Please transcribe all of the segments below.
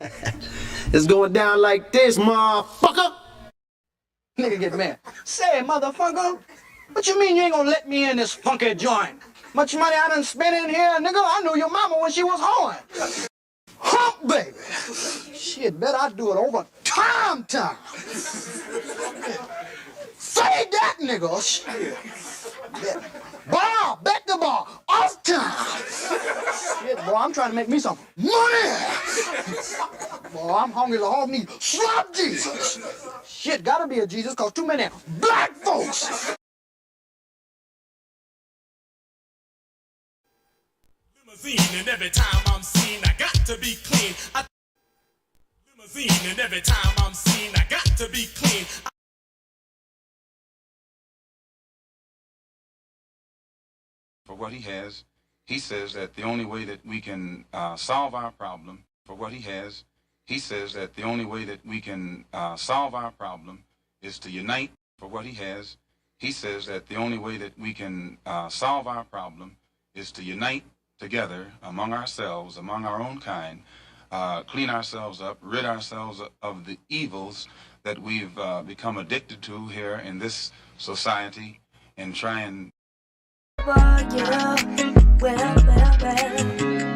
It's going down like this, motherfucker. Nigga get mad. Say, motherfucker, what you mean you ain't gonna let me in this funky joint? Much money I done spent in here, nigga. I knew your mama when she was hoeing. Hump, baby. Shit, bet I do it over time. Say that, nigga. Shit. Bet the ball. Off time. Shit, boy, I'm trying to make me some money. Boy, I'm hungry as a hog needs slap Jesus. Shit, gotta be a Jesus, cause too many black folks. Limousine, and every time I'm seen, I got to be clean. Limousine, and every time I'm seen, I got to be clean. For what he has, he says that the only way that we can solve our problem, for what he has, he says that the only way that we can solve our problem is to unite. For what he has, he says that the only way that we can solve our problem is to unite together among ourselves, among our own kind, clean ourselves up, rid ourselves of the evils that we've become addicted to here in this society, and try and Get up, well, gotta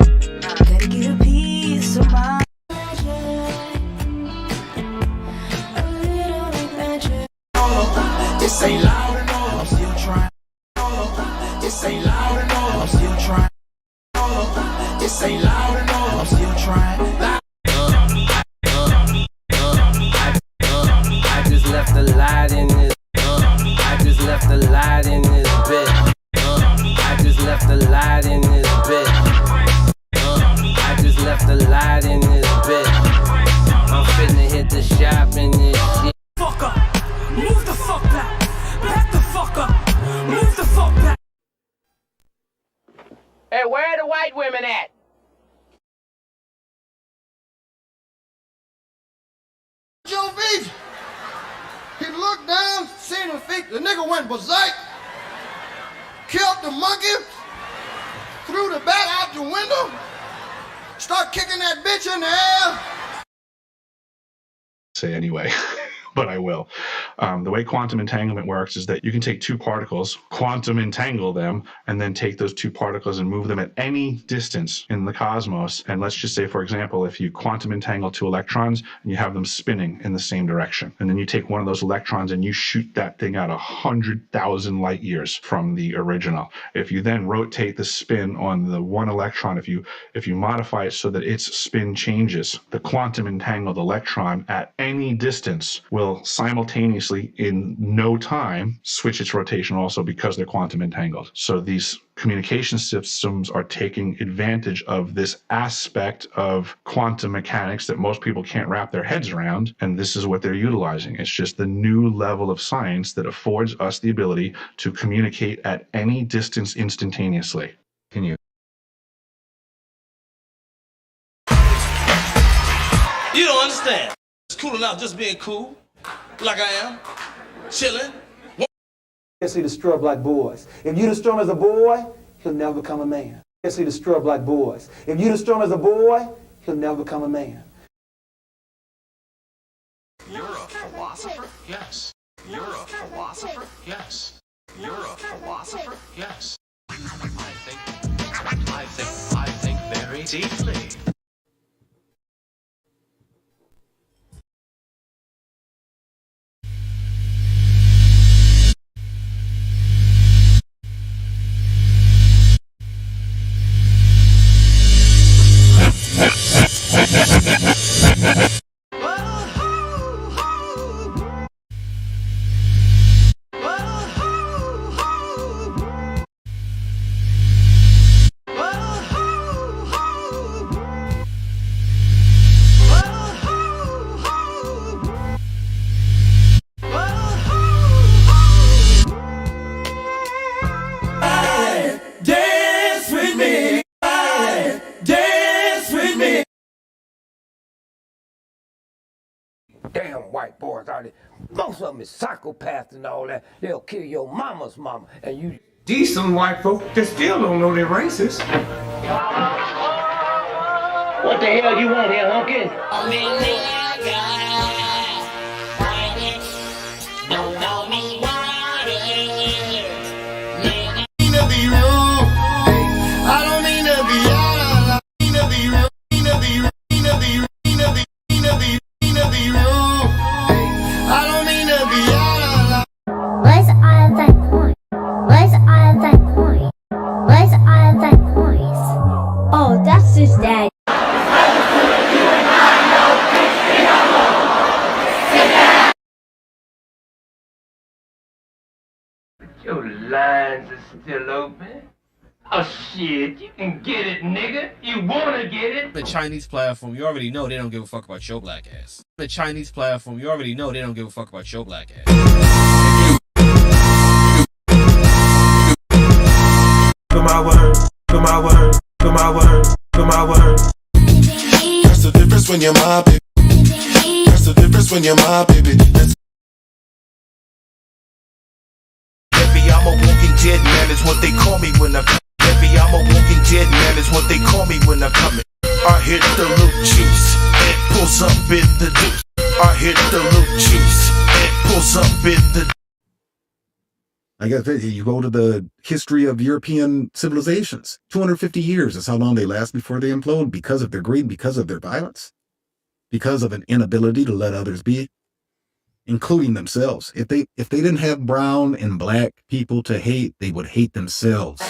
get a piece of my This ain't loud enough, I'm still trying. This ain't loud enough, I'm still trying. This ain't loud enough, I'm still trying. I just left a light in this. I just left a light in this bitch. I just left a light in this bitch. I just left a light in this bitch. I'm finna hit the shop in this shit. Fuck up, move the fuck back. Back the fuck up, move the fuck back. Hey, where are the white women at? Your feet. He looked down, seen the feet. The nigga went berserk. Killed the monkey. Threw the bat out the window. Start kicking that bitch in the air. Say anyway, but I will. The way quantum entanglement works is that you can take two particles, quantum entangle them, and then take those two particles and move them at any distance in the cosmos. And let's just say, for example, if you quantum entangle two electrons and you have them spinning in the same direction, and then you take one of those electrons and you shoot that thing out 100,000 light years from the original. If you then rotate the spin on the one electron, if you modify it so that its spin changes, the quantum entangled electron at any distance will simultaneously, in no time, switch its rotation also, because they're quantum entangled. So these communication systems are taking advantage of this aspect of quantum mechanics that most people can't wrap their heads around, and this is what they're utilizing. It's just the new level of science that affords us the ability to communicate at any distance instantaneously. Can you? You don't understand. It's cool enough just being cool, like I am, chilling. See destroy black boys. If you destroy him as a boy, he'll never become a man. See destroy black boys. If you destroy him as a boy, he'll never become a man. You're a philosopher? Yes. You're a philosopher? Yes. You're a philosopher? Yes. I think very deeply. Damn white boys out there. Most of them is psychopaths and all that. They'll kill your mama's mama. And you... These some white folk that still don't know they're racist. What the hell you want here, hunky? Where's all that point? Where's all that point? Where's all that points? Oh, that's his dad. Your lines are still open. Oh shit, you can get it, nigga. You wanna get it? The Chinese platform, you already know they don't give a fuck about your black ass. The Chinese platform, you already know they don't give a fuck about your black ass. To my word, to my word, to my word, to my word. That's the difference when you're my baby. That's the difference when you're my baby. Baby, I'm a walking dead man, is what they call me when I come. Baby, I'm a walking dead man, is what they call me when I come. I hit the loot juice, it pulls up in the deuce. I hit the loot juice, it pulls up in the. I guess you go to the history of European civilizations. 250 years is how long they last before they implode because of their greed, because of their violence, because of an inability to let others be, including themselves. If they didn't have brown and black people to hate, they would hate themselves.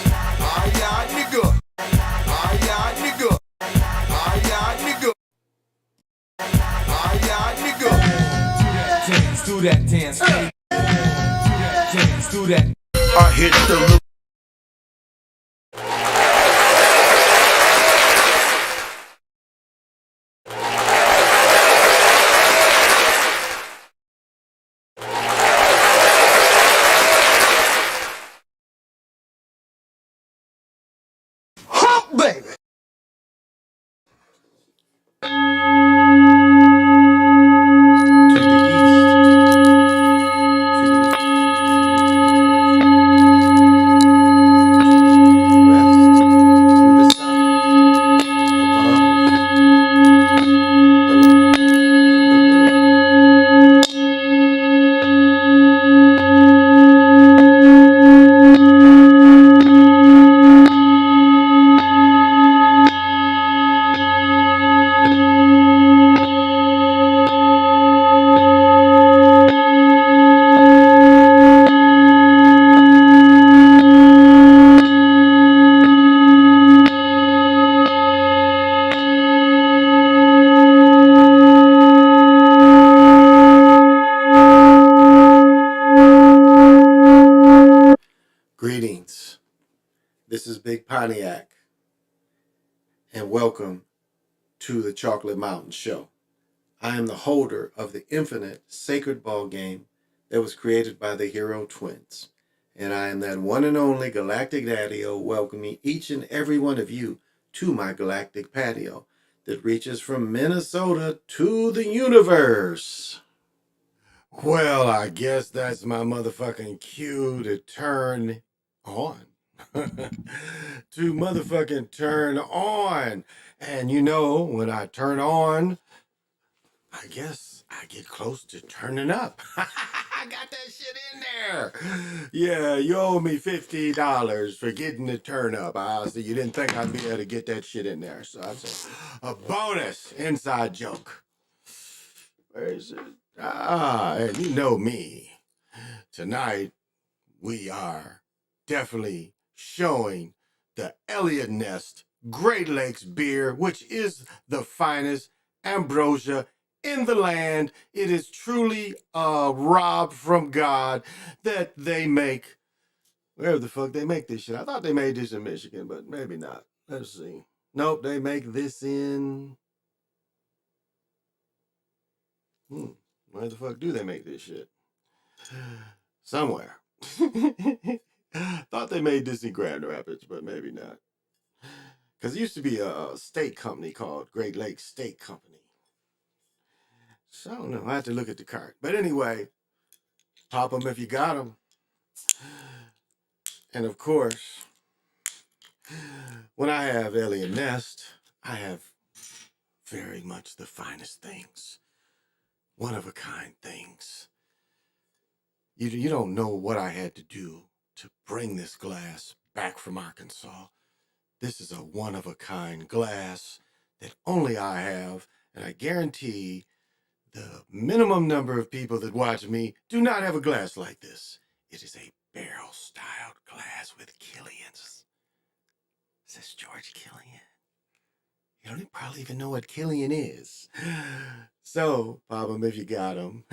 Do that dance, do that. I hit the loop. Hump baby. Greetings. This is Big Pontiac, and welcome to the Chocolate Mountain Show. I am the holder of the infinite sacred ball game that was created by the Hero Twins, and I am that one and only Galactic Daddy-O, welcoming each and every one of you to my galactic patio that reaches from Minnesota to the universe. Well, I guess that's my motherfucking cue to turn on. To motherfucking turn on. And you know, when I turn on, I guess I get close to turning up. I got that shit in there. Yeah, you owe me $50 for getting the turn up. So you didn't think I'd be able to get that shit in there. So that's a bonus inside joke. Where is it? And you know me. Tonight, we are definitely showing the Elliott Nest Great Lakes beer, which is the finest ambrosia in the land. It is truly a rob from God that they make. Where the fuck they make this shit? I thought they made this in Michigan, but maybe not. Let's see. Nope, they make this in... Where the fuck do they make this shit? Somewhere. Thought they made this in Grand Rapids, but maybe not. Because it used to be a steak company called Great Lakes Steak Company. So I don't know. I have to look at the cart. But anyway, pop them if you got them. And of course, when I have Alien Nest, I have very much the finest things, one of a kind things. You don't know what I had to do to bring this glass back from Arkansas. This is a one of a kind glass that only I have, and I guarantee the minimum number of people that watch me do not have a glass like this. It is a barrel-styled glass with Killian's. Is this George Killian? You don't probably even know what Killian is. So, pop 'em if you got 'em.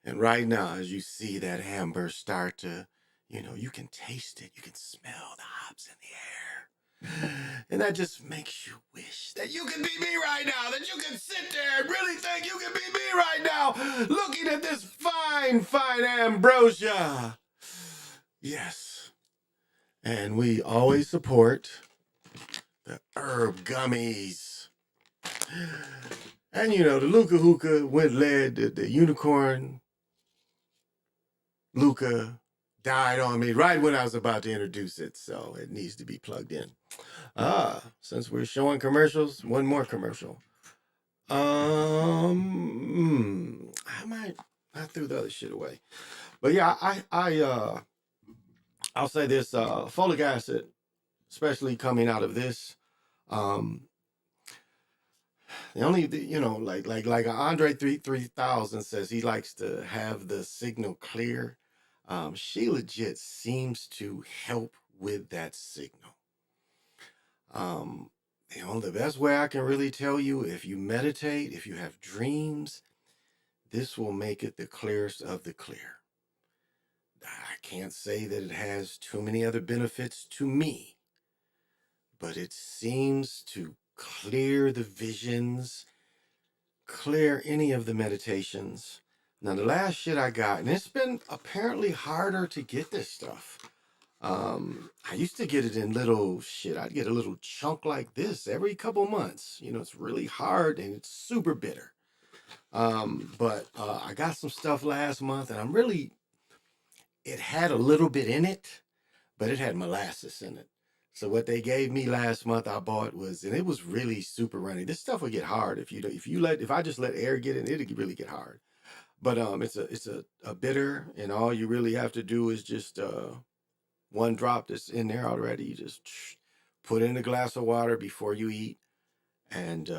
And right now, as you see that amber start to, you can taste it. You can smell the hops in the air. And that just makes you wish that you can be me right now, that you can sit there and really think you can be me right now, looking at this fine, fine ambrosia. Yes. And we always support the herb gummies. And the Luca Hookah led the unicorn. Luca died on me right when I was about to introduce it, so it needs to be plugged in. Since we're showing commercials, one more commercial. I threw the other shit away. But yeah, I'll say this, folic acid, especially coming out of this, the only, like Andre 3000 says he likes to have the signal clear. She legit seems to help with that signal. The best way I can really tell you, if you meditate, if you have dreams, this will make it the clearest of the clear. I can't say that it has too many other benefits to me, but it seems to clear the visions, clear any of the meditations. Now, the last shit I got, and it's been apparently harder to get this stuff. I used to get it in little shit. I'd get a little chunk like this every couple months. It's really hard and it's super bitter. But I got some stuff last month and it had a little bit in it, but it had molasses in it. So what they gave me last month, I bought and it was really super runny. This stuff would get hard if I just let air get in, it'd really get hard. But it's a bitter, and all you really have to do is just one drop that's in there already. You just put in a glass of water before you eat. And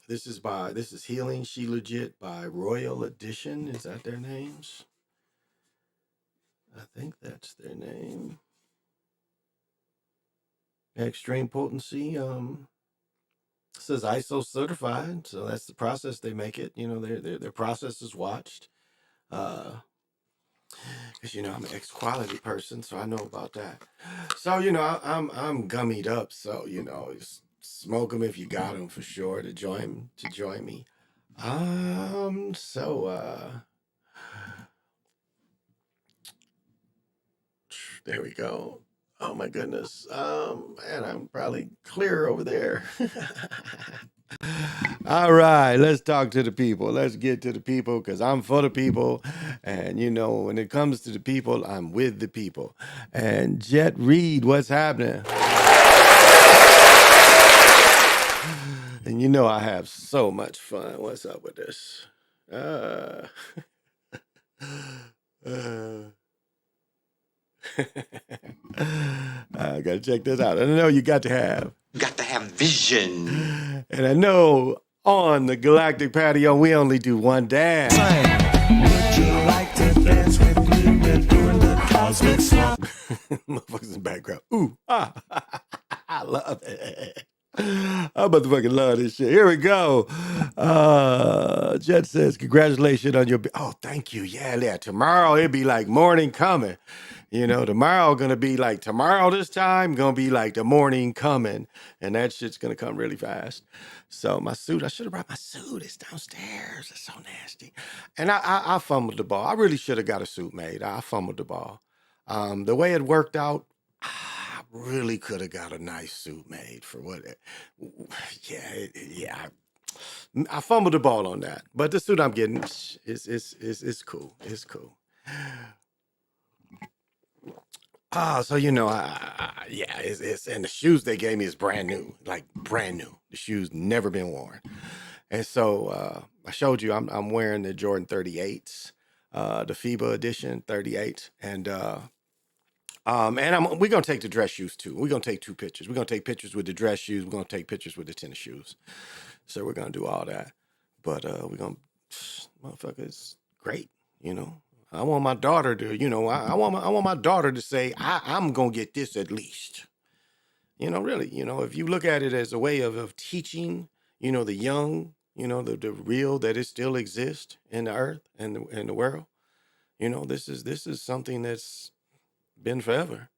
this is Healing She Legit by Royal Edition. Is that their names? I think that's their name. Extreme potency. Says ISO certified, so that's the process they make it. Their process is watched. Because I'm an ex-quality person, so I know about that. So I'm gummied up, so smoke them if you got them for sure to join me. There we go. Oh my goodness. And I'm probably clear over there. All right, let's talk to the people. Let's get to the people because I'm for the people. And, when it comes to the people, I'm with the people. And Jet Reed, what's happening? And I have so much fun. What's up with this? I gotta check this out. I know you got to have vision. And I know on the Galactic Patio we only do one dance. Would you like to dance with me? We're doing the cosmic song. Motherfuckers in the background. Ooh, I love it. I'm about to fucking love this shit. Here we go. Jet says, congratulations on your... Oh, thank you. Yeah. Tomorrow it'd be like morning coming. Tomorrow gonna be like tomorrow this time, gonna be like the morning coming. And that shit's gonna come really fast. So my suit, I should have brought my suit. It's downstairs. It's so nasty. And I fumbled the ball. I really should have got a suit made. I fumbled the ball. The way it worked out, I really could have got a nice suit made for what it, yeah. I fumbled the ball on that. But the suit I'm getting is cool. It's cool. So you know, yeah, it's and the shoes they gave me is brand new, like brand new. The shoes never been worn, and so I showed you I'm wearing the Jordan 38s, the FIBA edition 38, and we're gonna take the dress shoes too. We're gonna take 2 pictures. We're gonna take pictures with the dress shoes. We're gonna take pictures with the tennis shoes. So we're gonna do all that, but we're gonna, motherfucker, it's great, you know. I want my daughter to, you know, I want my daughter to say, I'm gonna get this at least. You know, really, you know, if you look at it as a way of teaching, you know, the young, you know, the real that it still exists in the earth and the world, you know, this is something that's been forever.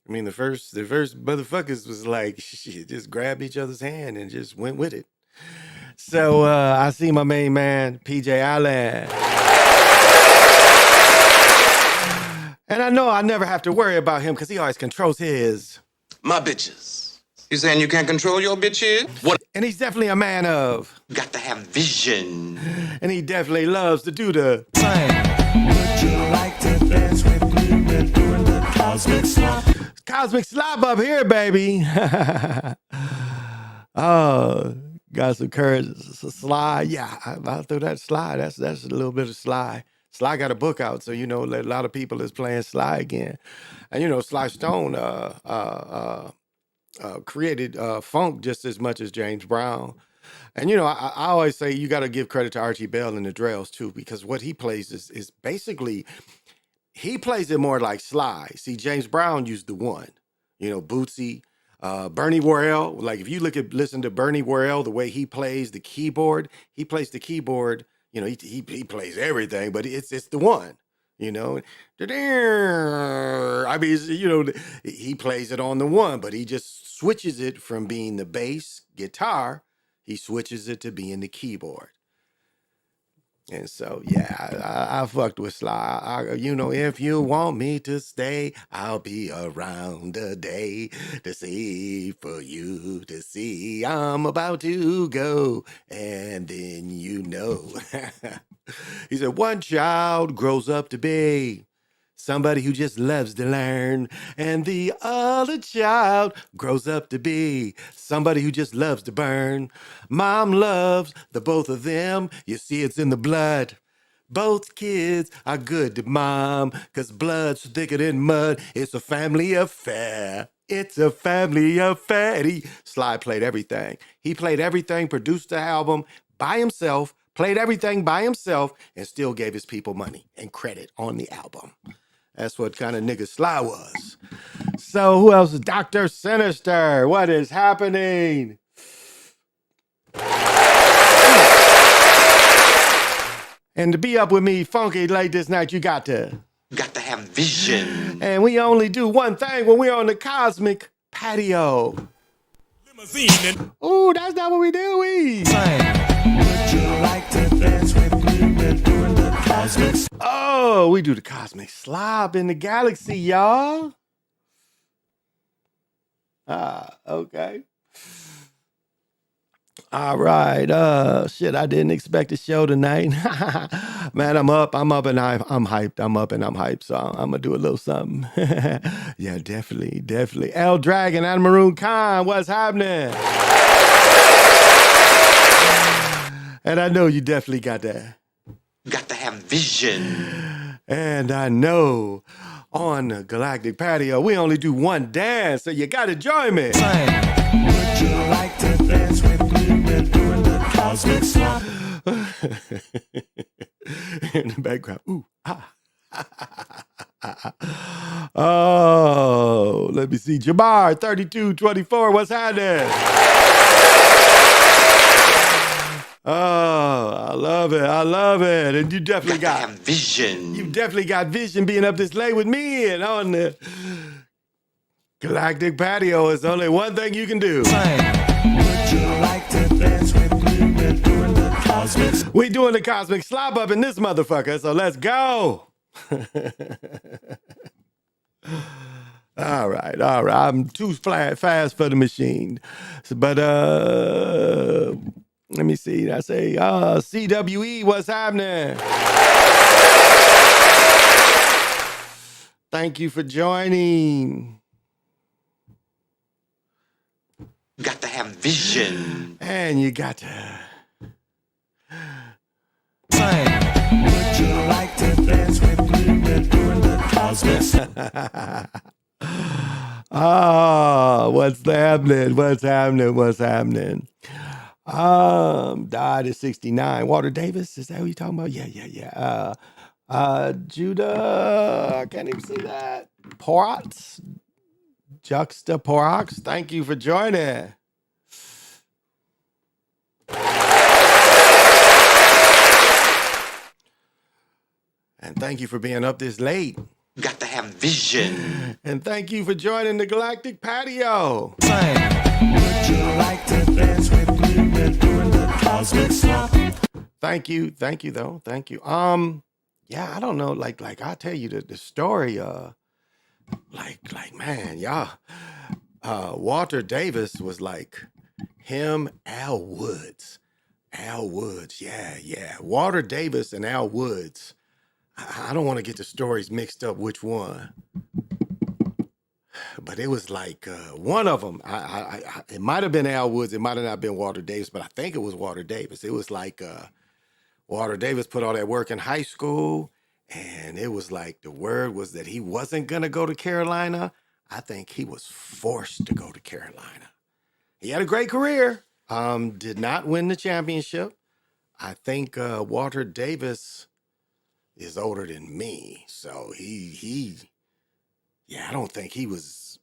I mean, the first motherfuckers was like, shit, just grabbed each other's hand and just went with it. So I see my main man, PJ Allen. And I know I never have to worry about him because he always controls my bitches. You saying you can't control your bitches? What? And he's definitely a man of. You got to have vision. And he definitely loves to do the. Would you like to dance with me? We're doing the cosmic slop. Cosmic slop up here, baby. Oh, got some courage. Sly. Yeah, I'll throw that Sly. That's a little bit of Sly. Sly got a book out, so you know a lot of people is playing Sly again. And you know, Sly Stone created funk just as much as James Brown. And you know, I always say you got to give credit to Archie Bell and the Drells too, because what he plays is basically, he plays it more like Sly. See, James Brown used the one, you know, Bootsy, Bernie Worrell. Like if you listen to Bernie Worrell, the way he plays the keyboard, he plays the keyboard. You know, he plays everything, but it's the one. You know, I mean, you know, he plays it on the one, but he just switches it from being the bass guitar. He switches it to being the keyboard. And so, yeah, I fucked with Sly. You know, if you want me to stay, I'll be around today to see for you to see. I'm about to go, and then you know. He said, one child grows up to be somebody who just loves to learn, and the other child grows up to be somebody who just loves to burn. Mom loves the both of them. You see, it's in the blood. Both kids are good to mom, 'cause blood's thicker than mud. It's a family affair. It's a family affair. And Sly played everything. He played everything, produced the album by himself, played everything by himself, and still gave his people money and credit on the album. That's what kind of nigga Sly was. So who else is Dr. Sinister? What is happening? And to be up with me funky late this night, you got to have vision. And we only do one thing when we're on the cosmic patio. Ooh, that's not what we do. Would you like to dance with me? We're doing the cosmic. Oh, we do the cosmic slob in the galaxy, y'all. Okay. All right. Shit, I didn't expect the show tonight. Man, I'm up and I'm hyped. I'm up and I'm hyped. So I'm gonna do a little something. Yeah, definitely. L Dragon and Maroon Khan, what's happening? And I know you definitely got that. Got to have vision. And I know on the Galactic Patio, we only do one dance, so you gotta join me. Would you like to dance with me? We're doing the cosmic slop. In the background, ooh, ah. Oh, let me see. Jamar, 3224, what's happening? Oh, I love it. And you definitely got vision. You definitely got vision being up this late with me and on the Galactic Patio. It's only one thing you can do. Would you like to dance with me? We're doing the cosmic. We doing the cosmic slop up in this motherfucker, so let's go. All right. I'm too fast for the machine. But let me see. I say, CWE, what's happening? Thank you for joining. You got to have vision. And you got to. Would you like to dance with me? We're doing the cosmic. What's happening? What's happening? What's happening? Died at 69. Walter Davis, is that who you talking about? Yeah. Judah, I can't even see that. Porats, Juxta Porax, thank you for joining. And thank you for being up this late. You got to have vision. And thank you for joining the Galactic Patio. Would you like to dance with me? We're doing the cosmic swap. Thank you though. Thank you. Yeah, I don't know. Like I'll tell you the story. Man, y'all. Walter Davis was like him, Al Woods. Yeah. Walter Davis and Al Woods. I don't want to get the stories mixed up which one. But it was like one of them. It might have been Al Woods. It might have not been Walter Davis, but I think it was Walter Davis. It was like Walter Davis put all that work in high school, and it was like the word was that he wasn't going to go to Carolina. I think he was forced to go to Carolina. He had a great career. Did not win the championship. I think Walter Davis is older than me, so I don't think he was.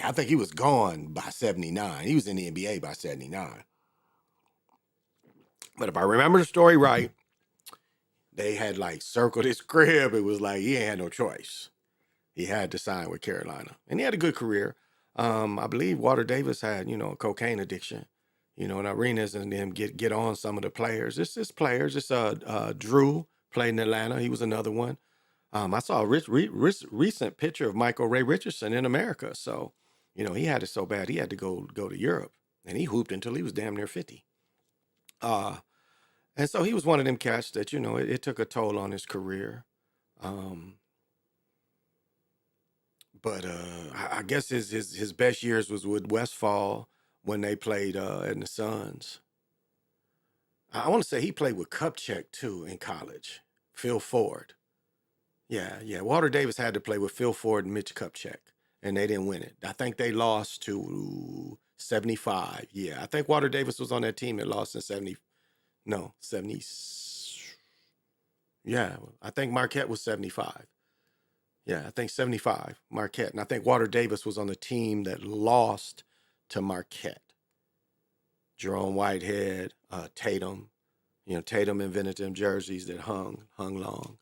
I think he was gone by 79. He was in the NBA by 79. But if I remember the story right, they had like circled his crib. It was like he ain't had no choice. He had to sign with Carolina, and he had a good career. I believe Walter Davis had, a cocaine addiction, and Arenas and them get on some of the players. It's players. It's Drew played in Atlanta. He was another one. I saw a recent picture of Michael Ray Richardson in America. So, he had it so bad he had to go to Europe, and he hooped until he was damn near 50. And so he was one of them cats that, it took a toll on his career. But I guess his best years was with Westfall when they played in the Suns. I want to say he played with Kupchak too in college. Phil Ford. Yeah. Walter Davis had to play with Phil Ford and Mitch Kupchak, and they didn't win it. I think they lost to 75. Yeah, I think Walter Davis was on that team that lost in 70. Yeah, I think Marquette was 75. Yeah, I think 75, Marquette. And I think Walter Davis was on the team that lost to Marquette. Jerome Whitehead, Tatum. Tatum invented them jerseys that hung long.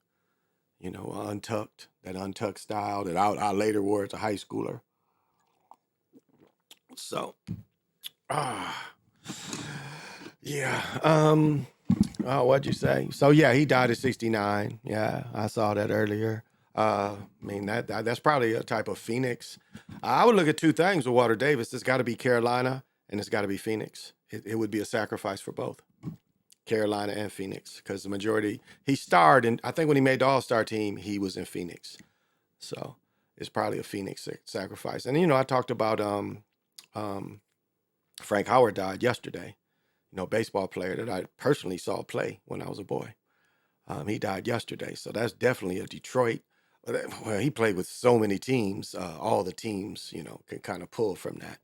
Untucked, that untucked style that I later wore as a high schooler. So, yeah. What'd you say? So, yeah, he died at 69. Yeah, I saw that earlier. That's probably a type of Phoenix. I would look at two things with Walter Davis. It's got to be Carolina and it's got to be Phoenix. It would be a sacrifice for both. Carolina and Phoenix, because the majority, he starred in, I think when he made the All-Star team, he was in Phoenix. So it's probably a Phoenix sacrifice. And, I talked about Frank Howard died yesterday, baseball player that I personally saw play when I was a boy. He died yesterday. So that's definitely a Detroit. Well, he played with so many teams. All the teams, can kind of pull from that.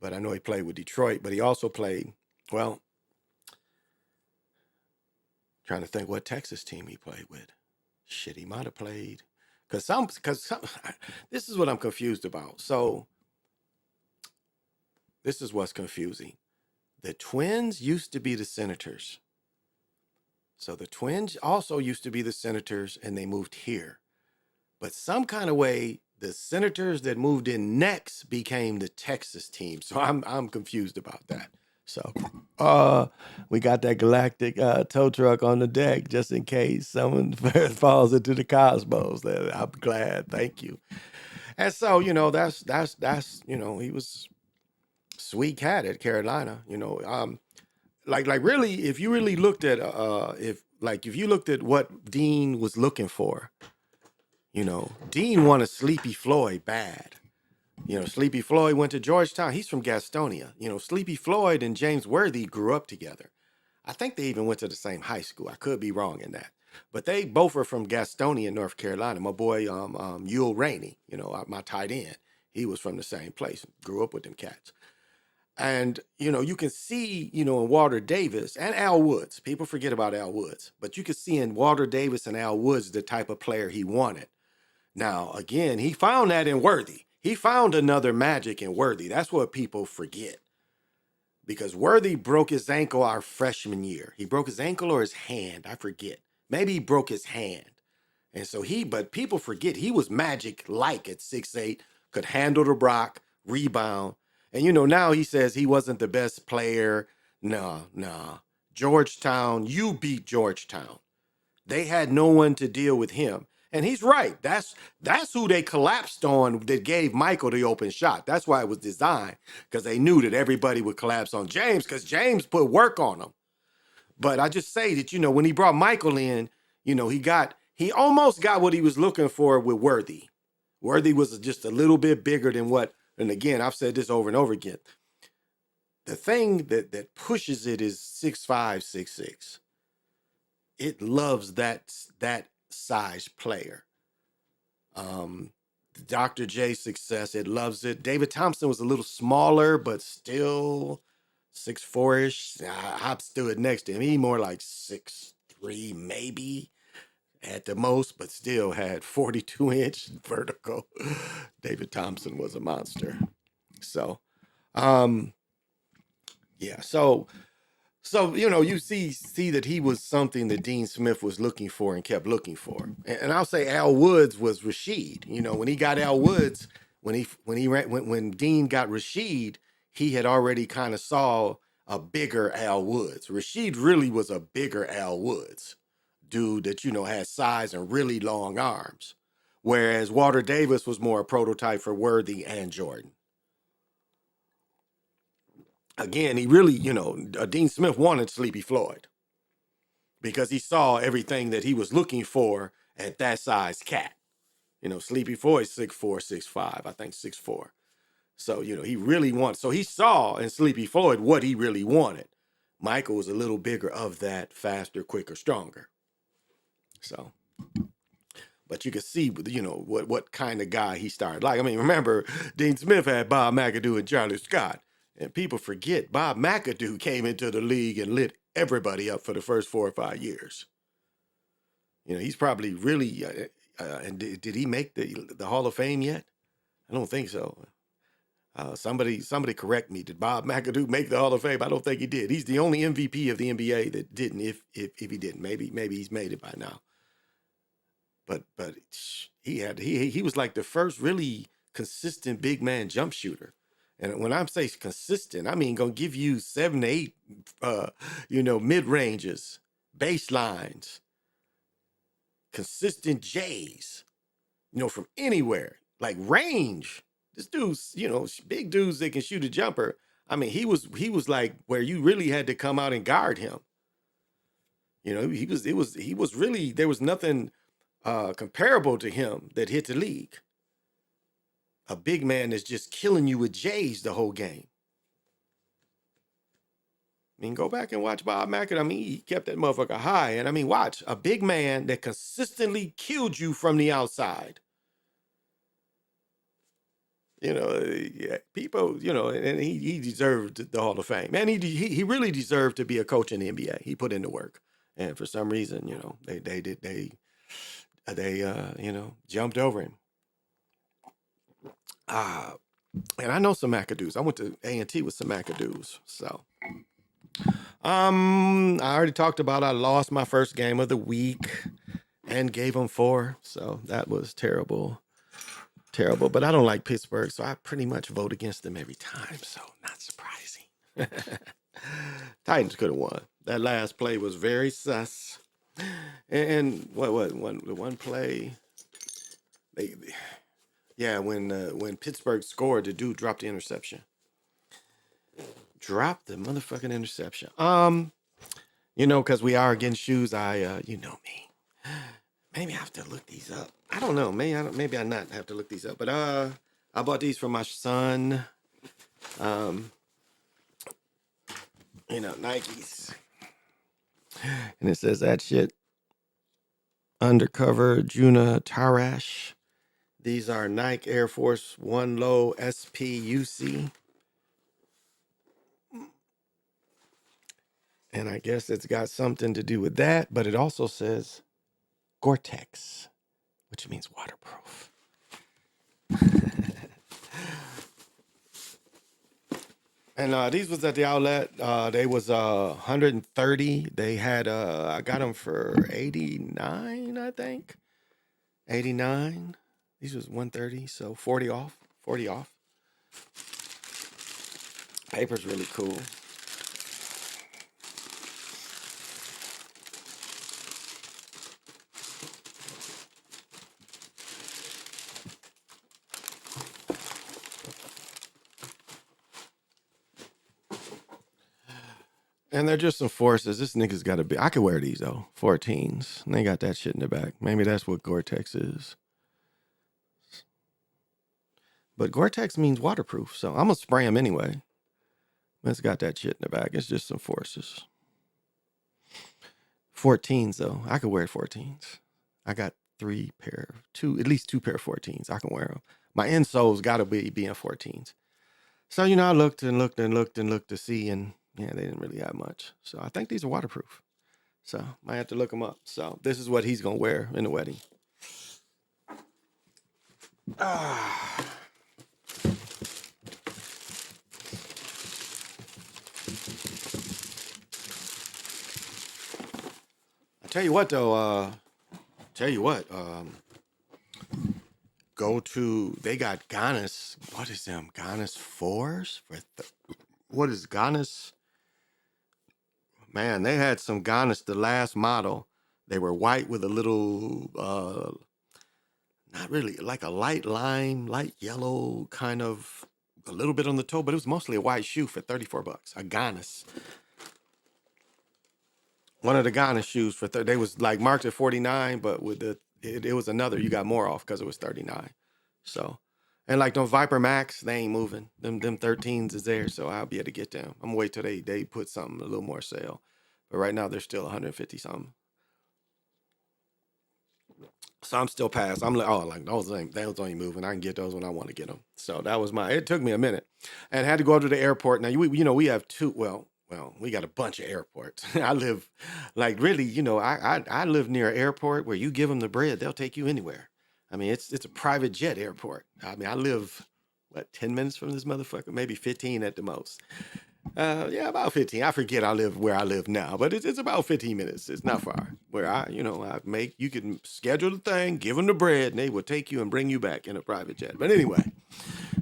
But I know he played with Detroit, but he also played, trying to think what Texas team he played with. Shit, he might have played. Because this is what I'm confused about. So, this is what's confusing. The Twins used to be the Senators. So, the Twins also used to be the Senators, and they moved here. But some kind of way, the Senators that moved in next became the Texas team. So, I'm confused about that. So, we got that galactic tow truck on the deck just in case someone falls into the cosmos. I'm glad. Thank you. And so, that's he was sweet cat at Carolina. Like really, if you really looked at if you looked at what Dean was looking for, You know, Dean wanted Sleepy Floyd bad. You know, Sleepy Floyd went to Georgetown. He's from Gastonia. You know, Sleepy Floyd and James Worthy grew up together. I think they even went to the same high school. I could be wrong in that. But they both are from Gastonia, North Carolina. My boy, Yule Rainey, you know, my tight end, he was from the same place. Grew up with them cats. And, you know, you can see, you know, in Walter Davis and Al Woods, people forget about Al Woods, but you can see in Walter Davis and Al Woods the type of player he wanted. Now, again, he found that in Worthy. He found another magic in Worthy. That's what people forget. Because Worthy broke his ankle our freshman year. He broke his ankle or his hand, I forget. Maybe he broke his hand. And so but people forget he was magic-like at 6'8", could handle the rock, rebound. And, you know, now he says he wasn't the best player. Nah. Georgetown, you beat Georgetown. They had no one to deal with him. And he's right. That's who they collapsed on that gave Michael the open shot. That's why it was designed, because they knew that everybody would collapse on James because James put work on him. But I just say that, you know, when he brought Michael in, you know, he almost got what he was looking for with Worthy. Worthy was just a little bit bigger than what, and again, I've said this over and over again. The thing that pushes it is 6'5", 6'6". It loves that size player. Dr. J's success, it loves it. David Thompson was a little smaller, but still 6'4"-ish. I stood next to him. He more like 6'3", maybe at the most, but still had 42-inch vertical. David Thompson was a monster. So, yeah. So, you know, you see that he was something that Dean Smith was looking for and kept looking for. And I'll say Al Woods was Rashid. You know, when he got Al Woods, when Dean got Rashid, he had already kind of saw a bigger Al Woods. Rashid really was a bigger Al Woods, dude that, you know, had size and really long arms. Whereas Walter Davis was more a prototype for Worthy and Jordan. Again, he really, you know, Dean Smith wanted Sleepy Floyd because he saw everything that he was looking for at that size cat. You know, Sleepy Floyd's 6'4", 6'5", I think 6'4". So, you know, he saw in Sleepy Floyd what he really wanted. Michael was a little bigger of that, faster, quicker, stronger. So, but you can see, you know, what kind of guy he started. Like, I mean, remember, Dean Smith had Bob McAdoo and Charlie Scott. And people forget Bob McAdoo came into the league and lit everybody up for the first 4 or 5 years. You know, he's probably really, and did he make the Hall of Fame yet? I don't think so. Somebody correct me. Did Bob McAdoo make the Hall of Fame? I don't think he did. He's the only MVP of the NBA that didn't. If he didn't, maybe he's made it by now. But he was like the first really consistent big man jump shooter. And when I say consistent, I mean gonna give you 7 to 8, mid ranges, baselines, consistent J's, you know, from anywhere, like range. This dude's, you know, big dudes that can shoot a jumper. I mean, he was like where you really had to come out and guard him. You know, he was really, there was nothing comparable to him that hit the league. A big man that's just killing you with J's the whole game. I mean, go back and watch Bob McAdoo. I mean, he kept that motherfucker high. And I mean, watch a big man that consistently killed you from the outside. You know, yeah, people, you know, and he deserved the Hall of Fame. And he really deserved to be a coach in the NBA. He put in the work. And for some reason, you know, they jumped over him. And I know some McAdoos. I went to A&T with some McAdoos. So, I already talked about I lost my first game of the week and gave them 4. So that was terrible. But I don't like Pittsburgh, so I pretty much vote against them every time. So not surprising. Titans could have won. That last play was very sus. And one play, when Pittsburgh scored, the dude dropped the interception. Dropped the motherfucking interception. You know, because we are against shoes. You know me. maybe I have to look these up. I don't know. Maybe I not have to look these up. But I bought these for my son. Nikes. And it says that shit. Undercover Juna Tarash. These are Nike Air Force One Low SPUC. And I guess it's got something to do with that, but it also says Gore-Tex, which means waterproof. And these was at the outlet. They was 130. They had I got them for 89, I think. 89. These was 130, so 40 off. 40 off. Paper's really cool. And they're just some forces. This nigga's got to be. I could wear these though. 14s. And they got that shit in the back. Maybe that's what Gore-Tex is. But Gore-Tex means waterproof, so I'm gonna spray them anyway. It's got that shit in the back. It's just some forces. 14s though. I could wear 14s. I got at least two pair of 14s. I can wear them. My insole's got to be being 14s. So I looked and looked and looked and looked to see, and yeah, they didn't really have much. So I think these are waterproof. So I have to look them up. So this is what he's gonna wear in the wedding. I tell you what though. They got Ganis. What is them? Ganis 4s what is Ganis? Man, they had some Ganis, the last model. They were white with a little, not really, like a light lime, light yellow, kind of a little bit on the toe, but it was mostly a white shoe for $34. A Ganis. One of the Ganis shoes for they was like marked at 49, but with it was another. You got more off because it was 39. So, and like those Viper Max, they ain't moving. Them 13s is there, so I'll be able to get them. I'm gonna wait till they put something a little more sale. But right now they're still 150 something. So I'm still past. I'm like, those ain't moving. I can get those when I want to get them. So that was it took me a minute, and had to go to the airport. Now we have two. Well, we got a bunch of airports. I live, like really, I live near an airport where you give them the bread, they'll take you anywhere. I mean, it's a private jet airport. I mean, I live 10 minutes from this motherfucker, maybe 15 at the most. Yeah, about 15. I forget where I live now, but it's about 15 minutes. It's not far. Where you can schedule the thing, give them the bread, and they will take you and bring you back in a private jet. But anyway,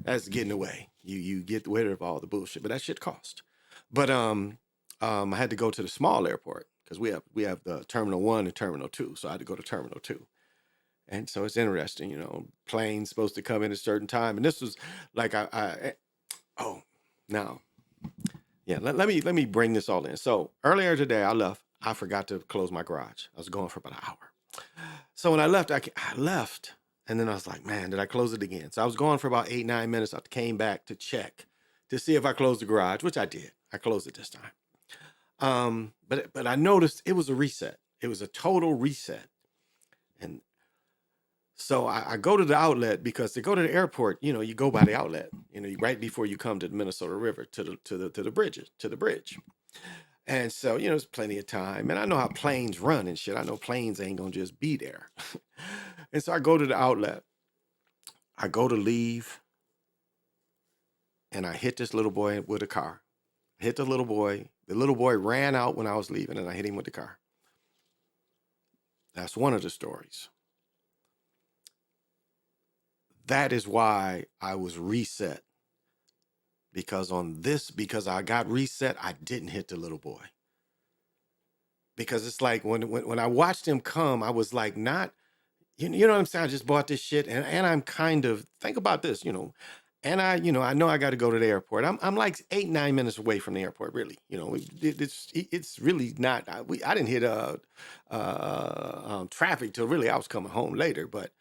that's getting away. You get rid of all the bullshit, but that shit cost. But I had to go to the small airport because we have the Terminal 1 and Terminal 2, so I had to go to Terminal 2. And so it's interesting, planes supposed to come in at a certain time, and this was like let me bring this all in. So earlier today I left. I forgot to close my garage. I was going for about an hour. So when I left, I left, and then I was like, man, did I close it again? So I was gone for about 8-9 minutes. I came back to check to see if I closed the garage, which I did. I closed it this time. But I noticed it was a reset. It was a total reset. And so I go to the outlet because to go to the airport, you go by the outlet, right before you come to the Minnesota River to the bridge. And so, there's plenty of time. And I know how planes run and shit. I know planes ain't gonna just be there. And so I go to the outlet. I go to leave. And I hit this little boy with a car. Hit the little boy. The little boy ran out when I was leaving, and I hit him with the car. That's one of the stories. That is why I was reset. Because I got reset, I didn't hit the little boy. Because it's like when I watched him come, I was like, not, you know what I'm saying? I just bought this shit, and I'm kind of, think about this, And I know I got to go to the airport. I'm like 8-9 minutes away from the airport, really. It's really not. I didn't hit traffic till really I was coming home later, but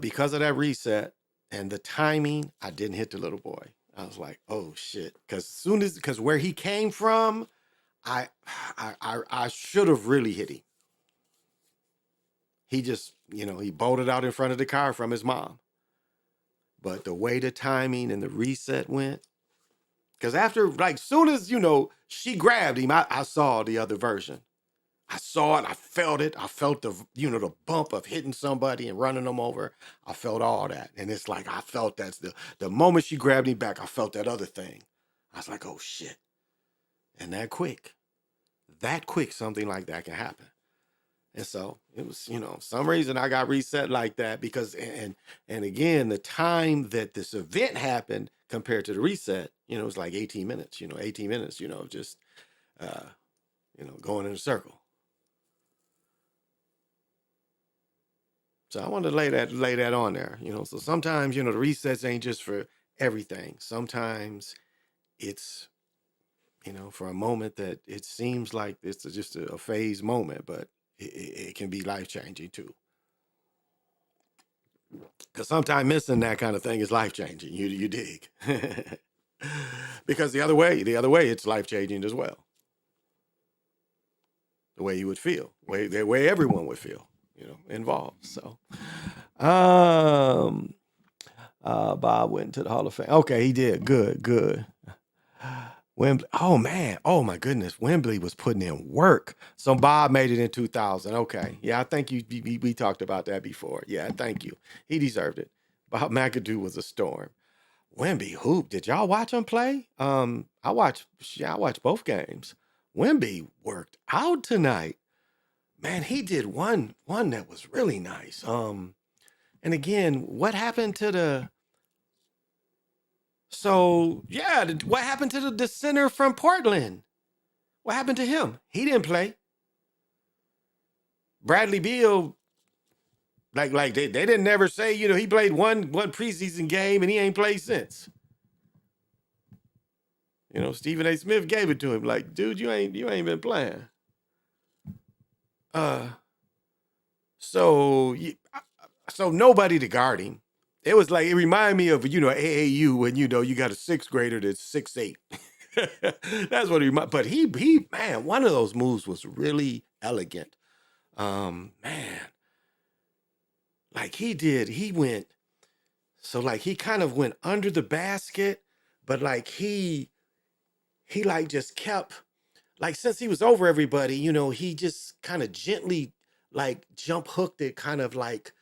because of that reset and the timing, I didn't hit the little boy. I was like, oh shit, because where he came from, I should have really hit him. He just, he bolted out in front of the car from his mom. But the way the timing and the reset went, because after, like, soon as, she grabbed him, I saw the other version. I saw it. I felt it. I felt the bump of hitting somebody and running them over. I felt all that. And it's like, I felt that's the moment she grabbed me back, I felt that other thing. I was like, oh shit. And that quick, something like that can happen. And so it was, some reason I got reset like that because, and again, the time that this event happened compared to the reset, it was like 18 minutes, 18 minutes, just, going in a circle. So I wanted to lay that on there, so sometimes, the resets ain't just for everything. Sometimes it's, for a moment that it seems like it's just a phase moment, but it can be life-changing too. Because sometimes missing that kind of thing is life-changing. You dig? Because the other way, it's life-changing as well. The way you would feel, the way everyone would feel, involved. So, Bob went to the Hall of Fame. Okay, he did. Good. Wembley. Oh man. Oh my goodness. Wembley was putting in work. So Bob made it in 2000. Okay. Yeah, I think we talked about that before. Yeah, thank you. He deserved it. Bob McAdoo was a storm. Wemby hoop. Did y'all watch him play? I watched both games. Wemby worked out tonight. Man, he did one that was really nice. And again, what happened to what happened to the center from Portland? What happened to him? He didn't play. Bradley Beal, like they didn't never say, he played one preseason game and he ain't played since. Stephen A. Smith gave it to him, like, dude, you ain't been playing. So nobody to guard him. It was like, it reminded me of, AAU when, you got a sixth grader that's 6'8". That's what he reminded. But he, man, one of those moves was really elegant. Man, like he went, so like he kind of went under the basket, but like he like just kept, like, since he was over everybody, he just kind of gently like jump hooked it, kind of like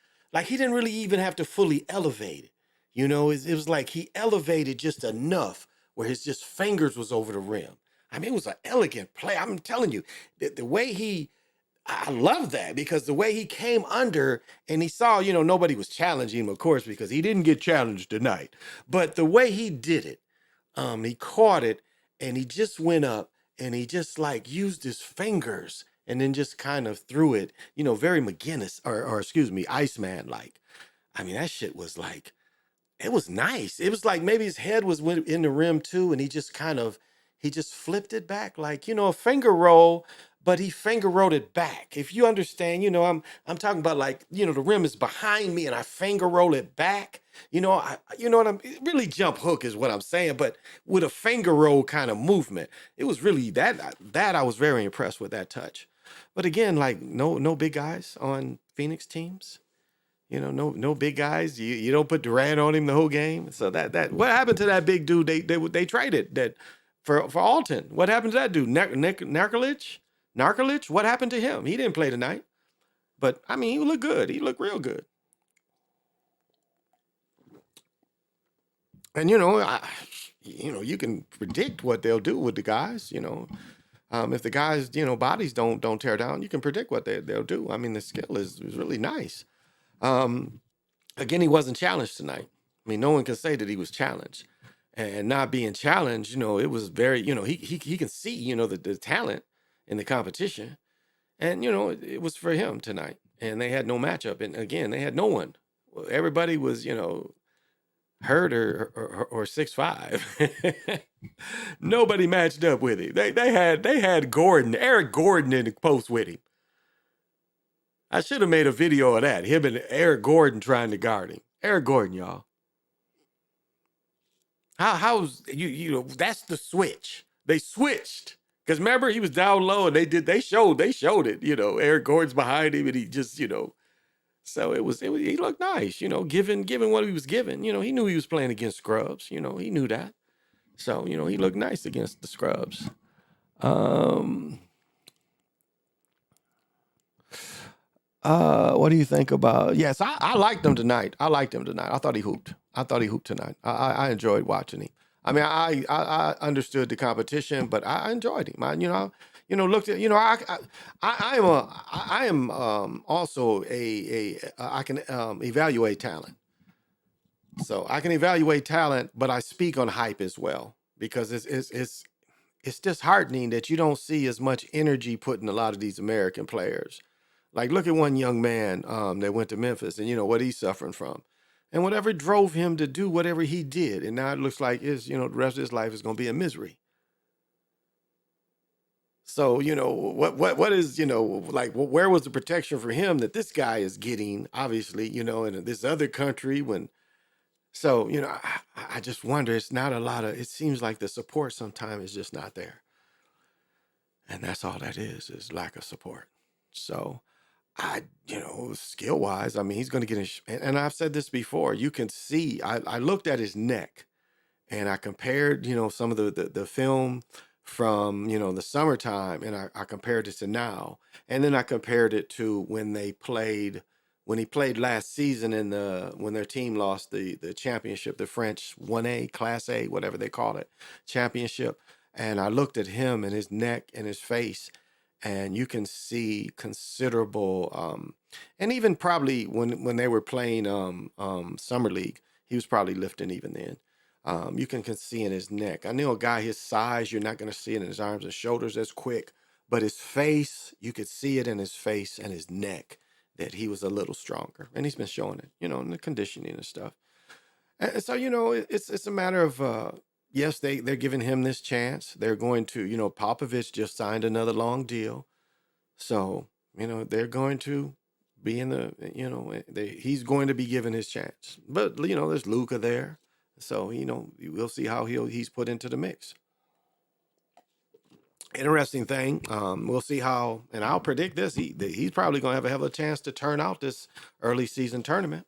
he didn't really even have to fully elevate it. It was like he elevated just enough where his just fingers was over the rim. I mean, it was an elegant play. I'm telling you, the way I love that, because the way he came under and he saw, nobody was challenging him, of course, because he didn't get challenged tonight. But the way he did it, he caught it and he just went up and he just like used his fingers and then just kind of threw it, very McGinnis or excuse me, Iceman like. I mean, that shit was like, it was nice. It was like maybe his head was in the rim too, and he just flipped it back like, a finger roll, but he finger rolled it back. If you understand, I'm talking about like, the rim is behind me and I finger roll it back. Really jump hook is what I'm saying, but with a finger roll kind of movement. It was really that I was very impressed with that touch. But again, like no big guys on Phoenix teams. No big guys. You don't put Durant on him the whole game. So that what happened to that big dude? They traded that for Alton. What happened to that dude? Narkolich? What happened to him? He didn't play tonight. But I mean, he looked good. He looked real good. And you can predict what they'll do with the guys. If the guys bodies don't tear down, you can predict what they'll do. I mean, the skill is really nice. Again, he wasn't challenged tonight. I mean, no one can say that he was challenged, and not being challenged, it was very, he can see, the talent in the competition, and, it was for him tonight, and they had no matchup. And again, they had no one. Everybody was, Hurt or 6'5". Nobody matched up with him. They had Gordon, Eric Gordon in the post with him. I should have made a video of that. Him and Eric Gordon trying to guard him. Eric Gordon, y'all. How's you know, that's the switch. They switched. Because remember, he was down low and they showed it. You know, Eric Gordon's behind him and he just, you know. So it was he looked nice, you know, given what he was given. You know, he knew he was playing against scrubs. You know, he knew that. So, you know, he looked nice against the scrubs. What do you think about? Yes, I liked him tonight. I thought he hooped. Tonight. I enjoyed watching him. I mean, I understood the competition, but I enjoyed him. Looked at, I am also I can evaluate talent. So I can evaluate talent, but I speak on hype as well because it's disheartening that you don't see as much energy put in a lot of these American players. Like, look at one young man that went to Memphis and, you know, what he's suffering from. And whatever drove him to do whatever he did. And now it looks like the rest of his life is going to be a misery. So, you know, what is, you know, like, where was the protection for him that this guy is getting, obviously, you know, in this other country when. So, you know, I just wonder, it's not a lot of, it seems like the support sometimes is just not there. And that's all that is lack of support. So, skill wise, I mean, he's going to get and I've said this before, you can see, I looked at his neck and I compared, you know, some of the film from, you know, the summertime and I compared it to now. And then I compared it to when he played last season when their team lost the championship, the French 1A, Class A, whatever they call it, championship. And I looked at him and his neck and his face and you can see considerable and even probably when they were playing summer league, he was probably lifting even then. You can see in his neck. I know a guy his size, you're not going to see it in his arms and shoulders as quick, but his face, you could see it in his face and his neck that he was a little stronger, and he's been showing it, you know, in the conditioning and stuff. And so, you know, it's a matter of yes, they're giving him this chance. They're going to, you know, Popovich just signed another long deal. So, you know, they're going to be in the, you know, he's going to be given his chance. But, you know, there's Luka there. So, you know, we'll see how he's put into the mix. Interesting thing. We'll see how, and I'll predict this. He's probably going to have a chance to turn out this early season tournament.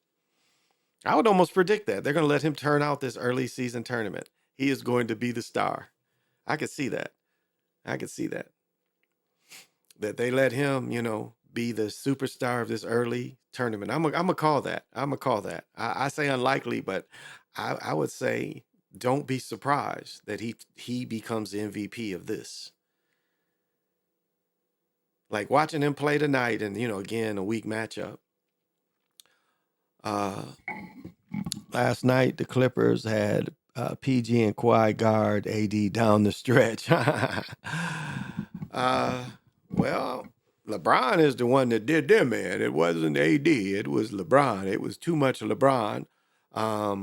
I would almost predict that. They're going to let him turn out this early season tournament. He is going to be the star. I could see that. That they let him, you know, be the superstar of this early tournament. I'm gonna call that. I say unlikely, but I would say don't be surprised that he becomes the MVP of this. Like watching him play tonight, and you know, again a weak matchup. Last night the Clippers had PG and Kawhi guard AD down the stretch. Well, LeBron is the one that did them, man. It wasn't AD. It was LeBron. It was too much LeBron. I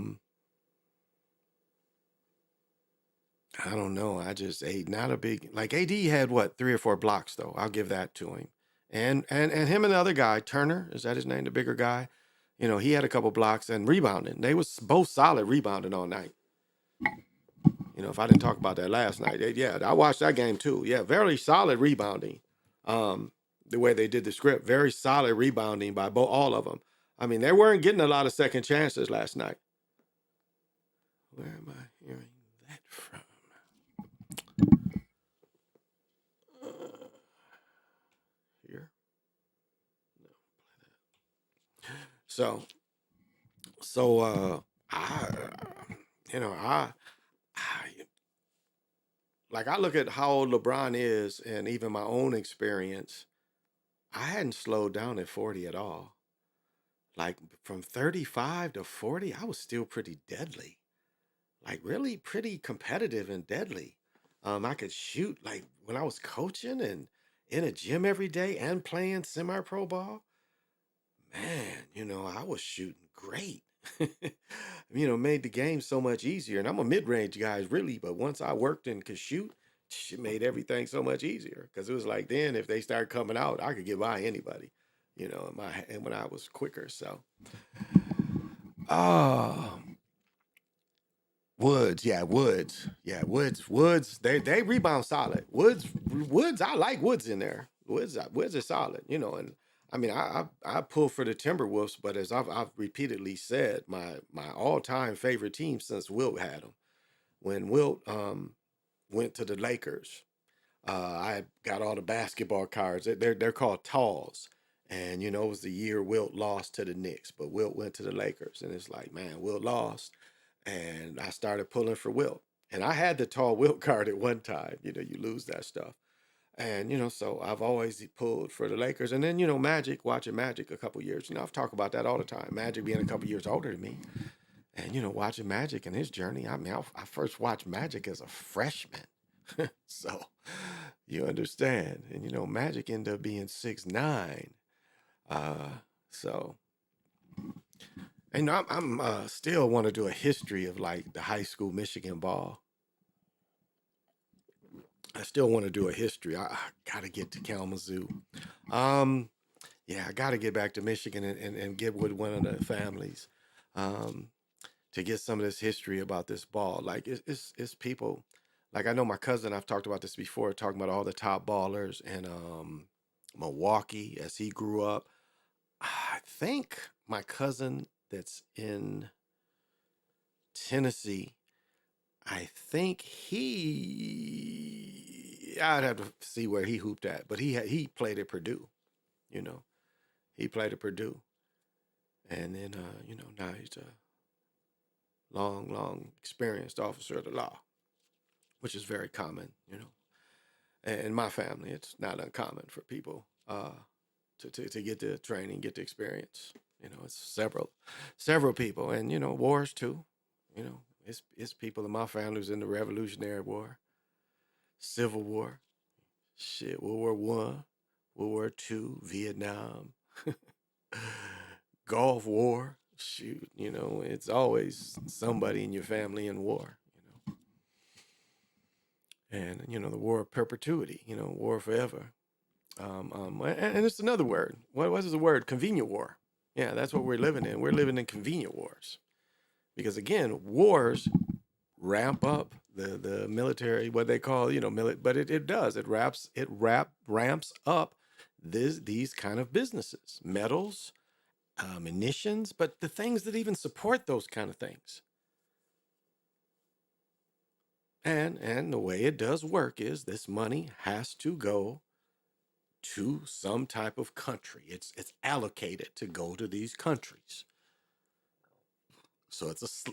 don't know. Not a big, like AD had what, 3 or 4 blocks though. I'll give that to him. And him and the other guy, Turner, is that his name? The bigger guy? You know, he had a couple blocks and rebounding. They was both solid rebounding all night. You know, if I didn't talk about that last night, I watched that game too. Yeah, very solid rebounding. The way they did the script, very solid rebounding by all of them. I mean, they weren't getting a lot of second chances last night. Where am I hearing that from? Here. No, play that. So, I look at how old LeBron is, and even my own experience. I hadn't slowed down at 40 at all. Like from 35 to 40, I was still pretty deadly. Like really pretty competitive and deadly. I could shoot like when I was coaching and in a gym every day and playing semi-pro ball. Man, you know, I was shooting great. made the game so much easier. And I'm a mid-range guy, really, but once I worked and could shoot, it made everything so much easier. Because it was like then if they started coming out, I could get by anybody, and when I was quicker. So, oh, Woods, yeah, Woods. They rebound solid. Woods. I like Woods in there. Woods is solid, and I mean, I pull for the Timberwolves, but as I've repeatedly said, my all time favorite team since Wilt had them. When Wilt went to the Lakers, I got all the basketball cards. They're called Talls, and it was the year Wilt lost to the Knicks, but Wilt went to the Lakers, and it's like, man, Wilt lost, and I started pulling for Wilt, and I had the tall Wilt card at one time. You lose that stuff. And, so I've always pulled for the Lakers. And then, Magic, watching Magic a couple years. I've talked about that all the time. Magic being a couple years older than me. And, watching Magic and his journey. I mean, I first watched Magic as a freshman. So, you understand. And, Magic ended up being 6'9". So, and I'm still want to do a history of, like, the high school Michigan ball. I still want to do a history. I got to get to Kalamazoo. Yeah, I got to get back to Michigan and get with one of the families to get some of this history about this ball. Like it's people. Like I know my cousin, I've talked about this before, talking about all the top ballers in Milwaukee as he grew up. I think my cousin that's in Tennessee, I think I'd have to see where he hooped at, but he played at Purdue, he played at Purdue, and then now he's a long experienced officer of the law, which is very common, and in my family, it's not uncommon for people to get the training, get the experience, it's several people, and wars too, it's people in my family who's in the Revolutionary War, Civil War, shit, World War One, World War Two, Vietnam, Gulf War. Shoot, it's always somebody in your family in war, and the war of perpetuity, war forever. And it's another word. What is the word? Convenient war. Yeah, that's what we're living in. We're living in convenient wars, because again, wars ramp up the military, what they call, but it does. It ramps up these kind of businesses, metals, munitions, but the things that even support those kind of things. And the way it does work is this money has to go to some type of country. It's allocated to go to these countries. So it's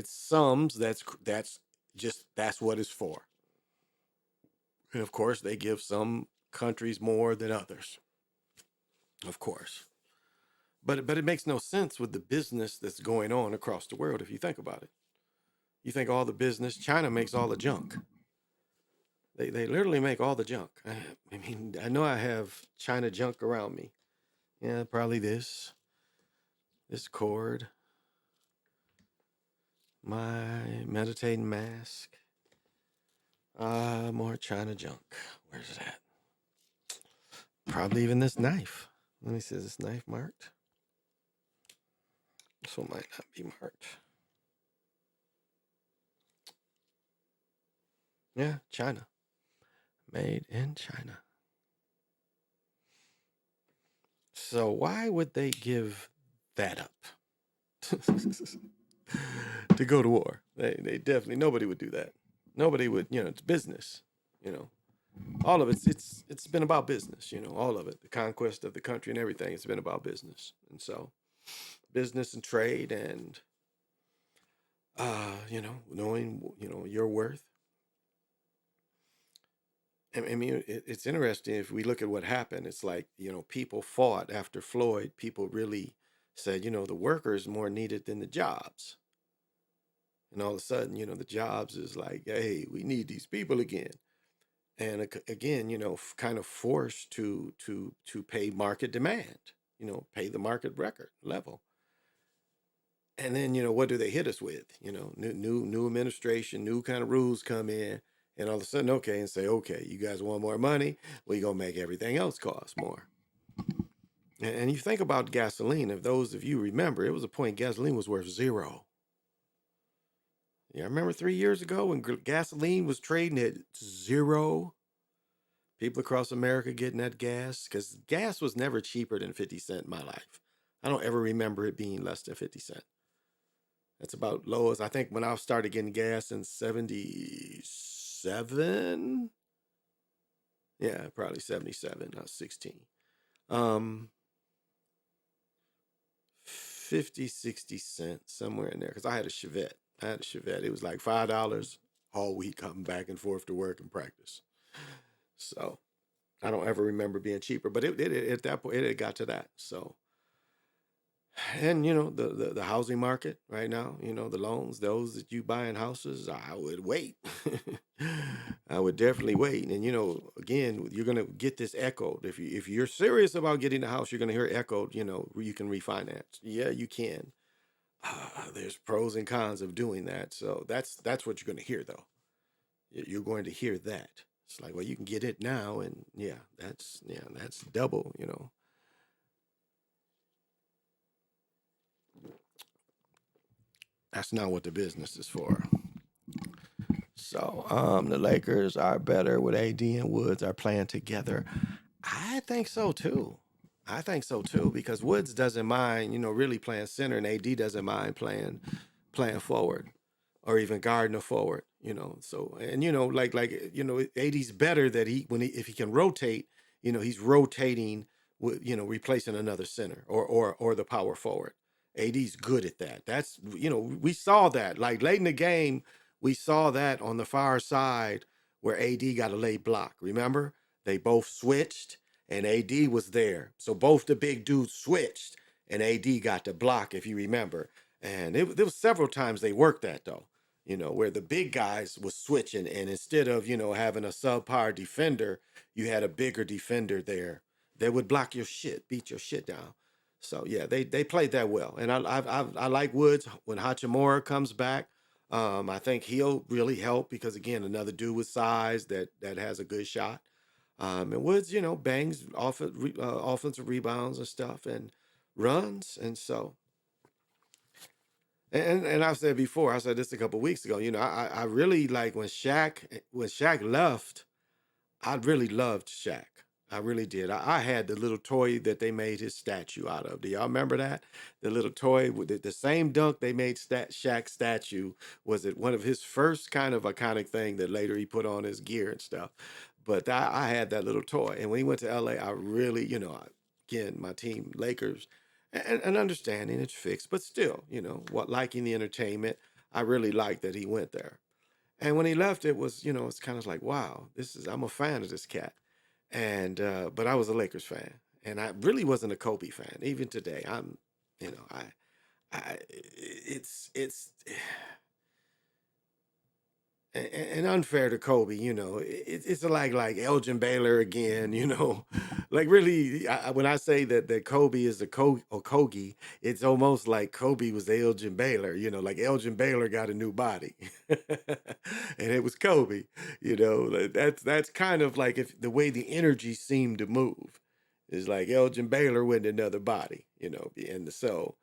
sums that's what it's for. And of course, they give some countries more than others. Of course. But it makes no sense with the business that's going on across the world if you think about it. You think all the business, China makes all the junk. They literally make all the junk. I mean, I know I have China junk around me. Yeah, probably this cord, my meditating mask, more China junk. Where's that? Probably even this knife. Let me see, is this knife marked? This one might not be marked. Yeah, China. Made in China. So why would they give that up to go to war? They definitely, nobody would do that. Nobody would, it's business, all of it's been about business, all of it, the conquest of the country and everything. It's been about business. And so business and trade and, knowing, your worth. I mean, it's interesting if we look at what happened. It's like, people fought after Floyd. People really said, the workers more needed than the jobs. And all of a sudden, the jobs is like, hey, we need these people again. And again, kind of forced to pay market demand, pay the market record level. And then, what do they hit us with? New administration, new kind of rules come in, and all of a sudden, okay, and say, okay, you guys want more money? We're going to make everything else cost more. And you think about gasoline, if those of you remember, it was a point gasoline was worth zero. Yeah, I remember 3 years ago when gasoline was trading at zero. People across America getting that gas, because gas was never cheaper than 50 cents in my life. I don't ever remember it being less than 50 cents. That's about low as I think when I started getting gas in 77. Yeah, probably 77. I was 16. 50, 60 cents, somewhere in there. Because I had a Chevette. It was like $5 all week coming back and forth to work and practice. So I don't ever remember being cheaper. But it at that point, it had got to that. So, and the housing market right now, the loans, those that you buy in houses, I would wait. I would definitely wait. And again, you're gonna get this echoed. If you're serious about getting a house, you're gonna hear echoed. You can refinance. Yeah, you can. There's pros and cons of doing that. So that's what you're gonna hear though. You're going to hear that. It's like, well, you can get it now, and that's double. That's not what the business is for. So the Lakers are better with AD and Woods are playing together. I think so too. Because Woods doesn't mind, really playing center, and AD doesn't mind playing forward or even guarding a forward, So, and AD's better that if he can rotate, he's rotating with, replacing another center or the power forward. AD's good at that. That's, we saw that like late in the game. We saw that on the far side where AD got a late block. Remember? They both switched and AD was there. So both the big dudes switched and AD got the block, if you remember. And there was several times they worked that though, where the big guys was switching, and instead of, having a subpar defender, you had a bigger defender there that would block your shit, beat your shit down. So yeah, they played that well. And I like Woods when Hachimura comes back. I think he'll really help because again, another dude with size that has a good shot. And Woods, bangs off offensive rebounds and stuff and runs. And so, and I've said before, I said this a couple weeks ago, I really like when Shaq left, I really loved Shaq. I really did. I had the little toy that they made his statue out of. Do y'all remember that? The little toy with the same dunk they made Shaq statue was it one of his first kind of iconic thing that later he put on his gear and stuff. But I had that little toy. And when he went to LA, I really, again, my team, Lakers, and understanding it's fixed, but still, liking the entertainment, I really liked that he went there. And when he left, it was, it's kind of like, wow, I'm a fan of this cat. And but I was a Lakers fan, and I really wasn't a Kobe fan. Even today, I'm, it's and unfair to Kobe. It's like Elgin Baylor again. Like really, when I say that Kobe is a Kogi, it's almost like Kobe was Elgin Baylor. Like Elgin Baylor got a new body, and it was Kobe. That's kind of like if the way the energy seemed to move is like Elgin Baylor with another body. And so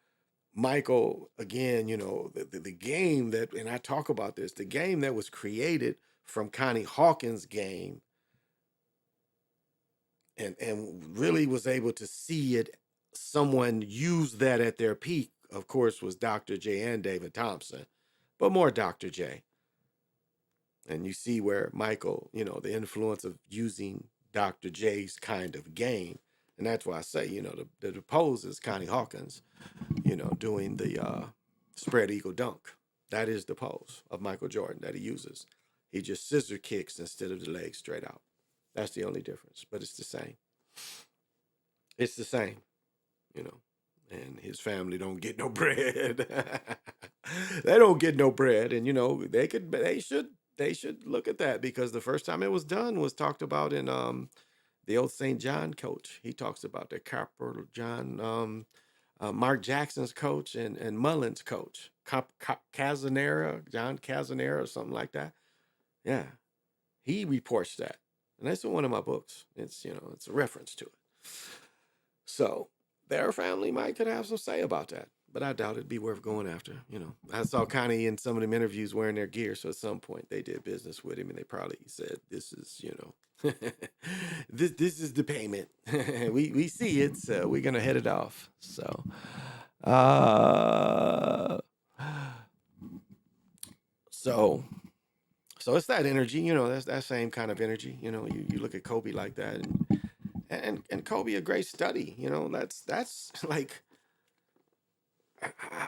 Michael, again, the game that, and I talk about this, the game that was created from Connie Hawkins' game and really was able to see it, someone use that at their peak, of course, was Dr. J and David Thompson, but more Dr. J. And you see where Michael, the influence of using Dr. J's kind of game. And that's why I say, the pose is Connie Hawkins, doing the spread eagle dunk. That is the pose of Michael Jordan that he uses. He just scissor kicks instead of the leg straight out. That's the only difference, but it's the same. It's the same, and his family don't get no bread. They don't get no bread. And, they should look at that because the first time it was done was talked about in the old St. John coach. He talks about the Capital John Mark Jackson's coach and Mullen's coach, Casanera, John Casanera or something like that. Yeah, he reports that. And that's in one of my books. It's, it's a reference to it. So their family might could have some say about that, but I doubt it'd be worth going after. I saw Connie in some of them interviews wearing their gear. So at some point they did business with him and they probably said, this is, this is the payment. we see it. So we're going to head it off. So, so it's that energy, that's that same kind of energy. You look at Kobe like that and Kobe a great study, that's like,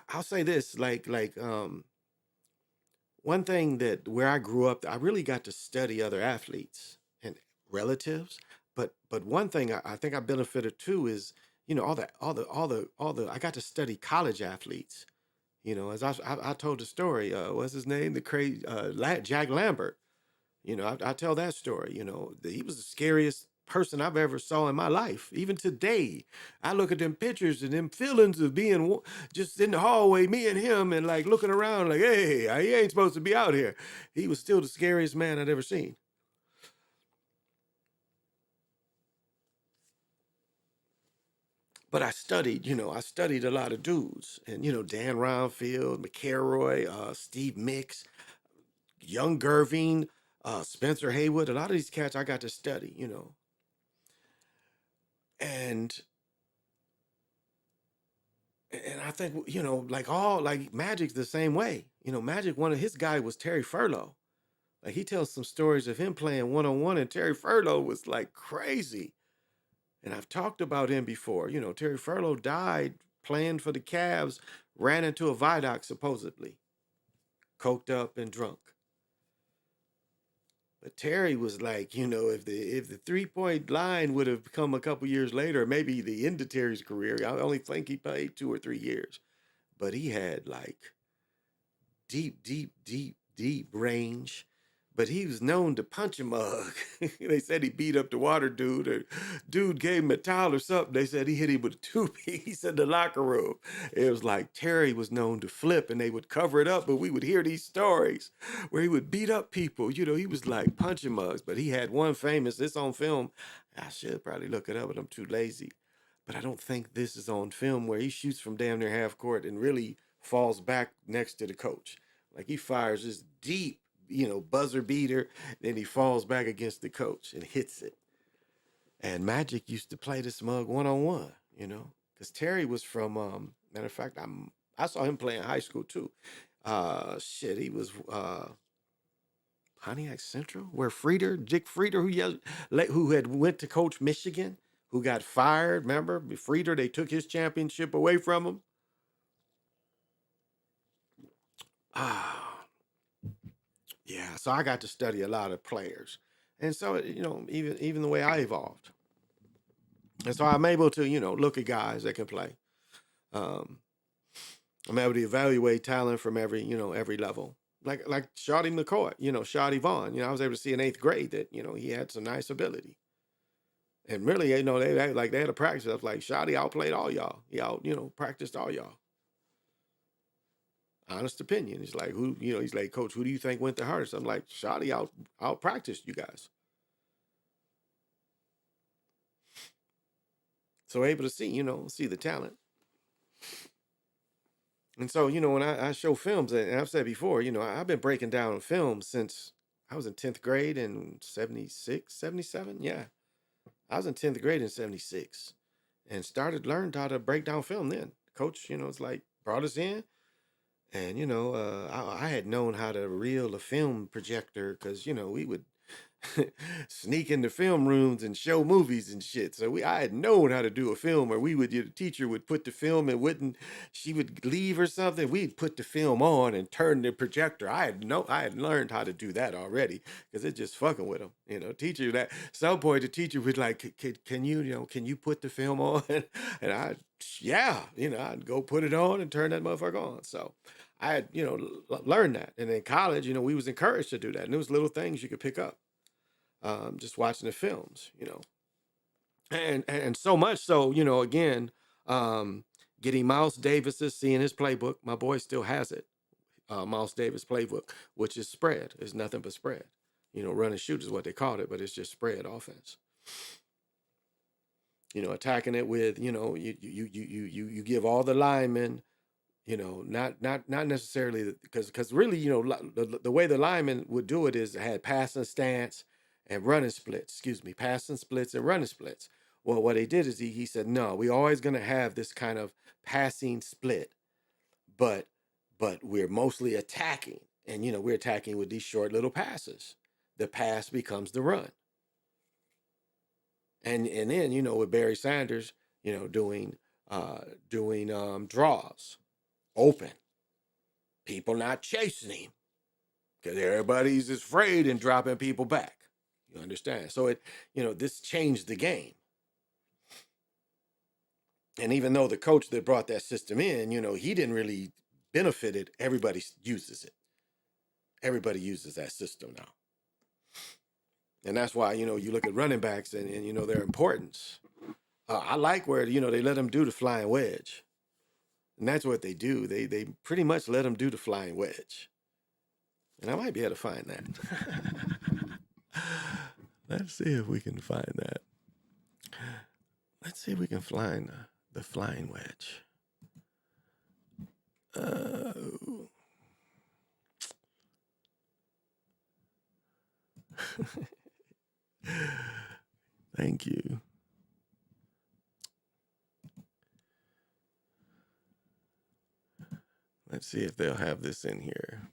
I'll say this, like one thing that where I grew up, I really got to study other athletes and relatives. But one thing I think I benefited too is, I got to study college athletes. As I told the story, what's his name? The crazy Jack Lambert. I tell that story. He was the scariest person I've ever saw in my life. Even today, I look at them pictures and them feelings of being just in the hallway, me and him, and like looking around like, hey, he ain't supposed to be out here. He was still the scariest man I'd ever seen. But I studied a lot of dudes. And, Dan Ronfield, McElroy, Steve Mix, Young Gervin, Spencer Haywood, a lot of these cats I got to study, And I think, like Magic's the same way. Magic, one of his guy was Terry Furlow. Like he tells some stories of him playing one-on-one, and Terry Furlow was like crazy. And I've talked about him before. Terry Furlow died playing for the Cavs, ran into a viaduct supposedly, coked up and drunk. But Terry was like, if the 3-point line would have come a couple years later, maybe the end of Terry's career, I only think he played 2 or 3 years. But he had like deep range. But he was known to punch a mug. They said he beat up the water dude, or dude gave him a towel or something. They said he hit him with a two-piece in the locker room. It was like Terry was known to flip, and they would cover it up, but we would hear these stories where he would beat up people. He was like punching mugs. But he had one famous, it's on film. I should probably look it up, but I'm too lazy. But I don't think this is on film, where he shoots from damn near half court and really falls back next to the coach. Like he fires this deep, buzzer beater, then he falls back against the coach and hits it. And Magic used to play this mug one-on-one, because Terry was from, matter of fact, I saw him play in high school too. He was Pontiac Central, where Dick Frieder, who had went to coach Michigan, who got fired. Remember, Frieder, they took his championship away from him. Yeah, so I got to study a lot of players. And so, even the way I evolved. And so I'm able to, look at guys that can play. I'm able to evaluate talent from every level. Like Shawty McCoy, Shawty Vaughn. I was able to see in 8th grade that, he had some nice ability. And really, they had a practice. I was like, Shawty outplayed all y'all. He practiced all y'all. Honest opinion. He's like, he's like, Coach, who do you think went the hardest? I'm like, Shawty out practiced you guys. So able to see the talent. And so, when I show films, and I've said before, I've been breaking down films since I was in 10th grade in 76, 77. Yeah. I was in 10th grade in 76 and learned how to break down film then. Coach, it's like brought us in. And, I had known how to reel a film projector because, we would sneak into film rooms and show movies and shit. So I had known how to do a film where the teacher would put the film and she would leave or something. We'd put the film on and turn the projector. I had learned how to do that already because it's just fucking with them. Teacher, at some point the teacher would like, can you put the film on? And I'd go put it on and turn that motherfucker on. So I had, learned that. And in college, we was encouraged to do that. And there was little things you could pick up. Just watching the films, and so much so, again, getting Miles Davis's, seeing his playbook. My boy still has it. Miles Davis playbook, which is spread. It's nothing but spread. You know, run and shoot is what they called it, but it's just spread offense. You know, attacking it with, you know, you give all the linemen, you know, not necessarily because really, you know, the way the linemen would do it is it had passing stance and running splits. Excuse me, passing splits and running splits. Well, what he did is he said, no, we always going to have this kind of passing split, but we're mostly attacking, and you know, we're attacking with these short little passes. The pass becomes the run. And then, you know, with Barry Sanders, you know, doing draws, open, people not chasing him because everybody's afraid and dropping people back. You understand? So it, you know, this changed the game. And even though the coach that brought that system in, you know, he didn't really benefit it. Everybody uses it. Everybody uses that system now. And that's why, you know, you look at running backs and you know, their importance. I like where, you know, they let them do the flying wedge. And that's what they do. They pretty much let them do the flying wedge. And I might be able to find that. Let's see if we can find that. Let's see if we can find the flying wedge. Thank you. Let's see if they'll have this in here.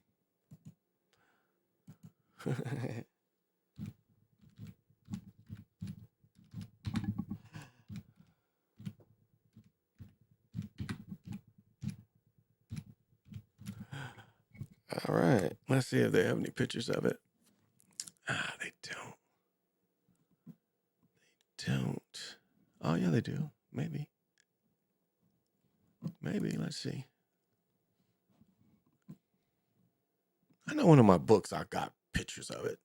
All right. Let's see if they have any pictures of it. They don't. They don't. Oh, yeah, they do. Maybe. Maybe. Let's see. I know one of my books, I got pictures of it.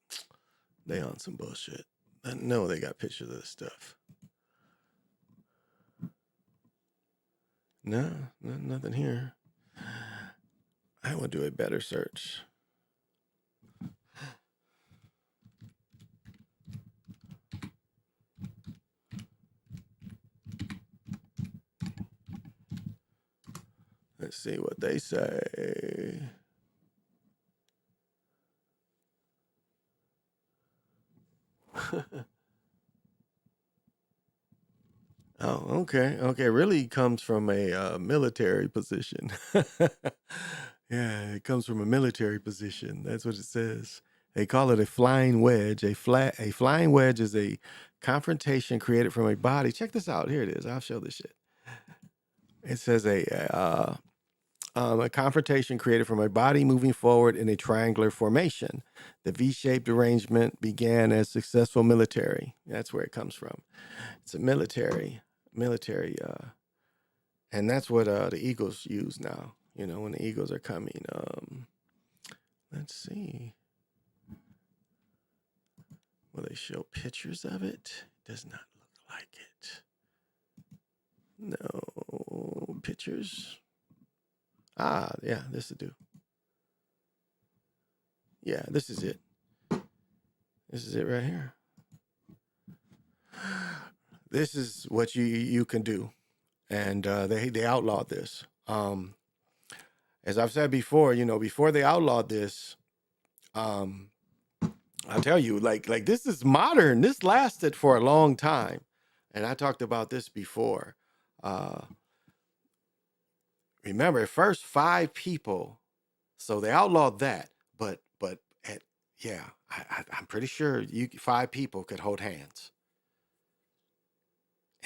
They on some bullshit. I know they got pictures of this stuff. No, nothing here. I will do a better search. Let's see what they say. Oh, okay. Okay. Really comes from a military position. Yeah, it comes from a military position. That's what it says. They call it a flying wedge. A flying wedge is a confrontation created from a body. Check this out. Here it is. I'll show this shit. It says a confrontation created from a body moving forward in a triangular formation. The V-shaped arrangement began as successful military. That's where it comes from. It's a military, and that's what the Eagles use now. You know, when the Eagles are coming. Let's see. Will they show pictures of it? Does not look like it. No pictures. Yeah, this will do. Yeah, this is it. This is it right here. This is what you can do, and they outlawed this. As I've said before, you know, before they outlawed this, I'll tell you, like this is modern. This lasted for a long time, and I talked about this before. Remember, at first 5 people, so they outlawed that, but I'm pretty sure 5 people could hold hands.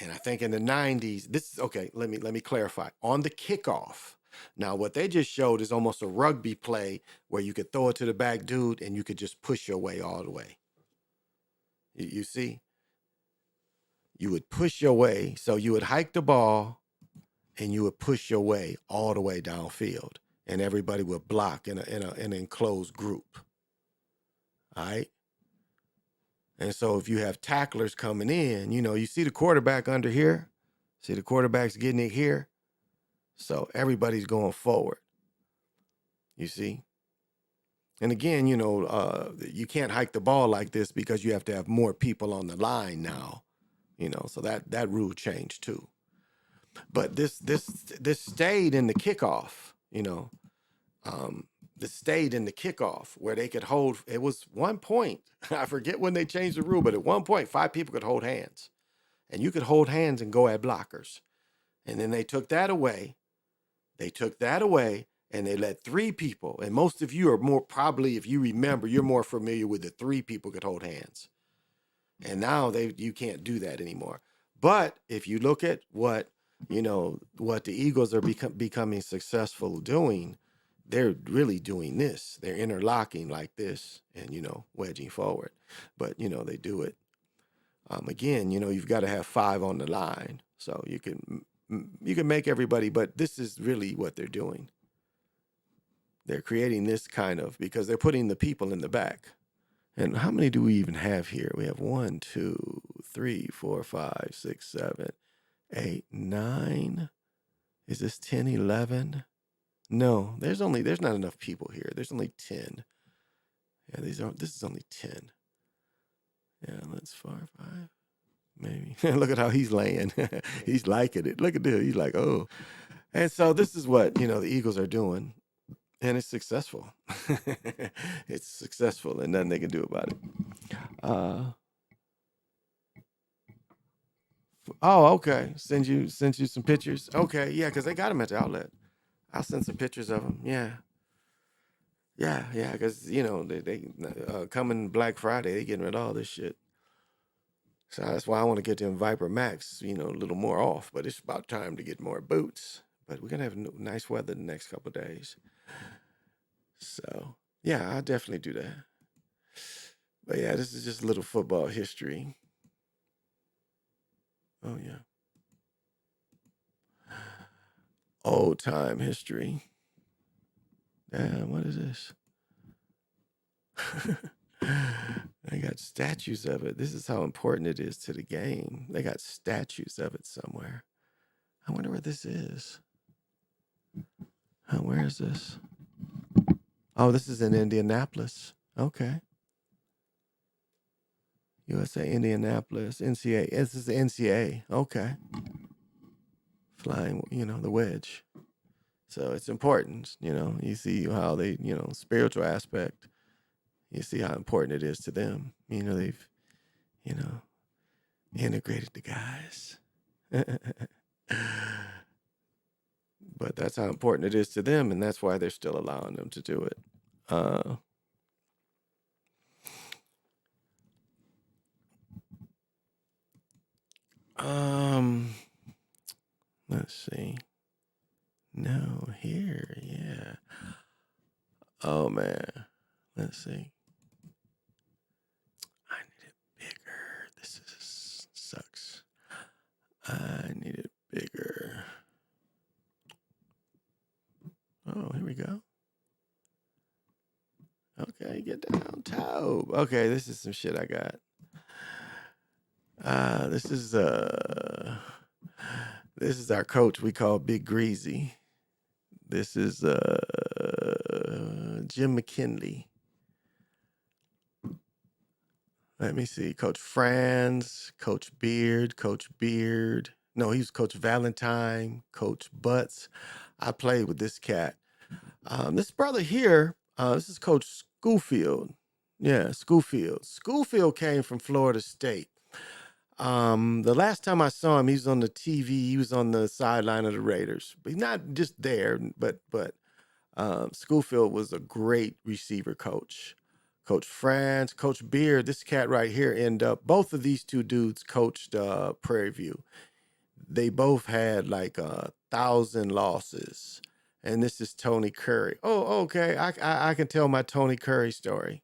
And I think in the 90s, this is okay. Let me clarify. On the kickoff, now what they just showed is almost a rugby play where you could throw it to the back dude and you could just push your way all the way. You see, you would push your way, so you would hike the ball and you would push your way all the way downfield, and everybody would block in an enclosed group. All right. And so if you have tacklers coming in, you know, you see the quarterback under here, see the quarterback's getting it here. So everybody's going forward. You see? And again, you can't hike the ball like this because you have to have more people on the line now. So that rule changed too. But this stayed in the kickoff, this stayed in the kickoff where they could hold. It was 1 point. I forget when they changed the rule, but at 1 point, 5 people could hold hands. And you could hold hands and go at blockers. And then they took that away. And they let 3 people. And most of you are more probably, if you remember, you're more familiar with the 3 people could hold hands. And now you can't do that anymore. But if you look at what the Eagles are becoming successful doing, they're really doing this. They're interlocking like this and, wedging forward. But, they do it. Again, you've got to have 5 on the line. So you can make everybody, but this is really what they're doing. They're creating this kind of, because they're putting the people in the back. And how many do we even have here? We have 1, 2, 3, 4, 5, 6, 7, 8, 9. Is this 10, 11? No, there's not enough people here. There's only 10. Yeah, this is only 10. Yeah, that's 4, 5, maybe. Look at how he's laying. He's liking it. Look at this. He's like, oh. And so this is what, the Eagles are doing. And it's successful. It's successful and nothing they can do about it. Okay. Send you some pictures. Okay, yeah, because they got them at the outlet. I'll send some pictures of them. Yeah. Yeah, because, they coming Black Friday, they getting rid of all this shit. So that's why I want to get them Viper Max, a little more off. But it's about time to get more boots. But we're going to have nice weather the next couple of days. So, yeah, I'll definitely do that. But, yeah, this is just a little football history. Oh, yeah. Old time history. Damn, what is this? They got statues of it. This is how important it is to the game. They got statues of it somewhere. I wonder where this is. Where is this? Oh, this is in Indianapolis. Okay. USA, Indianapolis, NCAA. This is the NCAA. Okay. Flying, the wedge. So it's important, you see how they, spiritual aspect. You see how important it is to them. They've, integrated the guys. But that's how important it is to them, and that's why they're still allowing them to do it. Let's see. No, here, yeah. Oh, man. Let's see. I need it bigger. This sucks. I need it bigger. Oh, here we go. Okay, get down, Taube. Okay, this is some shit I got. This is our coach we call Big Greasy. This is Jim McKinley. Let me see. Coach Franz, Coach Beard. No, he was Coach Valentine, Coach Butts. I played with this cat. This brother here, this is Coach Schofield. Yeah, Schofield. Schofield came from Florida State. The last time I saw him, he was on the TV. He was on the sideline of the Raiders. But he's not just there, but Schofield was a great receiver coach. Coach Franz, Coach Beard, this cat right here, both of these two dudes coached Prairie View. They both had like 1,000 losses. And this is Tony Curry. Oh, okay. I can tell my Tony Curry story.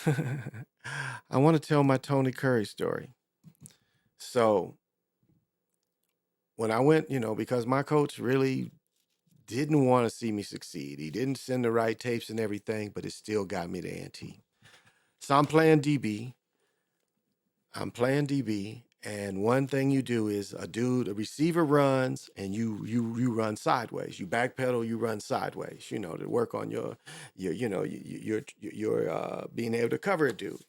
I want to tell my Tony Curry story. So when I went, because my coach really didn't want to see me succeed. He didn't send the right tapes and everything, but it still got me the ante. So I'm playing DB, And one thing you do is a receiver runs and you run sideways. You backpedal, you run sideways, you know, to work on your being able to cover a dude.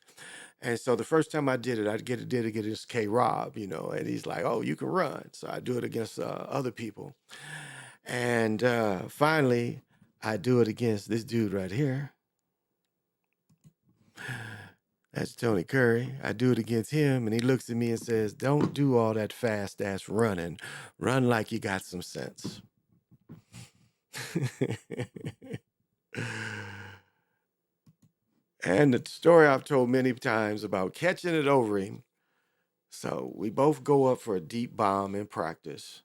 And so the first time I did it, did it against K Rob, you know, and he's like, "Oh, you can run." So I do it against other people. And finally, I do it against this dude right here. That's Tony Curry. I do it against him, and he looks at me and says, "Don't do all that fast-ass running. Run like you got some sense." And the story I've told many times about catching it over him. So we both go up for a deep bomb in practice.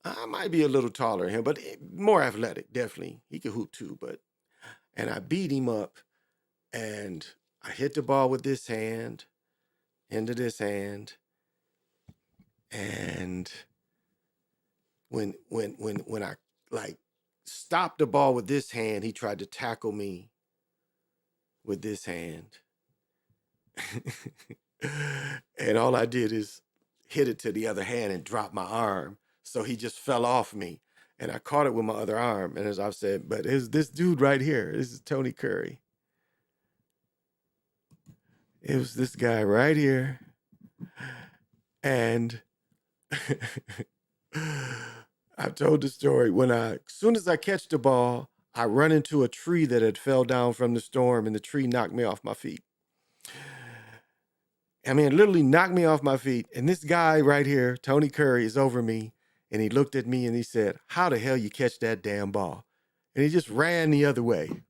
I might be a little taller than him, but more athletic, definitely. He could hoop too, and I beat him up, and I hit the ball with this hand, into this hand, and when I like stopped the ball with this hand, he tried to tackle me with this hand. And all I did is hit it to the other hand and drop my arm. So he just fell off me. And I caught it with my other arm. And as I've said, but it's this dude right here. This is Tony Curry. It was this guy right here. And I've told the story. As soon as I catch the ball, I run into a tree that had fell down from the storm, and the tree knocked me off my feet. I mean, it literally knocked me off my feet. And this guy right here, Tony Curry, is over me. And he looked at me and he said, "How the hell you catch that damn ball?" And he just ran the other way.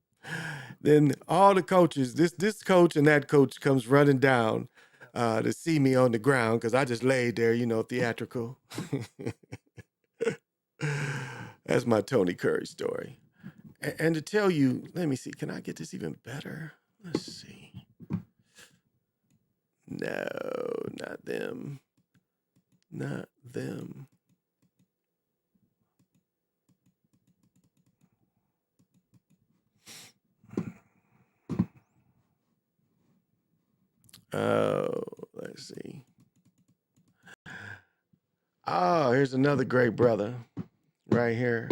Then all the coaches, this coach and that coach comes running down to see me on the ground because I just laid there, you know, theatrical. That's my Tony Curry story. And to tell you, let me see, can I get this even better? Let's see. No, not them. Not them. Oh, let's see. Oh, here's another great brother right here.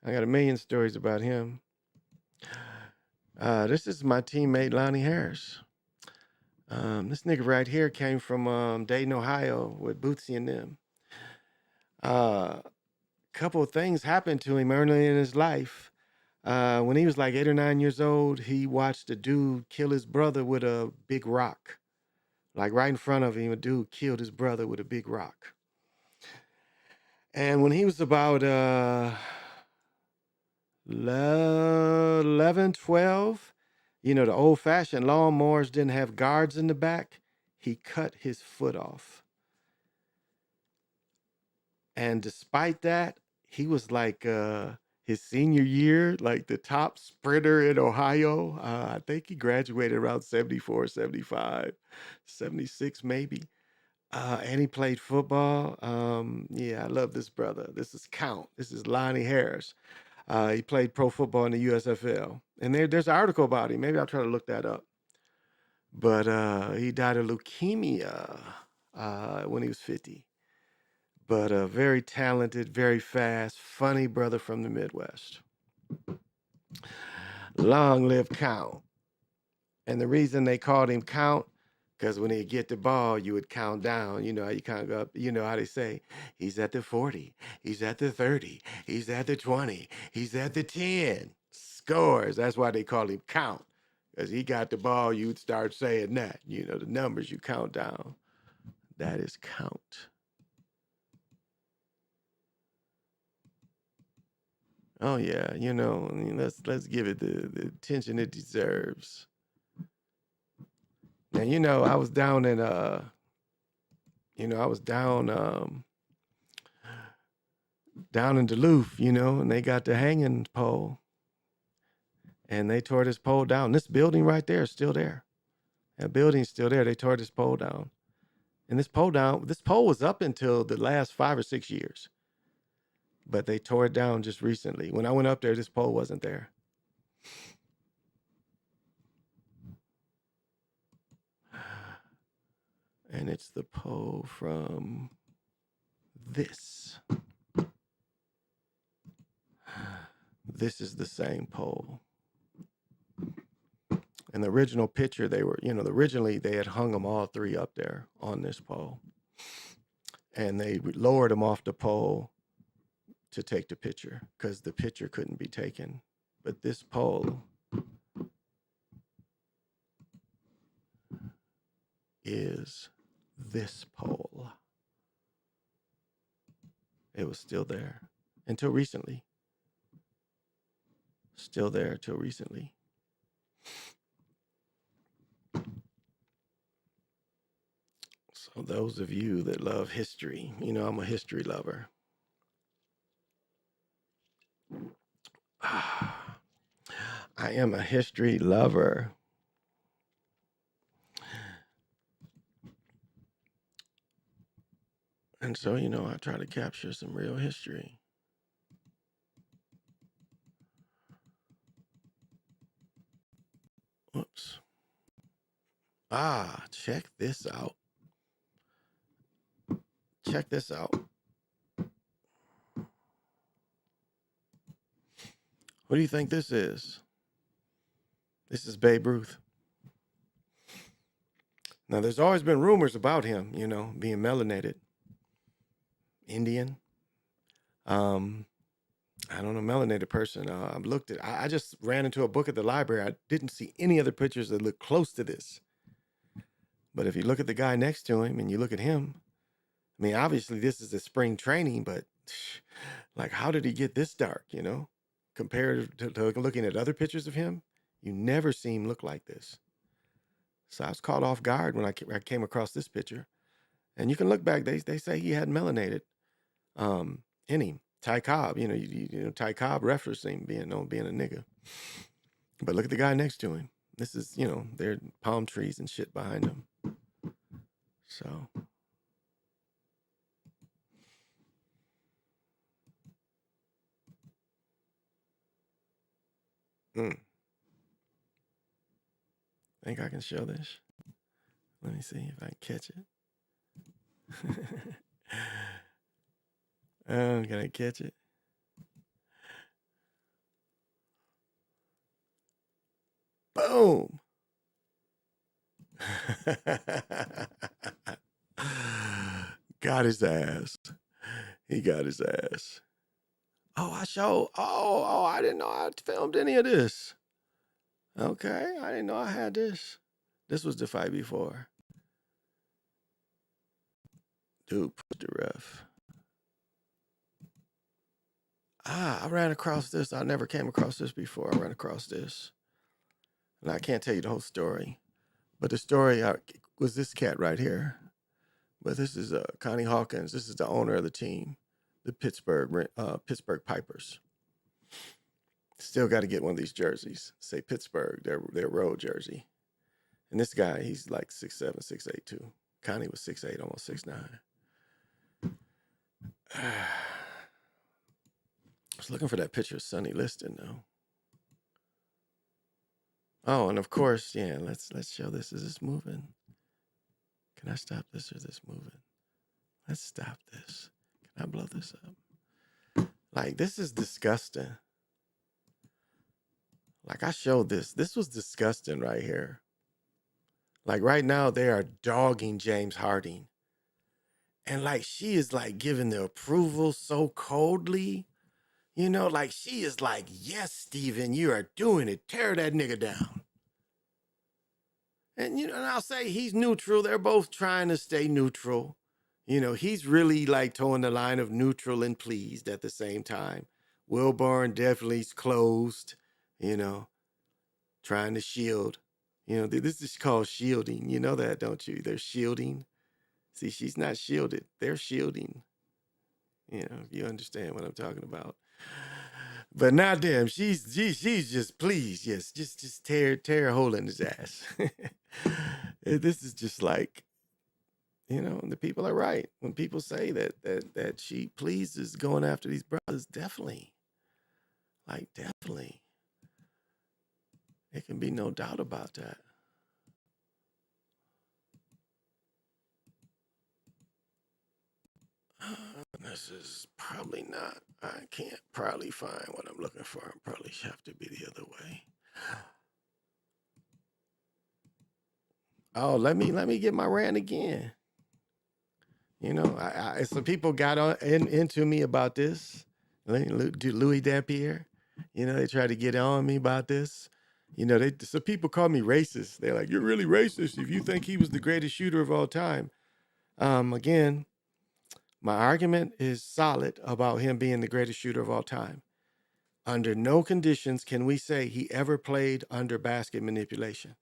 I got a million stories about him. This is my teammate, Lonnie Harris. This nigga right here came from Dayton, Ohio with Bootsy and them. Couple of things happened to him early in his life. When he was like 8 or 9 years old, he watched a dude kill his brother with a big rock. Like right in front of him, a dude killed his brother with a big rock. And when he was about 11, 12, you know, the old-fashioned lawnmowers didn't have guards in the back. He cut his foot off. And despite that, he was like his senior year, like the top sprinter in Ohio. I think he graduated around 74, 75, 76 maybe. And he played football. Yeah, I love this brother. This is Count. This is Lonnie Harris. He played pro football in the USFL. And there's an article about him. Maybe I'll try to look that up. But he died of leukemia when he was 50. But a very talented, very fast, funny brother from the Midwest. Long live Count. And the reason they called him Count, because when he'd get the ball, you would count down. You know how you count up. You know how they say, he's at the 40, he's at the 30, he's at the 20, he's at the 10. Scores. That's why they call him Count. Because he got the ball, you'd start saying that. You know, the numbers you count down. That is Count. Oh yeah, you know, I mean, let's give it the attention it deserves. Now, you know, I was down in down in Duluth, you know, and they got the hanging pole. And they tore this pole down. This building right there is still there. That building's still there. They tore this pole down. And this pole was up until the last 5 or 6 years. But they tore it down just recently. When I went up there, this pole wasn't there. And it's the pole from this. This is the same pole. In the original picture, they were, originally they had hung them all three up there on this pole. And they lowered them off the pole to take the picture because the picture couldn't be taken. But this pole is this pole. It was still there until recently. Still there till recently. So those of you that love history, I'm a history lover. I am a history lover. And so, I try to capture some real history. Whoops. Check this out. Check this out. What do you think this is? This is Babe Ruth. Now, there's always been rumors about him, being melanated. Indian. I don't know, melanated person. I just ran into a book at the library. I didn't see any other pictures that look close to this. But if you look at the guy next to him and you look at him, I mean, obviously this is a spring training, but like, how did he get this dark, Compared to looking at other pictures of him, you never see him look like this. So I was caught off guard when I came across this picture. And you can look back, they say he had melanated in him. Ty Cobb, Ty Cobb referencing being a nigga. But look at the guy next to him. This is, there are palm trees and shit behind him. So. Think I can show this? Let me see if I can catch it. Can I catch it? Boom. Got his ass. He got his ass. I didn't know I filmed any of this. Okay, I didn't know I had this. This was the fight before. Dude, put the ref. I ran across this. I never came across this before. I ran across this. And I can't tell you the whole story. But the story was this cat right here. But this is Connie Hawkins. This is the owner of the team, the Pittsburgh Pipers. Still got to get one of these jerseys. Say Pittsburgh, their road jersey. And this guy, he's like 6'7", 6'8" too. Connie was 6'8", almost 6'9". I was looking for that picture of Sonny Liston though. Oh, and of course, yeah, let's show this. Is this moving? Can I stop this or is this moving? Let's stop this. Can I blow this up? Like, this is disgusting. Like, I showed this. This was disgusting right here. Like, right now, they are dogging James Harding. And, like, she is, like, giving the approval so coldly. Like, she is like, yes, Steven, you are doing it. Tear that nigga down. And, and I'll say he's neutral. They're both trying to stay neutral. He's really, like, towing the line of neutral and pleased at the same time. Wilburn definitely is closed, trying to shield. This is called shielding. You know that, don't you? They're shielding. See, she's not shielded. They're shielding. If you understand what I'm talking about. But not them. She's just pleased. Yes, just tear a hole in his ass. This is just like, the people are right. When people say that she pleases going after these brothers, definitely. Like, definitely. There can be no doubt about that. This is probably not. I can't probably find what I'm looking for. I probably have to be the other way. Oh, let me get my rant again. You know, some people got into me about this. Louis Dampier, you know, they tried to get on me about this. You know, some people call me racist. They're like, "You're really racist if you think he was the greatest shooter of all time." Again, my argument is solid about him being the greatest shooter of all time. Under no conditions can we say he ever played under basket manipulation.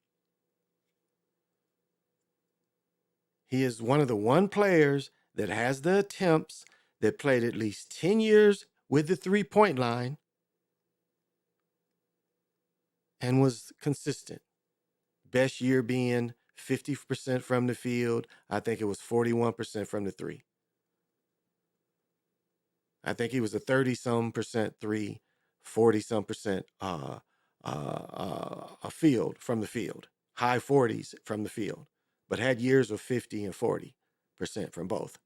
He is one of the one players that has the attempts that played at least 10 years with the three-point line and was consistent. Best year being 50% from the field. I think it was 41% from the three. I think he was a 30-some% three, 40-some percent a field from the field. High 40s from the field, but had years of 50 and 40% from both.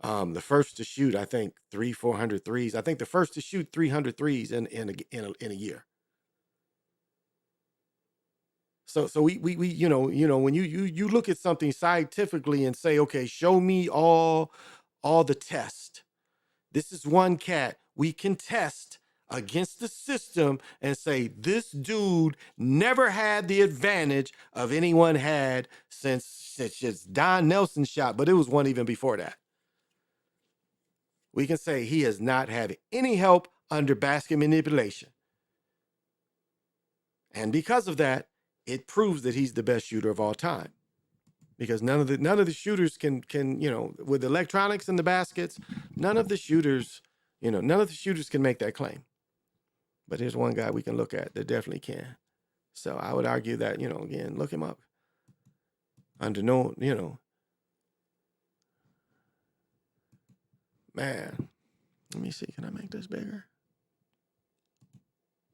The first to shoot, I think 400 threes. I think the first to shoot 300 threes in a year. So we you know when you look at something scientifically and say, okay, show me all the tests. This is one cat we can test against the system and say this dude never had the advantage of anyone had since Don Nelson shot, but it was one even before that. We can say he has not had any help under basket manipulation. And because of that, it proves that he's the best shooter of all time. Because none of the shooters can with electronics in the baskets, none of the shooters can make that claim. But here's one guy we can look at that definitely can. So I would argue that, again, look him up. Under no, man, let me see. Can I make this bigger?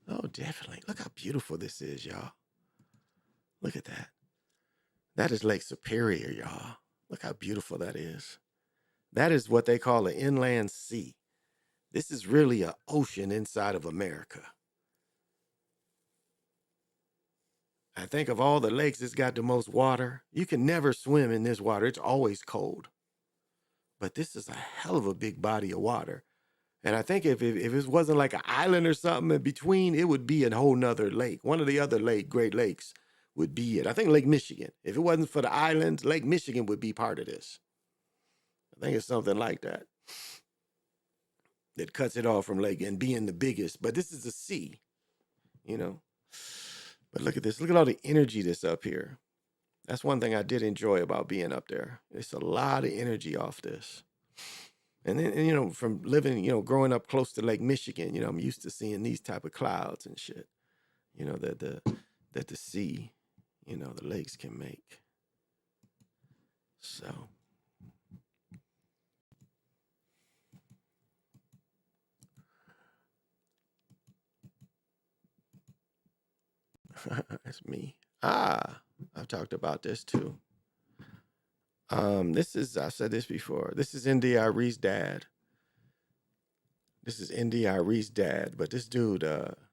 Oh, definitely. Look how beautiful this is, y'all. Look at that. That is Lake Superior, y'all. Look how beautiful that is. That is what they call an inland sea. This is really an ocean inside of America. I think of all the lakes, it's got the most water. You can never swim in this water. It's always cold. But this is a hell of a big body of water. And I think if it wasn't like an island or something in between, it would be a whole nother lake. One of the other Great Lakes would be it. I think Lake Michigan. If it wasn't for the islands, Lake Michigan would be part of this. I think it's something like that. That cuts it off from Lake and being the biggest. But this is a sea, But look at this. Look at all the energy that's up here. That's one thing I did enjoy about being up there. It's a lot of energy off this. And then, from living, growing up close to Lake Michigan, I'm used to seeing these type of clouds and shit, that the sea, the lakes can make. So. That's me. I've talked about this too. I've said this before. This is NDRE's dad. But this dude,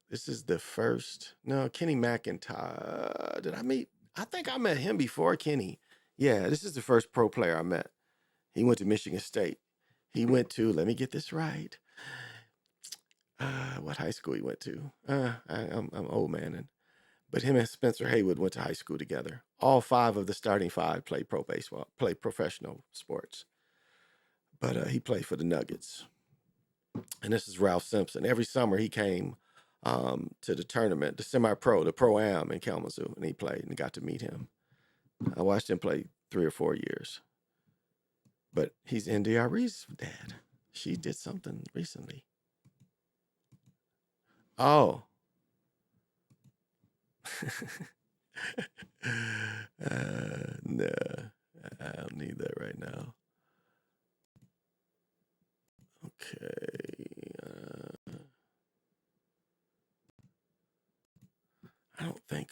this is the first, no, Kenny McIntyre. I think I met him before Kenny. Yeah, this is the first pro player I met. He went to Michigan State. He went to, let me get this right. What high school he went to? I'm old man, but him and Spencer Haywood went to high school together. All 5 of the starting 5 played pro baseball, played professional sports. But he played for the Nuggets. And this is Ralph Simpson. Every summer he came to the tournament, the semi-pro, the Pro-Am in Kalamazoo, and he played and got to meet him. I watched him play 3 or 4 years. But he's NDRE's dad. She did something recently. Oh. No, I don't need that right now. Okay. I don't think.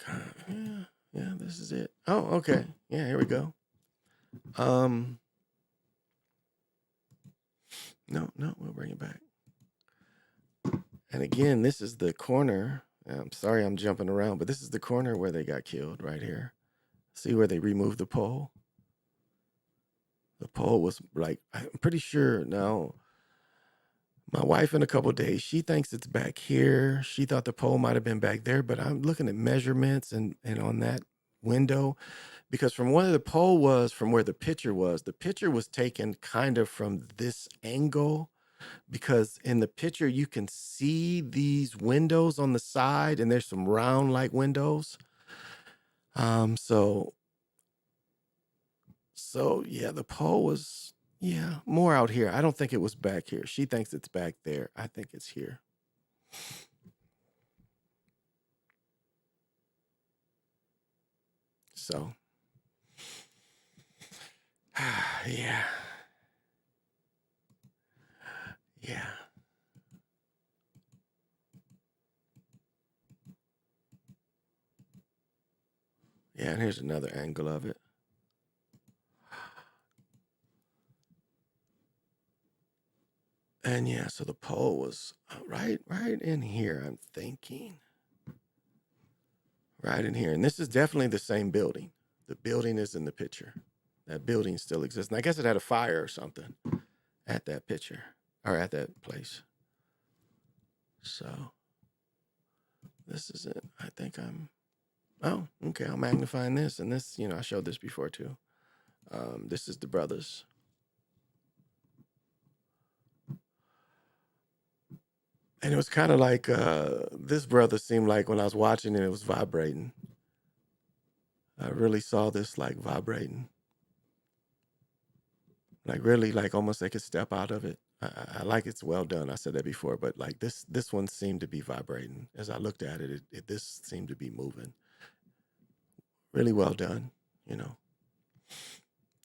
Yeah, this is it. Oh, okay. Yeah, here we go. No, we'll bring it back. And again, this is the corner. I'm sorry I'm jumping around, but this is the corner where they got killed right here. See where they removed the pole? The pole was like, I'm pretty sure now, my wife in a couple of days, she thinks it's back here. She thought the pole might have been back there, but I'm looking at measurements and on that window, because from where the pole was, from where the picture was taken kind of from this angle, because in the picture you can see these windows on the side and there's some round like windows. So yeah, the pole was more out here. I don't think it was back here. She thinks it's back there. I think it's here. So yeah. Yeah. Yeah, and here's another angle of it. And yeah, so the pole was right in here, I'm thinking. Right in here. And this is definitely the same building. The building is in the picture. That building still exists. And I guess it had a fire or something at that picture or at that place. So this is it. I think I'm magnifying this. And this, I showed this before too. This is the brothers. And it was kind of like this brother seemed like when I was watching it, it was vibrating. I really saw this like vibrating. Like really like almost they could step out of it. I like it's well done. I said that before, but like this one seemed to be vibrating. As I looked at it, this seemed to be moving. Really well done,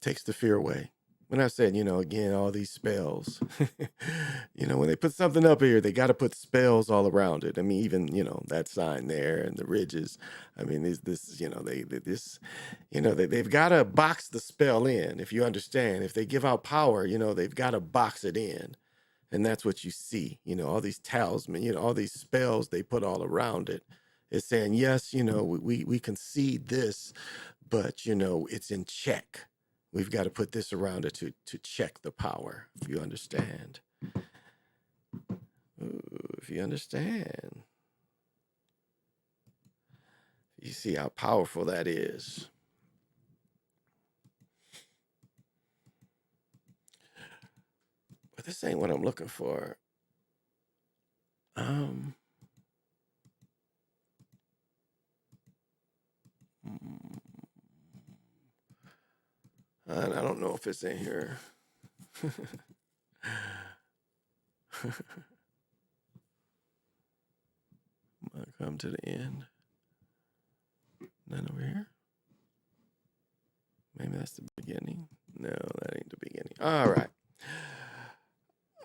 Takes the fear away. When I said, again, all these spells, when they put something up here, they got to put spells all around it. I mean, even, that sign there and the ridges. I mean, they've got to box the spell in, if you understand. If they give out power, they've got to box it in. And that's what you see, all these talisman, all these spells they put all around it. It's saying, yes, we concede this, but, it's in check. We've got to put this around it to check the power, if you understand. If you understand. You see how powerful that is. But this ain't what I'm looking for. And I don't know if it's in here. Might come to the end. None over here. Maybe that's the beginning. No, that ain't the beginning. All right.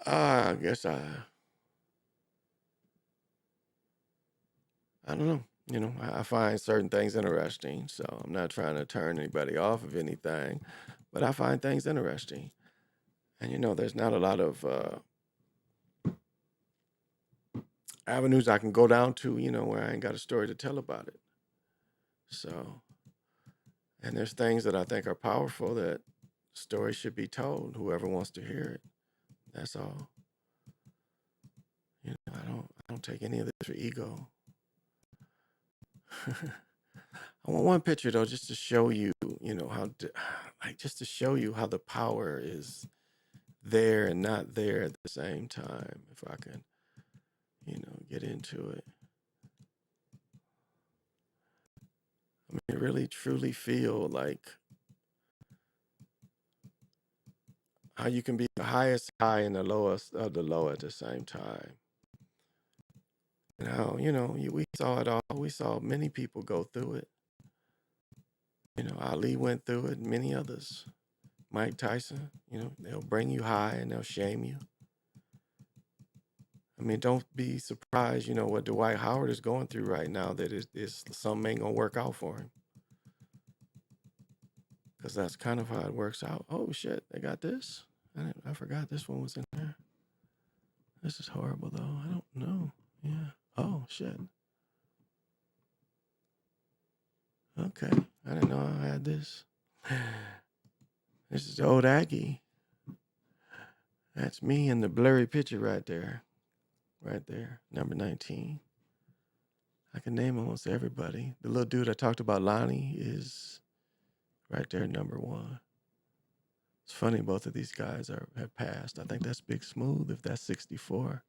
I guess I don't know. I find certain things interesting, so I'm not trying to turn anybody off of anything, but I find things interesting. And, there's not a lot of avenues I can go down to, where I ain't got a story to tell about it. So, and there's things that I think are powerful that stories should be told, whoever wants to hear it. That's all. I don't take any of this for ego. I want one picture though, just to show you, just to show you how the power is there and not there at the same time. If I can, get into it. I mean, really, truly feel like how you can be the highest high and the lowest of the low at the same time. And how, we saw it all. We saw many people go through it. Ali went through it, and many others. Mike Tyson, they'll bring you high and they'll shame you. I mean, don't be surprised, what Dwight Howard is going through right now, that is something ain't gonna work out for him. Because that's kind of how it works out. Oh shit, they got this. I forgot this one was in there. This is horrible, though. I don't know. Yeah. Oh, shit. Okay. I didn't know I had this. This is old Aggie. That's me in the blurry picture right there. Right there. Number 19. I can name almost everybody. The little dude I talked about, Lonnie, is right there, number 1. It's funny, both of these guys have passed. I think that's Big Smooth, if that's 64.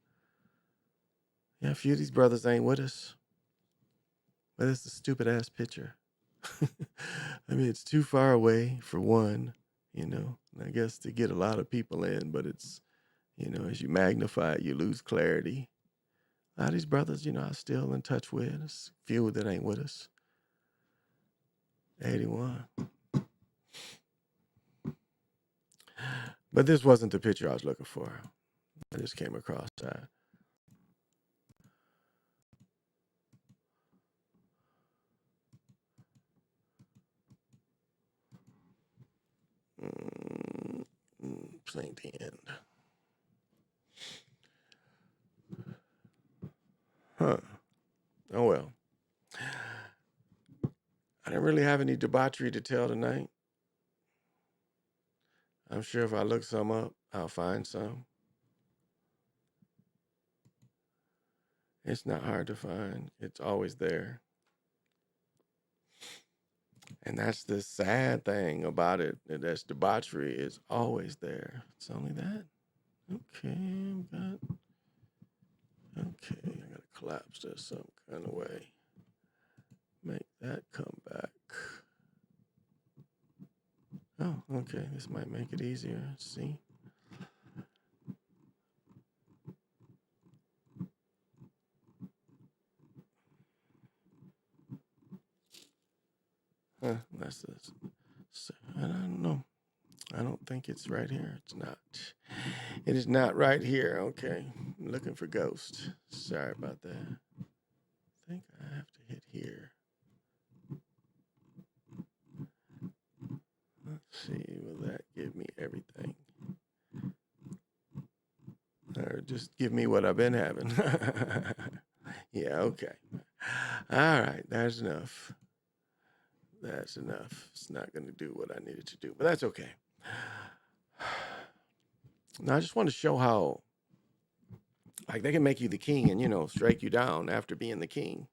Yeah, a few of these brothers ain't with us. But it's a stupid ass picture. I mean, it's too far away for one, and I guess to get a lot of people in, but it's, as you magnify it, you lose clarity. A lot of these brothers, I'm still in touch with. There's a few that ain't with us. 81. But this wasn't the picture I was looking for. I just came across that. Playing the end. Huh. Oh, well. I didn't really have any debauchery to tell tonight. I'm sure if I look some up, I'll find some. It's not hard to find. It's always there. And that's the sad thing about it. That's debauchery is always there. It's only that. Okay, I gotta collapse this some kind of way. Make that come back. Oh, okay. This might make it easier. See? That's this. So, I don't know. I don't think it's right here. It's not. It is not right here. Okay. I'm looking for Ghost. Sorry about that. I think I have to hit here. Let's see. Will that give me everything? Or just give me what I've been having? Yeah, okay. All right. That's enough. That's enough. It's not going to do what I needed to do, but that's okay. Now, I just want to show how, like, they can make you the king and, strike you down after being the king.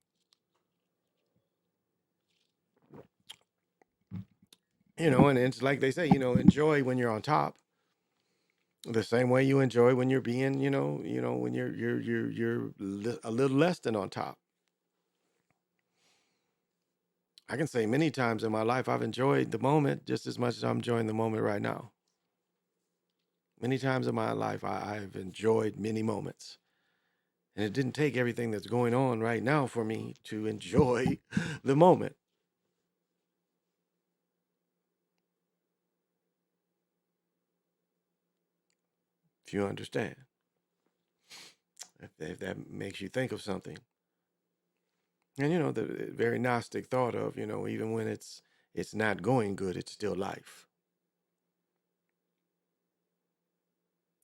And it's like they say, enjoy when you're on top. The same way you enjoy when you're being, when you're a little less than on top. I can say many times in my life I've enjoyed the moment just as much as I'm enjoying the moment right now. Many times in my life I've enjoyed many moments. And it didn't take everything that's going on right now for me to enjoy the moment. If you understand. If that makes you think of something. And the very Gnostic thought of, even when it's not going good, it's still life.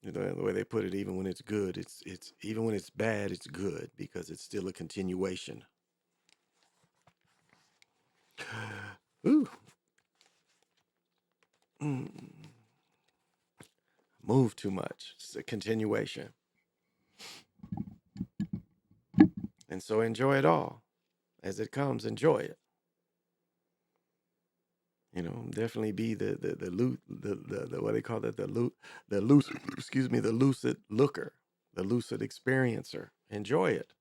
The way they put it, even when it's good, it's even when it's bad, it's good because it's still a continuation. Ooh. Move too much. It's a continuation. And so enjoy it all. As it comes, enjoy it. Definitely be the what they call it, the lucid, the lucid looker, the lucid experiencer. Enjoy it.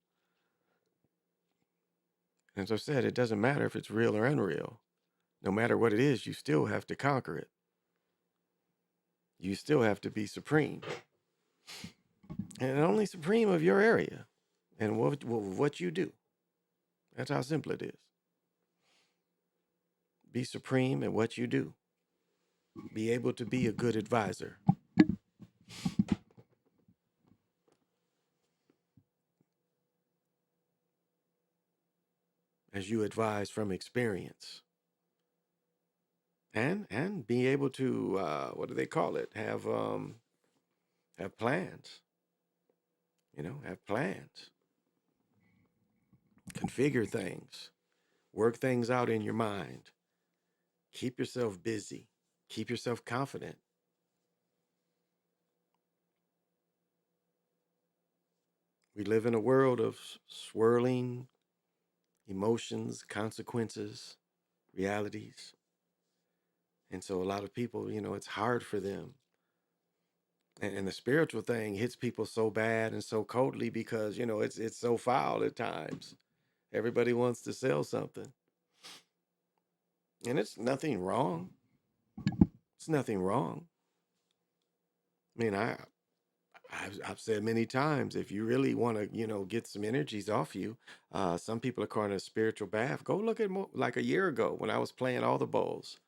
And as I said, it doesn't matter if it's real or unreal. No matter what it is, you still have to conquer it. You still have to be supreme. And only supreme of your area and what you do. That's how simple it is. Be supreme in what you do. Be able to be a good advisor. As you advise from experience. And be able to, what do they call it? Have plans. Have plans, configure things, work things out in your mind, keep yourself busy, keep yourself confident. We live in a world of swirling emotions, consequences, realities. And so a lot of people, it's hard for them. And the spiritual thing hits people so bad and so coldly because, it's so foul at times. Everybody wants to sell something. And it's nothing wrong. It's nothing wrong. I mean, I've said many times, if you really want to, get some energies off you, some people are calling it a spiritual bath. Go look at like a year ago when I was playing all the bowls.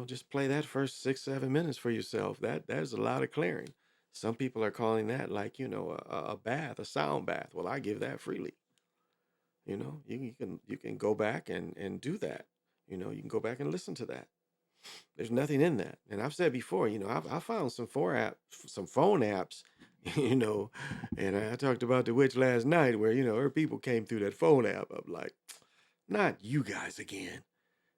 Just play that first 6, 7 minutes for yourself. There's a lot of clearing. Some people are calling that like, a bath, a sound bath. Well, I give that freely. You can go back and do that. You can go back and listen to that. There's nothing in that. And I've said before, I found some phone apps, and I talked about the witch last night where, her people came through that phone app. I'm like, not you guys again.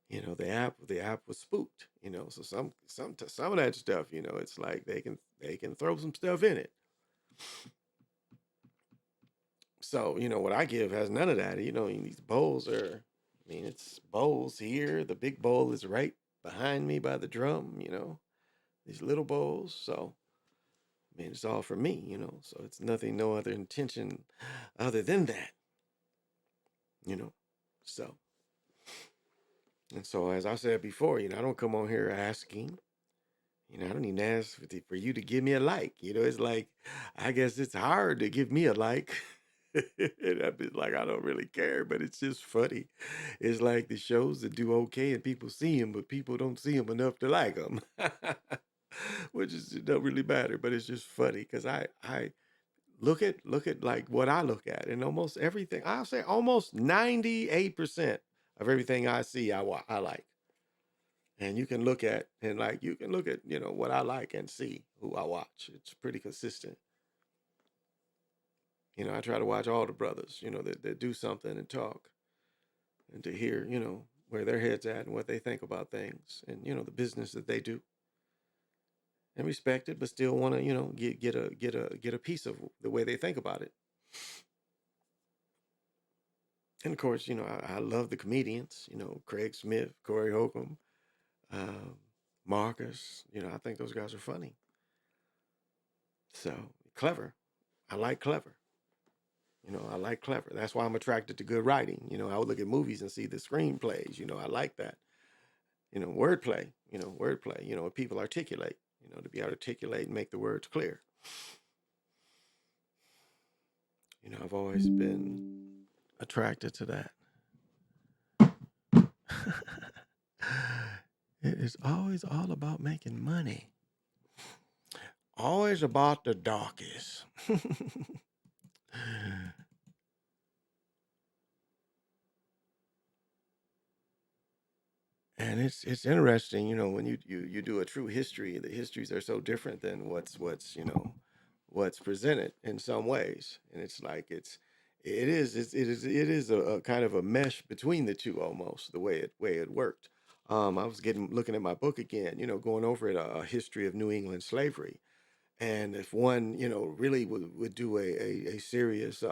The app was spooked, so some of that stuff, it's like they can throw some stuff in it. So, what I give has none of that. These bowls are, it's bowls here. The big bowl is right behind me by the drum, these little bowls. So, it's all for me, so it's nothing, no other intention other than that, so. And so, as I said before, I don't come on here asking. I don't even ask for you to give me a like. It's like, I guess it's hard to give me a like. And I've been like, I don't really care, but it's just funny. It's like the shows that do okay and people see them, but people don't see them enough to like them. Which is, it don't really matter, but it's just funny because I look at like what I look at, and almost everything, I'll say almost 98% of everything I see, I like. And you can look at, what I like and see who I watch. It's pretty consistent. I try to watch all the brothers, that do something and talk, and to hear, where their heads at and what they think about things, and, the business that they do, and respect it, but still want to, get a piece of the way they think about it. And of course, I love the comedians, Craig Smith, Corey Holcomb, Marcus. I think those guys are funny. So clever. I like clever. I like clever. That's why I'm attracted to good writing. I would look at movies and see the screenplays. I like that. Wordplay. Wordplay. When people articulate. To be able to articulate and make the words clear. I've always been attracted to that. It is always all about making money. Always about the darkies. And it's interesting, when you do a true history, the histories are so different than what's presented in some ways. And it's like it is a kind of a mesh between the two almost, the way it worked. I was looking at my book again, going over it, a history of New England slavery. And if one, really would do a serious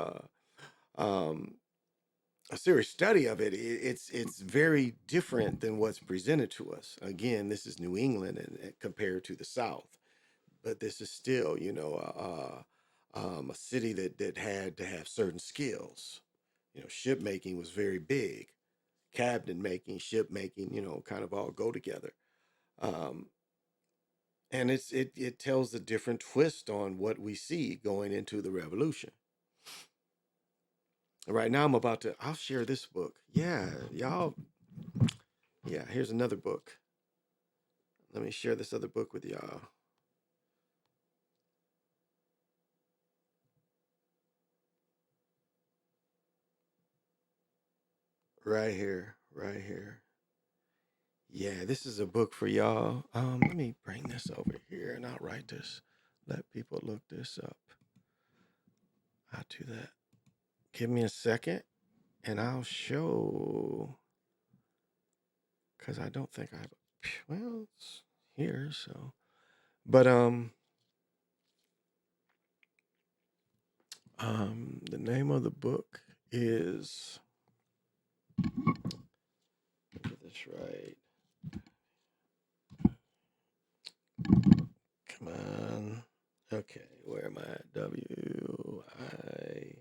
a serious study of it, it's very different than what's presented to us. Again, this is New England and compared to the South, but this is still, a city that had to have certain skills. Ship making was very big. Cabinet making, ship making, kind of all go together. Um, and it tells a different twist on what we see going into the revolution. Right now, I'll share this book. Yeah, y'all. Yeah, here's another book. Let me share this other book with y'all. Right here, right here. Yeah, this is a book for y'all. Let me bring this over here and I'll write this. Let people look this up. I'll do that. Give me a second and I'll show. Because I don't think I have. Well, it's here, so. But the name of the book is. Get this right. Come on. Okay, where am I at? W-I.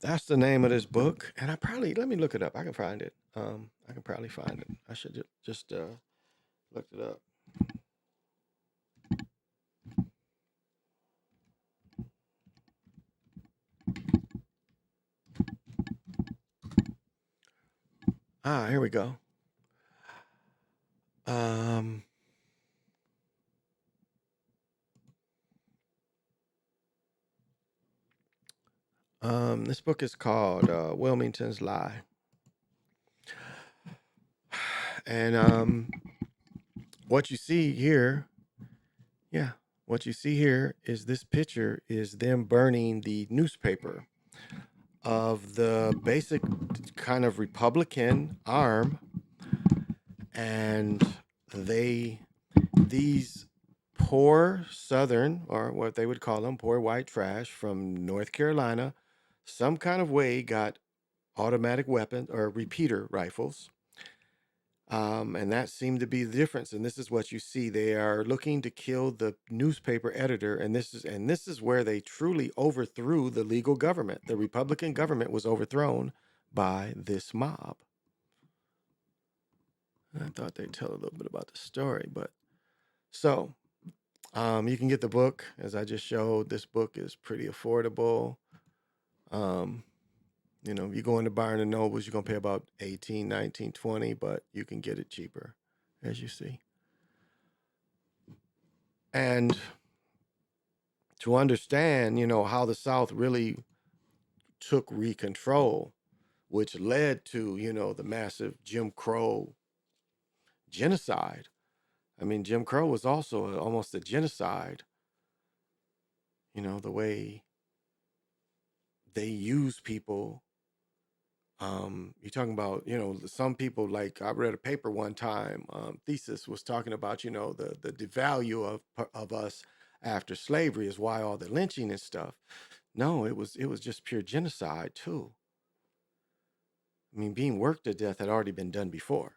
That's the name of this book, and let me look it up. I can find it. I can probably find it. I should just look it up. Here we go. This book is called Wilmington's Lie. And what you see here, what you see here is this picture is them burning the newspaper of the basic kind of Republican arm, and these poor Southern, or what they would call them, poor white trash from North Carolina, some kind of way got automatic weapons or repeater rifles. And that seemed to be the difference. And this is what you see. They are looking to kill the newspaper editor. And this is where they truly overthrew the legal government. The Republican government was overthrown by this mob. I thought they'd tell a little bit about the story, but so you can get the book, as I just showed. This book is pretty affordable. If you go into Barnes and Nobles, you're gonna pay about $18, $19, $20, but you can get it cheaper, as you see. And to understand, how the South really took control, which led to, the massive Jim Crow genocide. I mean, Jim Crow was also almost a genocide. The way they use people. You're talking about, some people, like I read a paper one time, thesis was talking about, the devalue of us after slavery is why all the lynching and stuff. No, it was just pure genocide too. I mean, being worked to death had already been done before.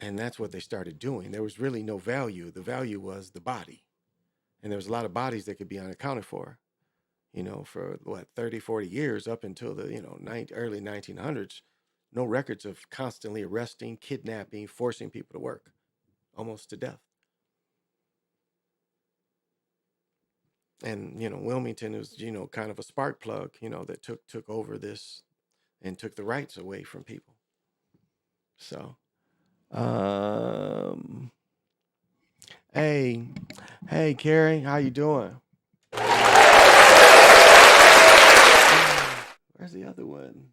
And that's what they started doing. There was really no value. The value was the body. And there was a lot of bodies that could be unaccounted for, for 30, 40 years up until the, early 1900s. No records of constantly arresting, kidnapping, forcing people to work almost to death. And, Wilmington was, kind of a spark plug, that took over this and took the rights away from people. So, hey, Carrie, how you doing? Where's the other one?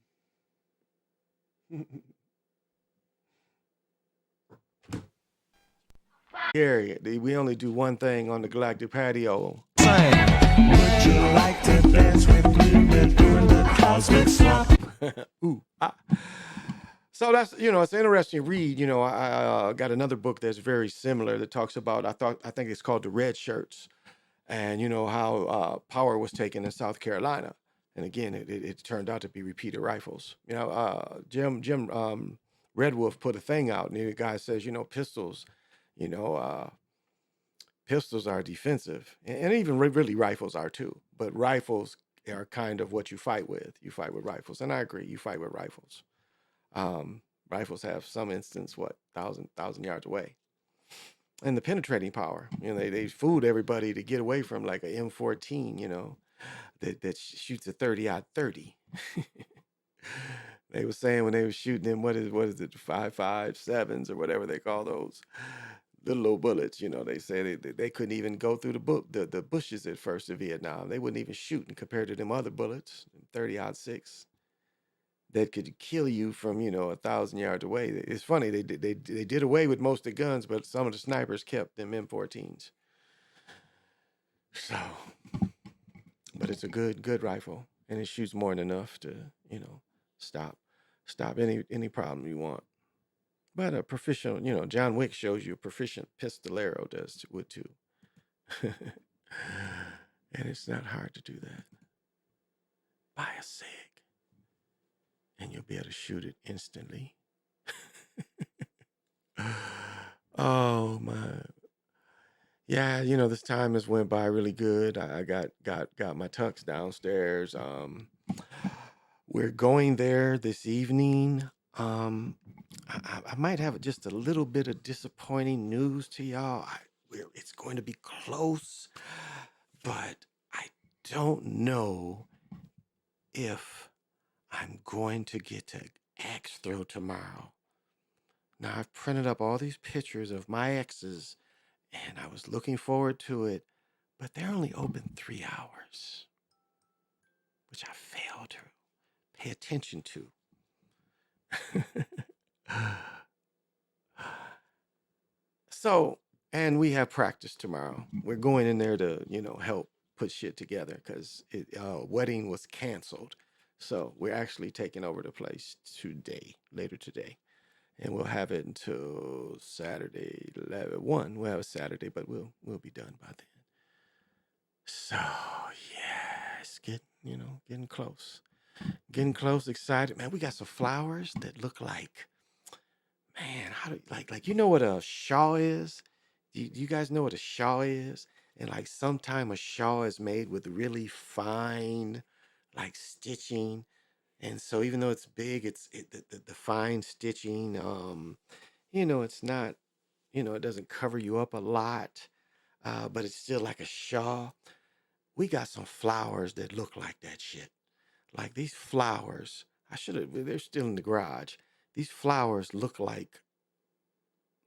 Carrie, we only do one thing on the Galactic Patio. Would you like to dance with me doing the cosmic swap? Ooh, ah. So that's, it's an interesting read. I got another book that's very similar that talks about, I think it's called The Red Shirts, and how power was taken in South Carolina. And again, it turned out to be repeater rifles. Jim Red Wolf put a thing out, and the guy says, pistols, pistols are defensive, and even really rifles are too. But rifles are kind of what you fight with. You fight with rifles, and I agree. You fight with rifles. Rifles have some instance, 1,000 yards away. And the penetrating power, they fooled everybody to get away from like a M14, that shoots a 30-30. They were saying when they were shooting them, what is it, 5.57s or whatever they call those. little bullets. You know, they say they couldn't even go through the bushes at first in Vietnam. They wouldn't even shoot, and compared to them other bullets, 30-06, that could kill you from 1,000 yards away. It's funny they did away with most of the guns, but some of the snipers kept them M14s. So, but it's a good rifle, and it shoots more than enough to stop any problem you want. But a proficient, John Wick shows you a proficient pistolero would too. And it's not hard to do that. Buy a SIG, and you'll be able to shoot it instantly. Oh my. Yeah, this time has went by really good. I got my tux downstairs. We're going there this evening. I might have just a little bit of disappointing news to y'all. It's going to be close, but I don't know if I'm going to get to axe throw tomorrow. Now, I've printed up all these pictures of my exes, and I was looking forward to it, but they're only open 3 hours, which I failed to pay attention to. So, and we have practice tomorrow. We're going in there to, help put shit together because wedding was canceled. So we're actually taking over the place later today. And we'll have it until Saturday, 1. We'll have a Saturday, but we'll be done by then. So, yeah, it's getting close. Getting close, excited. Man, we got some flowers that look like, man, how do what a shawl is? Do you guys know what a shawl is? And sometimes a shawl is made with really fine stitching. And so even though it's big, the fine stitching, it's not, it doesn't cover you up a lot, but it's still like a shawl. We got some flowers that look like that shit. Like these flowers, they're still in the garage. These flowers look like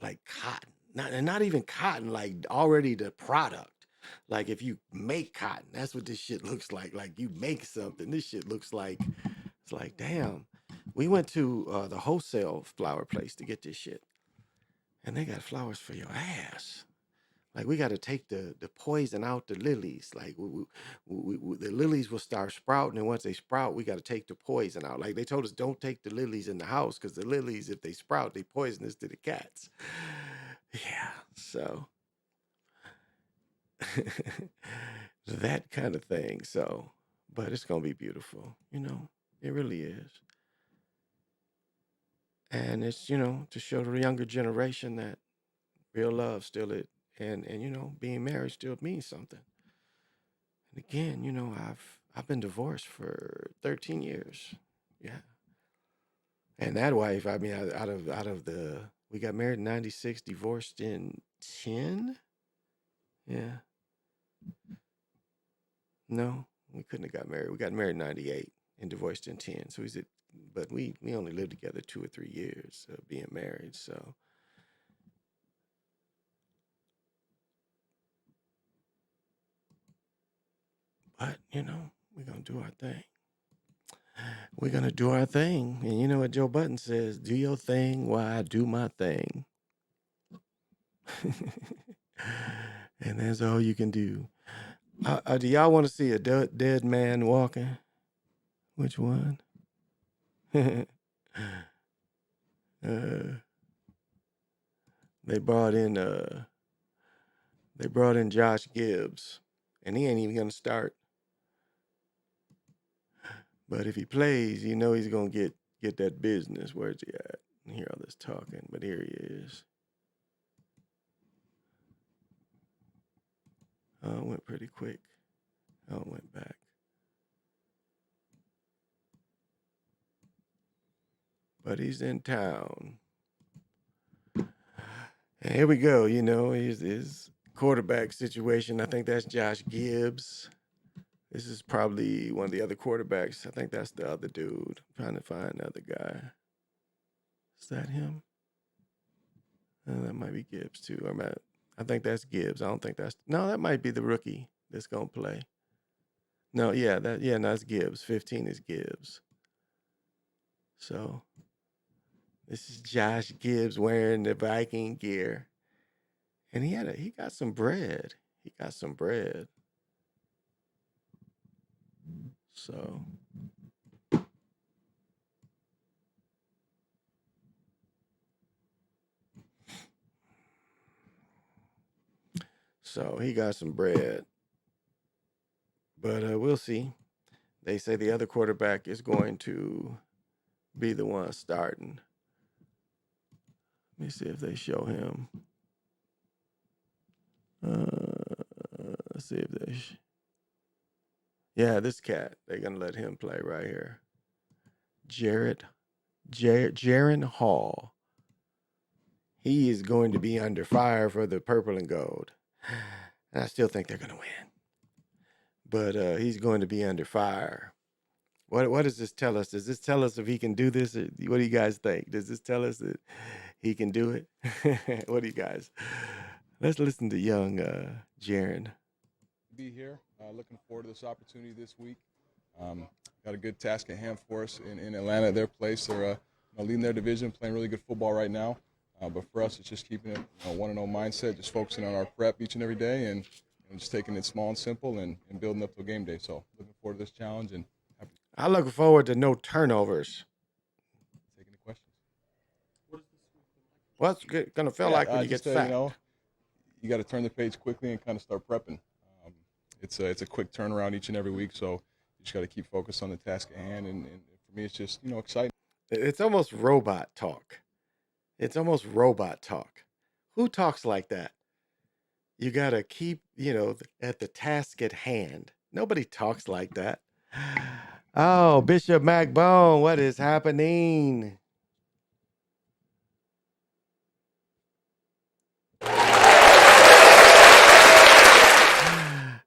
cotton. Not even cotton, like already the product. Like if you make cotton, that's what this shit looks like. Like you make something. This shit looks like, it's like, damn. We went to the wholesale flower place to get this shit. And they got flowers for your ass. Like we got to take the poison out the lilies. Like the lilies will start sprouting, and once they sprout, we got to take the poison out. Like they told us, don't take the lilies in the house because the lilies, if they sprout, they poisonous to the cats. Yeah, so that kind of thing. So, but it's gonna be beautiful. It really is. And it's to show the younger generation that real love still it, and being married still means something. And again, I've been divorced for 13 years. Yeah. And that wife, I mean, out of we got married in 96, divorced in 10. Yeah. No, we couldn't have got married. We got married in 98 and divorced in 10. So but we only lived together 2 or 3 years of being married. So, but we're going to do our thing. We're going to do our thing. And you know what Joe Button says? Do your thing while I do my thing. And that's all you can do. Do y'all want to see a dead man walking? Which one? They brought in Josh Gibbs, and he ain't even gonna start. But if he plays, he's gonna get that business. Where's he at? I hear all this talking, but here he is. Oh, it went pretty quick. Oh, it went back. But he's in town. And here we go. His quarterback situation. I think that's Josh Gibbs. This is probably one of the other quarterbacks. I think that's the other dude. I'm trying to find another guy. Is that him? That might be Gibbs too. I think that's Gibbs. I don't think that might be the rookie that's gonna play. No, no, that's Gibbs. 15 is Gibbs. So this is Josh Gibbs wearing the Viking gear. And he got some bread. He got some bread. So he got some bread. But we'll see. They say the other quarterback is going to be the one starting. Let me see if they show him. Let's see if they. Yeah, this cat. They're gonna let him play right here. Jaron Hall. He is going to be under fire for the purple and gold. And I still think they're gonna win. But he's going to be under fire. What does this tell us? Does this tell us if he can do this? What do you guys think? Does this tell us that he can do it? What do you guys? Let's listen to young Jaron. Be here. Looking forward to this opportunity this week. Got a good task at hand for us in Atlanta at their place. They're leading their division, playing really good football right now. But for us, it's just keeping it 1-0 mindset, just focusing on our prep each and every day and just taking it small and simple and building up to game day. So looking forward to this challenge. And I look forward to no turnovers. Take any questions? What's it going to feel like when you get sacked? You got to turn the page quickly and kind of start prepping. It's a quick turnaround each and every week, so you just got to keep focused on the task at hand. And for me, it's just exciting. It's almost robot talk. It's almost robot talk. Who talks like that? You got to keep at the task at hand. Nobody talks like that. Oh, Bishop McBone, what is happening?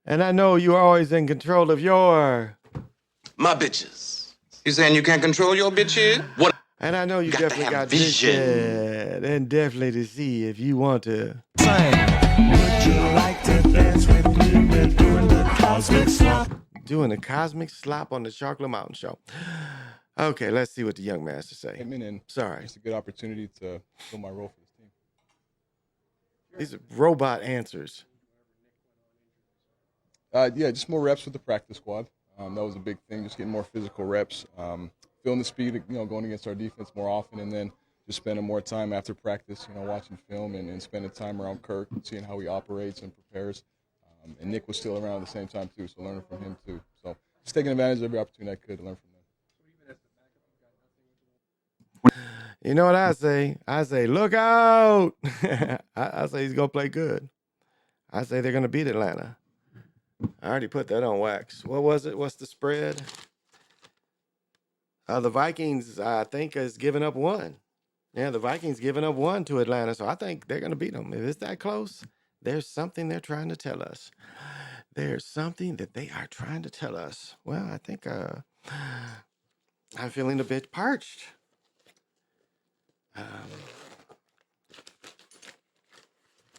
And I know you're always in control of my bitches. You saying you can't control your bitches? What? And I know you got to definitely have got vision. And definitely to see if you want to. Would you like to dance with me? We're doing the cosmic slop. Doing the cosmic slop on the Chocolate Mountain Show. Okay, let's see what the young man has to say. Sorry. It's a good opportunity to fill my role for this team. These are robot answers. Yeah, just more reps with the practice squad. That was a big thing, just getting more physical reps, feeling the speed, going against our defense more often, and then just spending more time after practice, watching film and spending time around Kirk, seeing how he operates and prepares. And Nick was still around at the same time, too, so learning from him, too. So just taking advantage of every opportunity I could to learn from them. You know what I say? I say, look out. I say he's going to play good. I say they're going to beat Atlanta. I already put that on wax. What was it? What's the spread? The Vikings, I think, is giving up 1. Yeah, the Vikings giving up 1 to Atlanta, so I think they're going to beat them. If it's that close, there's something they're trying to tell us. There's something that they are trying to tell us. Well, I think I'm feeling a bit parched. I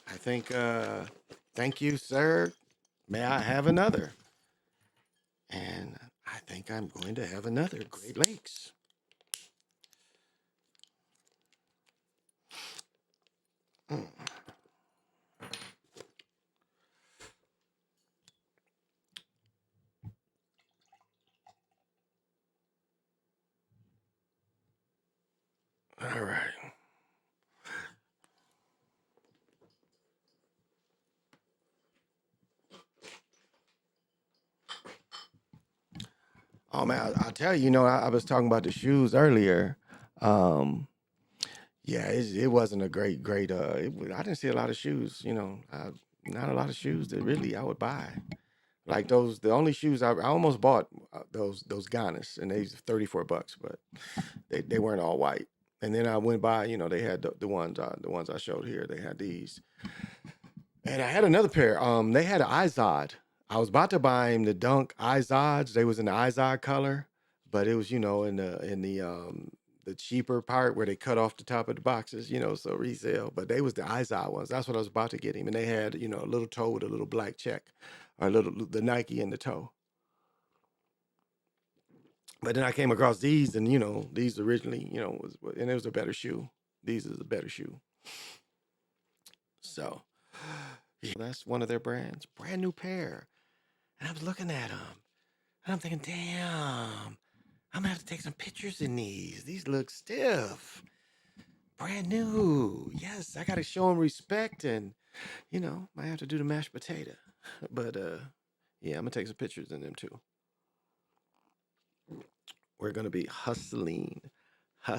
think, thank you, sir. May I have another? And I think I'm going to have another Great Lakes. All right. Oh man, I'll tell you, I was talking about the shoes earlier. Yeah, it wasn't a great. I didn't see a lot of shoes. Not a lot of shoes that really I would buy. Like those, the only shoes I almost bought those Giannis, and they was $34, but they weren't all white. And then I went by, they had the ones I showed here. They had these, and I had another pair. They had an Izod. I was about to buy him the Dunk Izods. They was in the Izod color, but it was in the the cheaper part where they cut off the top of the boxes, so resale. But they was the Izod ones. That's what I was about to get him, and they had a little toe with a little black check, or the Nike in the toe. But then I came across these, and these originally, and it was a better shoe. These is a better shoe. So yeah, that's one of their brands, brand new pair. And I was looking at them, and I'm thinking, damn, I'm gonna have to take some pictures in these. These look stiff, brand new. Yes, I gotta show them respect, and might have to do the mashed potato. But yeah, I'm gonna take some pictures in them too. We're gonna be hustling. And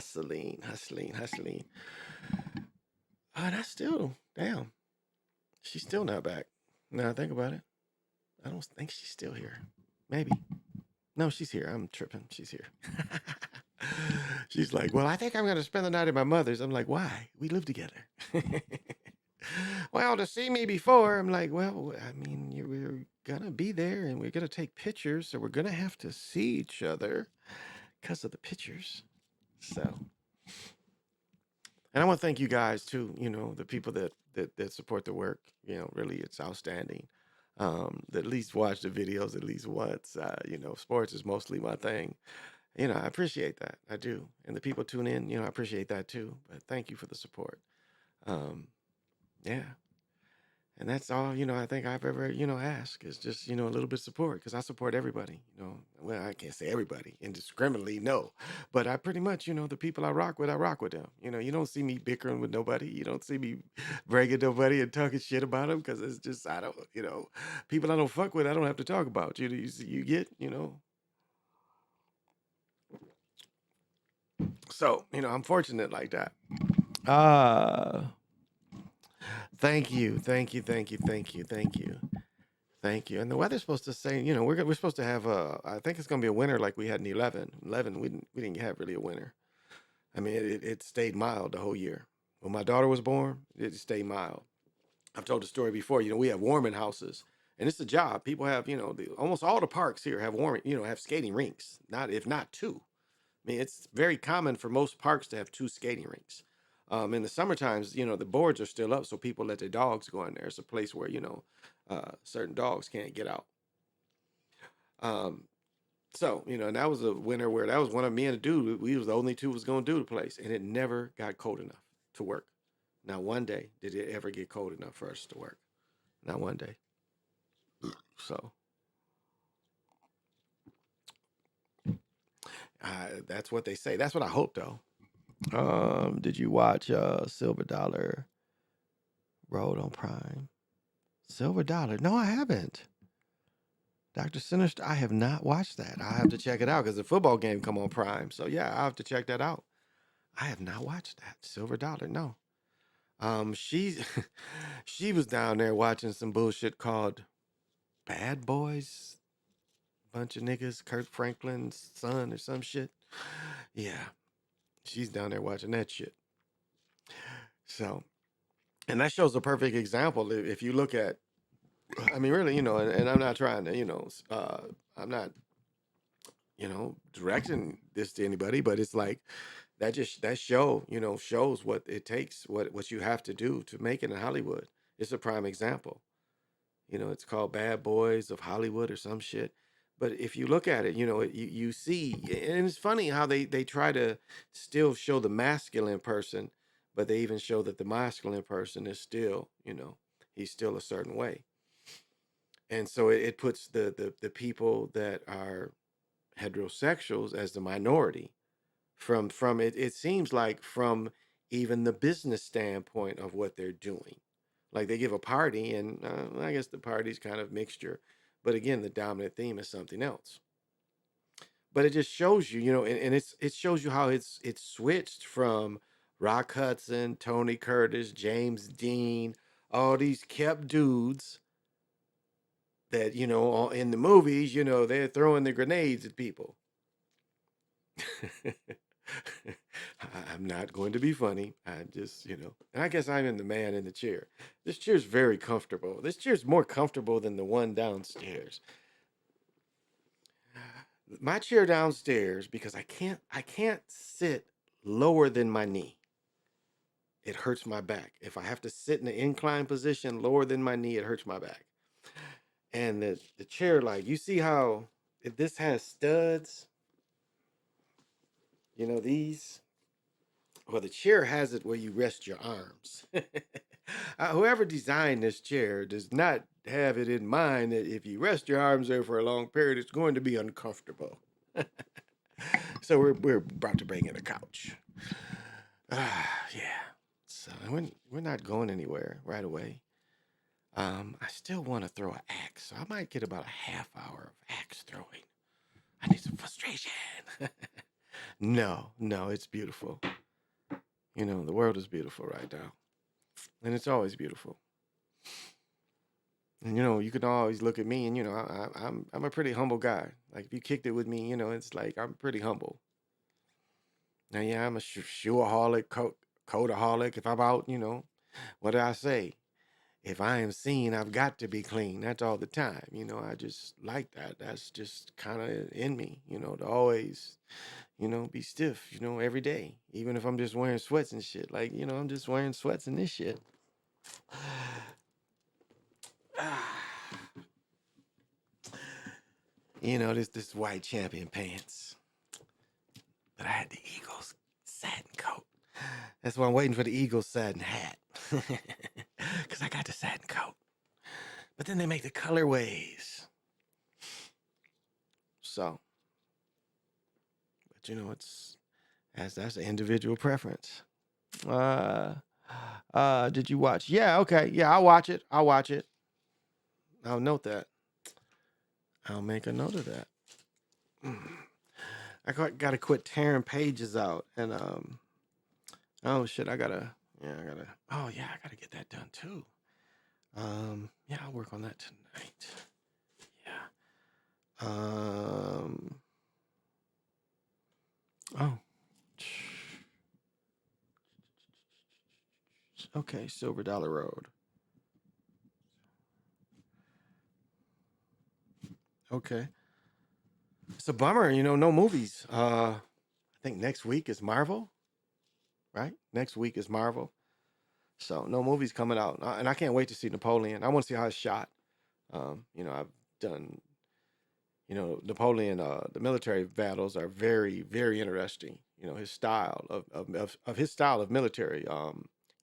I still, damn, she's still not back. Now I think about it, I don't think she's still here. Maybe. No, she's here. I'm tripping. She's here. She's like, well, I think I'm going to spend the night at my mother's. I'm like, why? We live together. Well, to see me before, I'm like, well, I mean, we're going to be there and we're going to take pictures. So we're going to have to see each other because of the pictures. So, and I want to thank you guys too, the people that support the work. Really, it's outstanding. That at least watch the videos at least once. Sports is mostly my thing. I appreciate that. I do. And the people tune in, I appreciate that too. But thank you for the support. Yeah. And that's all, I think I've ever, asked is just, a little bit of support because I support everybody, Well, I can't say everybody indiscriminately, no. But I pretty much, the people I rock with them. You don't see me bickering with nobody. You don't see me bragging nobody and talking shit about them because it's just, I don't, people I don't fuck with, I don't have to talk about. You get. So, I'm fortunate like that. Thank you. And the weather's supposed to say, we're supposed to have I think it's gonna be a winter like we had in 11. 11, we didn't have really a winter. I mean, it stayed mild the whole year. When my daughter was born, it stayed mild. I've told the story before. We have warming houses, and it's a job. People have, almost all the parks here have have skating rinks. If not two. I mean, it's very common for most parks to have two skating rinks. In the summer times, the boards are still up, so people let their dogs go in there. It's a place where certain dogs can't get out. So and that was a winter where that was one of me and a dude. We was the only two was going to do the place, and it never got cold enough to work. Not one day did it ever get cold enough for us to work. Not one day. So that's what they say. That's what I hope, though. Did you watch Silver Dollar Road on Prime? Silver Dollar? No, I haven't. Dr. Sinister, I have not watched that. I have to check it out because the football game come on Prime. So yeah, I have to check that out. I have not watched that. Silver Dollar, no. She she was down there watching some bullshit called Bad Boys. Bunch of niggas, Kurt Franklin's son or some shit. Yeah. She's down there watching that shit. So, and that shows a perfect example. If you look at, I mean, really, and I'm not trying to, I'm not, directing this to anybody, but it's like that show, shows what it takes, what you have to do to make it in Hollywood. It's a prime example. It's called Bad Boys of Hollywood or some shit. But if you look at it, you see, and it's funny how they try to still show the masculine person, but they even show that the masculine person is still, he's still a certain way. And so it puts the people that are heterosexuals as the minority from it. It seems like from even the business standpoint of what they're doing. Like they give a party, and I guess the party's kind of mixture. But again, the dominant theme is something else. But it just shows you, and it shows you how it's switched from Rock Hudson, Tony Curtis, James Dean, all these kept dudes that, in the movies, they're throwing the grenades at people. I'm not going to be funny. I just, and I guess I'm in the man in the chair. This chair's very comfortable. This chair's more comfortable than the one downstairs. My chair downstairs, because I can't sit lower than my knee, it hurts my back. If I have to sit in an incline position lower than my knee, it hurts my back. And the chair, like, you see how if this has studs, you know, these, well, the chair has it where you rest your arms. Whoever designed this chair does not have it in mind that if you rest your arms there for a long period, it's going to be uncomfortable. So we're about to bring in a couch. Yeah. So we're not going anywhere right away. I still want to throw an axe, so I might get about a half hour of axe throwing. I need some frustration. No, it's beautiful. You know, the world is beautiful right now, and it's always beautiful. And you know, you can always look at me, and you know, I'm a pretty humble guy. Like if you kicked it with me, you know, it's like I'm pretty humble. Now, yeah, I'm a shoeaholic, coataholic. If I'm out, you know, what do I say? If I am seen, I've got to be clean. That's all the time. You know, I just like that. That's just kind of in me, you know, to always, you know, be stiff, you know, every day. Even if I'm just wearing sweats and shit. Like, you know, I'm just wearing sweats and this shit. You know, this white champion pants. But I had the Eagles satin coat. That's why I'm waiting for the Eagles satin hat. Because I got the satin coat. But then they make the colorways. So, but you know, that's an individual preference. Did you watch? Yeah, okay. Yeah, I'll watch it. I'll note that. I'll make a note of that. I gotta quit tearing pages out. And oh shit, I gotta get that done too. Yeah, I'll work on that tonight. Yeah. Oh. Okay, Silver Dollar Road. Okay. It's a bummer, you know, no movies. I think next week is Marvel, right? Next week is Marvel. So no movies coming out. And I can't wait to see Napoleon. I want to see how it's shot. You know, I've done, you know, Napoleon, the military battles are very, very interesting. You know, his style of his style of military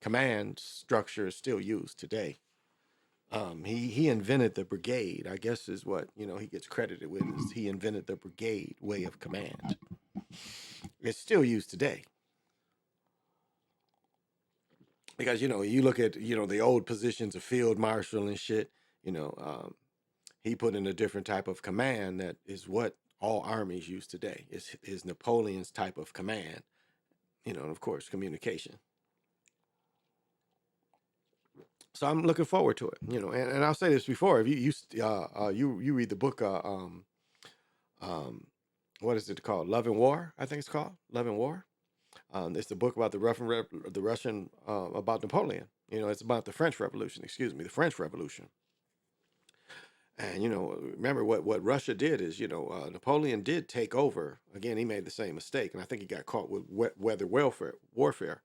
command structure is still used today. He invented the brigade, I guess is what, you know, he gets credited with is he invented the brigade way of command. It's still used today. Because, you know, you look at, you know, the old positions of field marshal and shit, you know, he put in a different type of command that is what all armies use today is Napoleon's type of command, you know, and of course, communication. So I'm looking forward to it, you know, and I'll say this before, if you read the book, what is it called? Love and War, I think it's called Love and War. It's the book about the Russian about Napoleon. You know, it's about the French Revolution. Excuse me, the French Revolution. And you know, remember what Russia did is, you know, Napoleon did take over. Again, he made the same mistake, and I think he got caught with weather warfare.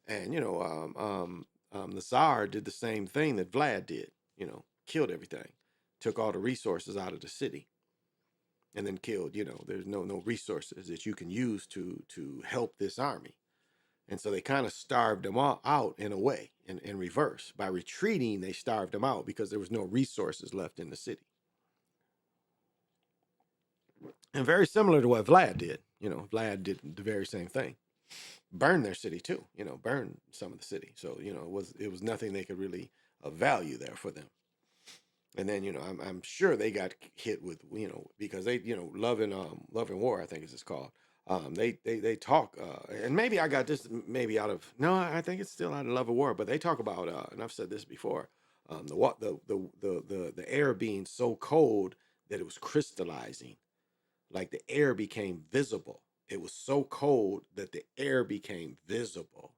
And you know, the Tsar did the same thing that Vlad did. You know, killed everything, took all the resources out of the city, and then killed. You know, there's no resources that you can use to help this army. And so they kind of starved them all out in a way, in reverse. By retreating, they starved them out because there was no resources left in the city. And very similar to what Vlad did. You know, Vlad did the very same thing. Burned their city too, you know, burned some of the city. So, you know, it was nothing they could really value there for them. And then, you know, I'm sure they got hit with, you know, because they, you know, Love and War, I think it's called. They talk, and maybe I got this maybe out of I think it's still out of Love and War, but they talk about, and I've said this before, the air being so cold that it was crystallizing, like the air became visible. It was so cold that the air became visible.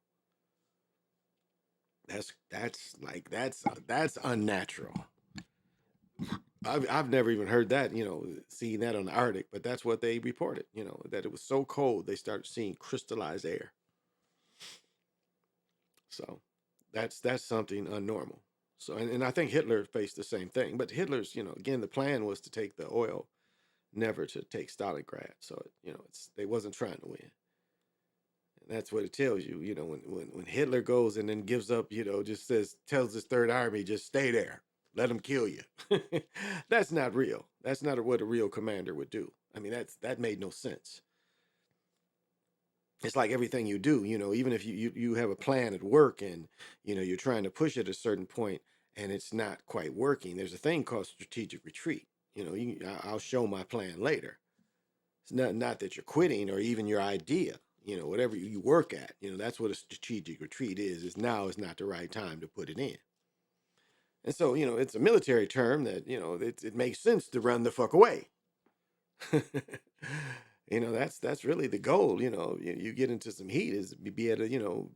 That's unnatural. I've never even heard that, you know, seeing that on the Arctic, but that's what they reported, you know, that it was so cold they started seeing crystallized air. So that's something unnormal. So and I think Hitler faced the same thing. But Hitler's, again, the plan was to take the oil, never to take Stalingrad. So they wasn't trying to win. And that's what it tells you. When Hitler goes and then gives up, just tells his Third Army, just stay there, let them kill you. That's not real. That's not what a real commander would do. I mean, that made no sense. It's like everything you do, even if you have a plan at work and you're trying to push it a certain point and it's not quite working. There's a thing called strategic retreat. I'll show my plan later. It's not that you're quitting or even your idea. Whatever you work at, that's what a strategic retreat is now is not the right time to put it in. And so, it's a military term that, it makes sense to run the fuck away. That's really the goal. You get into some heat is be able to,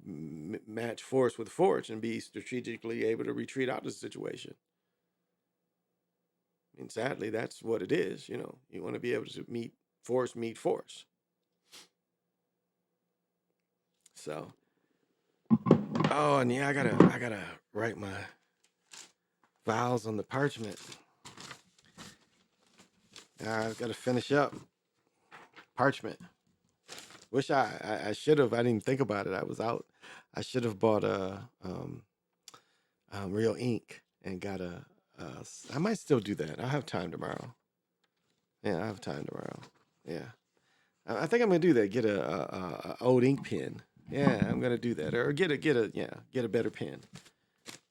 match force with force and be strategically able to retreat out of the situation. I mean, sadly, that's what it is. You want to be able to meet force. So, oh, and yeah, I gotta write my vows on the parchment. I've got to finish up parchment. Wish I should have. I didn't even think about it. I was out. I should have bought a real ink and got I might still do that. I'll have time tomorrow. Yeah, I have time tomorrow. Yeah, I think I'm gonna do that. Get a old ink pen. Yeah, I'm gonna do that, or get a better pen.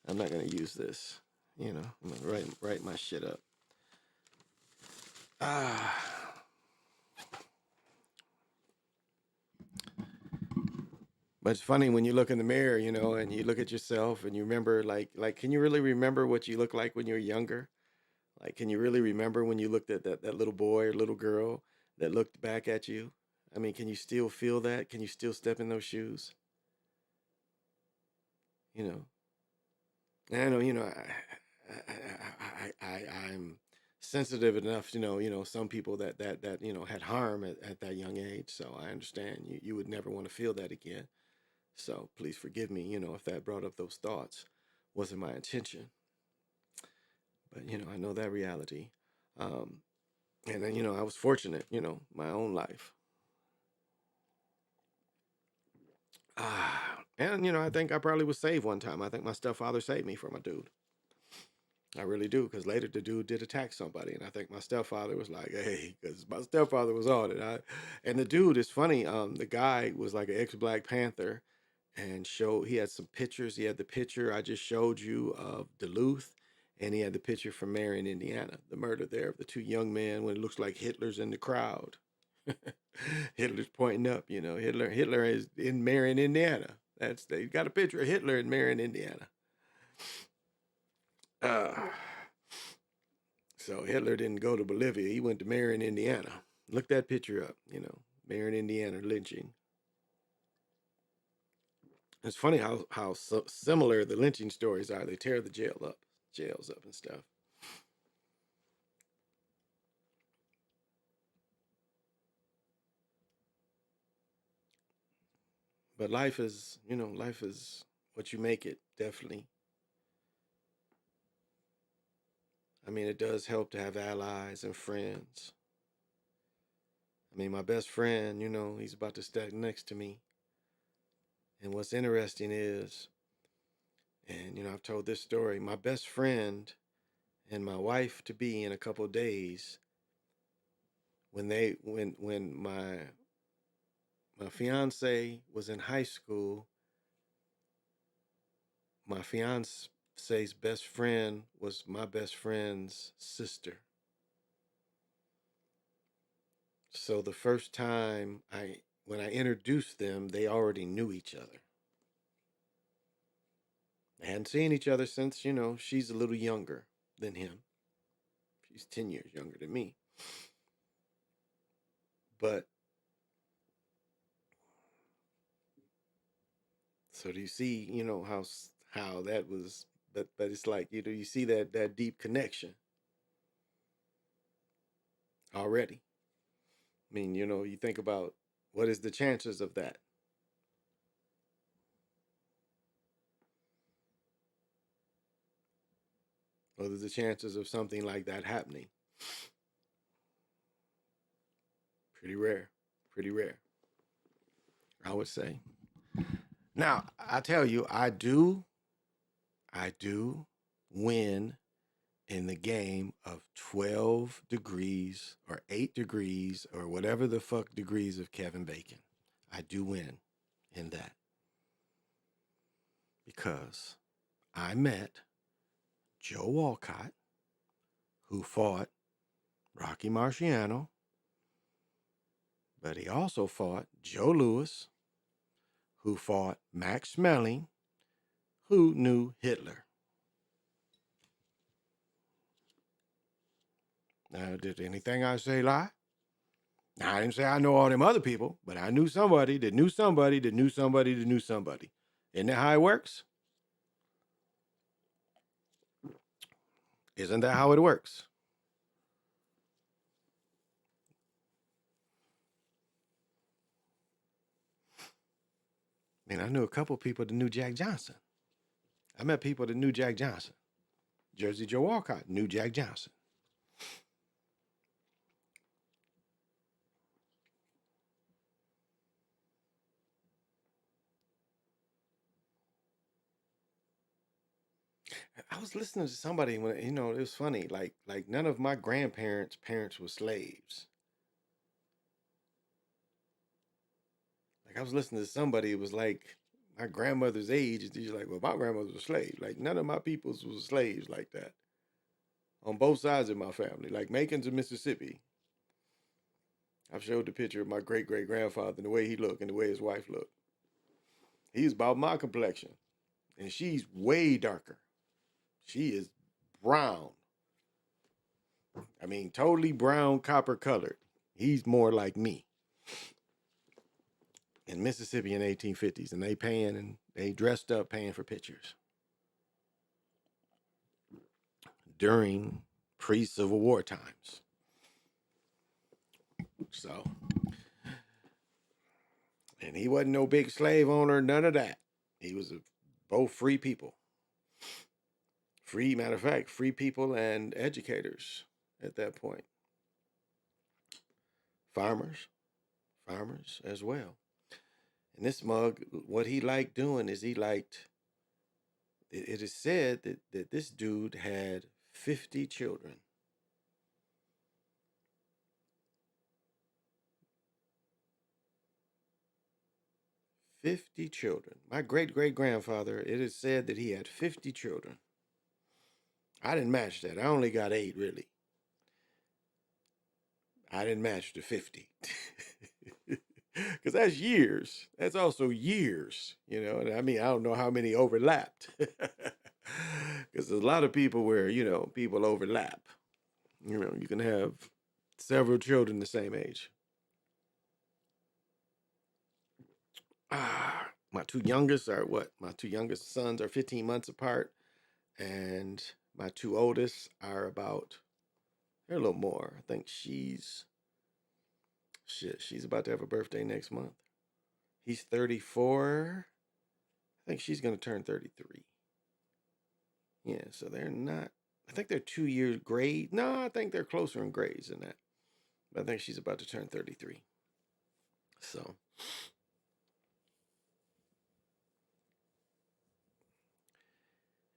I'm not gonna use this. I'm gonna write my shit up. But it's funny when you look in the mirror, and you look at yourself and you remember, like, can you really remember what you look like when you were younger? Like, can you really remember when you looked at that little boy or little girl that looked back at you? I mean, can you still feel that? Can you still step in those shoes? And I know, I'm sensitive enough to know, some people that had harm at that young age. So I understand you would never want to feel that again. So please forgive me, if that brought up those thoughts. Wasn't my intention. But, I know that reality. And then, I was fortunate, my own life. And, I think I probably was saved one time. I think my stepfather saved me from a dude. I really do, because later the dude did attack somebody, and I think my stepfather was like, "Hey," because my stepfather was on it. And the dude is funny. The guy was like an ex-Black Panther, and he had some pictures. He had the picture I just showed you of Duluth, and he had the picture from Marion, Indiana, the murder there of the two young men when it looks like Hitler's in the crowd. Hitler's pointing up, Hitler is in Marion, Indiana. They got a picture of Hitler in Marion, Indiana. So Hitler didn't go to Bolivia. He went to Marion, Indiana. Look that picture up, Marion, Indiana lynching. It's funny how similar the lynching stories are. They tear the jails up and stuff. But life is what you make it, definitely. I mean, it does help to have allies and friends. I mean, my best friend, he's about to stand next to me. And what's interesting is, and I've told this story, my best friend and my wife to be in a couple of days, when my fiance was in high school, my fiance's best friend was my best friend's sister. So the first time when I introduced them, they already knew each other. They hadn't seen each other since, she's a little younger than him. She's 10 years younger than me. But so do you see, how that was, but it's like, you see that deep connection already. I mean, you think about what is the chances of that? What are the chances of something like that happening? Pretty rare. Pretty rare, I would say. Now, I tell you, I do win in the game of 12 degrees or 8 degrees or whatever the fuck degrees of Kevin Bacon. I do win in that. Because I met Joe Walcott, who fought Rocky Marciano, but he also fought Joe Louis, who fought Max Schmeling, who knew Hitler. Now, did anything I say lie? Now, I didn't say I know all them other people, but I knew somebody that knew somebody that knew somebody that knew somebody. Isn't that how it works? Isn't that how it works? I mean, I knew a couple people that knew Jack Johnson. I met people that knew Jack Johnson. Jersey Joe Walcott knew Jack Johnson. I was listening to somebody when it was funny. Like none of my grandparents' parents were slaves. Like I was listening to somebody. It was like my grandmother's age. And she's like, "Well, my grandmother was a slave. Like none of my peoples was slaves like that on both sides of my family. Like Macon's in Mississippi. I've showed the picture of my great great grandfather and the way he looked and the way his wife looked. He's about my complexion, and she's way darker. She is brown. I mean, totally brown, copper colored. He's more like me. In Mississippi in 1850s, and they dressed up paying for pictures during pre-Civil War times. So, and he wasn't no big slave owner, none of that. He was both free people. Matter of fact, free people and educators at that point. Farmers as well. And this mug, what he liked doing is it is said that this dude had 50 children. 50 children. My great-great-grandfather, it is said that he had 50 children. I didn't match that. I only got 8, really. I didn't match the 50. Because that's years. That's also years, And I mean, I don't know how many overlapped. Because there's a lot of people where, people overlap. You can have several children the same age. My two youngest are what? My two youngest sons are 15 months apart. And my two oldest are they're a little more. I think she's about to have a birthday next month. He's 34. I think she's going to turn 33. Yeah, so they're not, I think they're 2 years grade. No, I think they're closer in grades than that. But I think she's about to turn 33. So.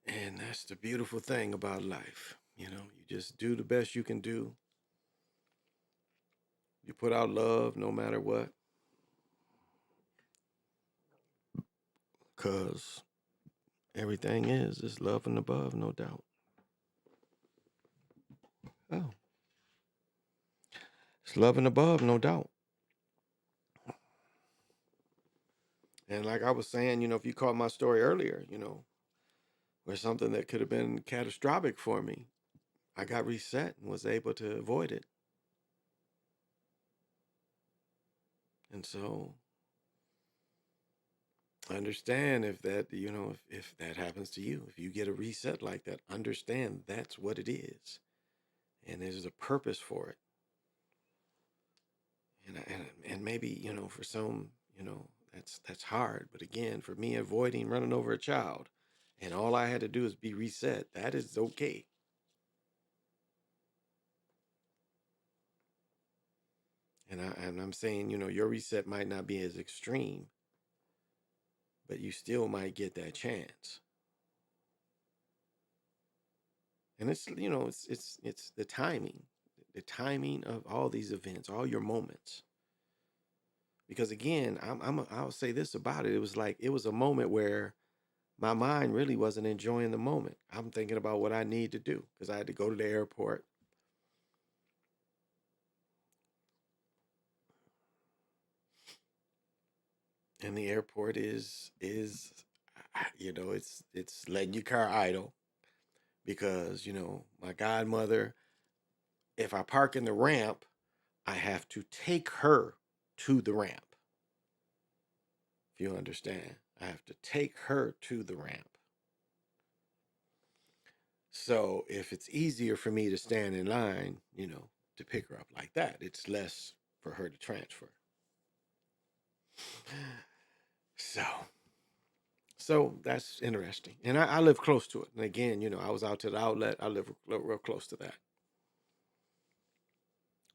And that's the beautiful thing about life. You just do the best you can do. You put out love no matter what. Because everything is love and above, no doubt. Oh. It's love and above, no doubt. And like I was saying, if you caught my story earlier, where something that could have been catastrophic for me, I got reset and was able to avoid it. And so understand if that, if that happens to you, if you get a reset like that, understand that's what it is. And there's a purpose for it. And maybe, for some, that's hard. But again, for me, avoiding running over a child and all I had to do is be reset, that is okay. And I'm saying, you know, your reset might not be as extreme, but you still might get that chance. And it's, you know, it's the timing of all these events, all your moments. Because again, I'll say this about it. It was like, it was a moment where my mind really wasn't enjoying the moment. I'm thinking about what I need to do because I had to go to the airport. And the airport is you know, it's letting your car idle because, you know, my godmother, if I park in the ramp, I have to take her to the ramp. If you understand, I have to take her to the ramp. So if it's easier for me to stand in line, you know, to pick her up like that, it's less for her to transfer. So that's interesting. And I live close to it. And again, you know, I was out to the outlet. I live real close to that.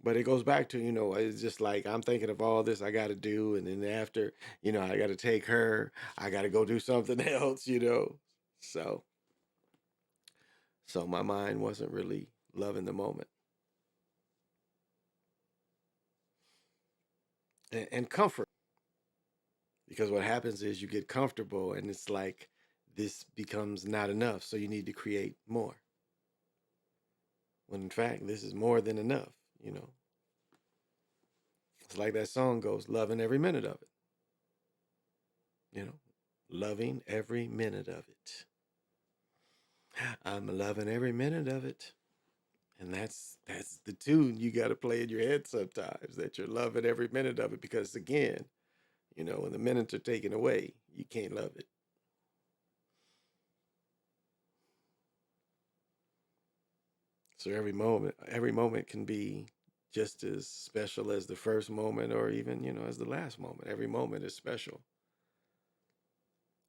But it goes back to, you know, it's just like I'm thinking of all this I got to do. And then after, you know, I got to take her, I got to go do something else, you know. So my mind wasn't really loving the moment. And comfort. Because what happens is you get comfortable and it's like this becomes not enough. So you need to create more. When in fact, this is more than enough, you know. It's like that song goes, loving every minute of it. You know, loving every minute of it. I'm loving every minute of it. And that's the tune you got to play in your head sometimes, that you're loving every minute of it. Because again, you know, when the minutes are taken away, you can't love it. So every moment can be just as special as the first moment or even, you know, as the last moment. Every moment is special.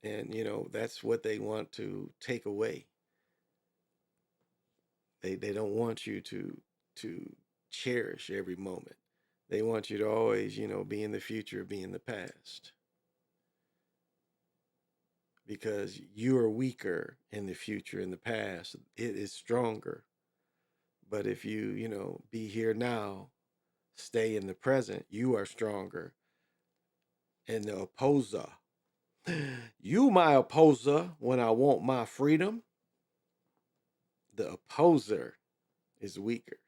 And, you know, that's what they want to take away. They don't want you to cherish every moment. They want you to always, you know, be in the future, be in the past. Because you are weaker in the future, in the past. It is stronger. But if you, you know, be here now, stay in the present, you are stronger. And the opposer, you my opposer when I want my freedom. The opposer is weaker.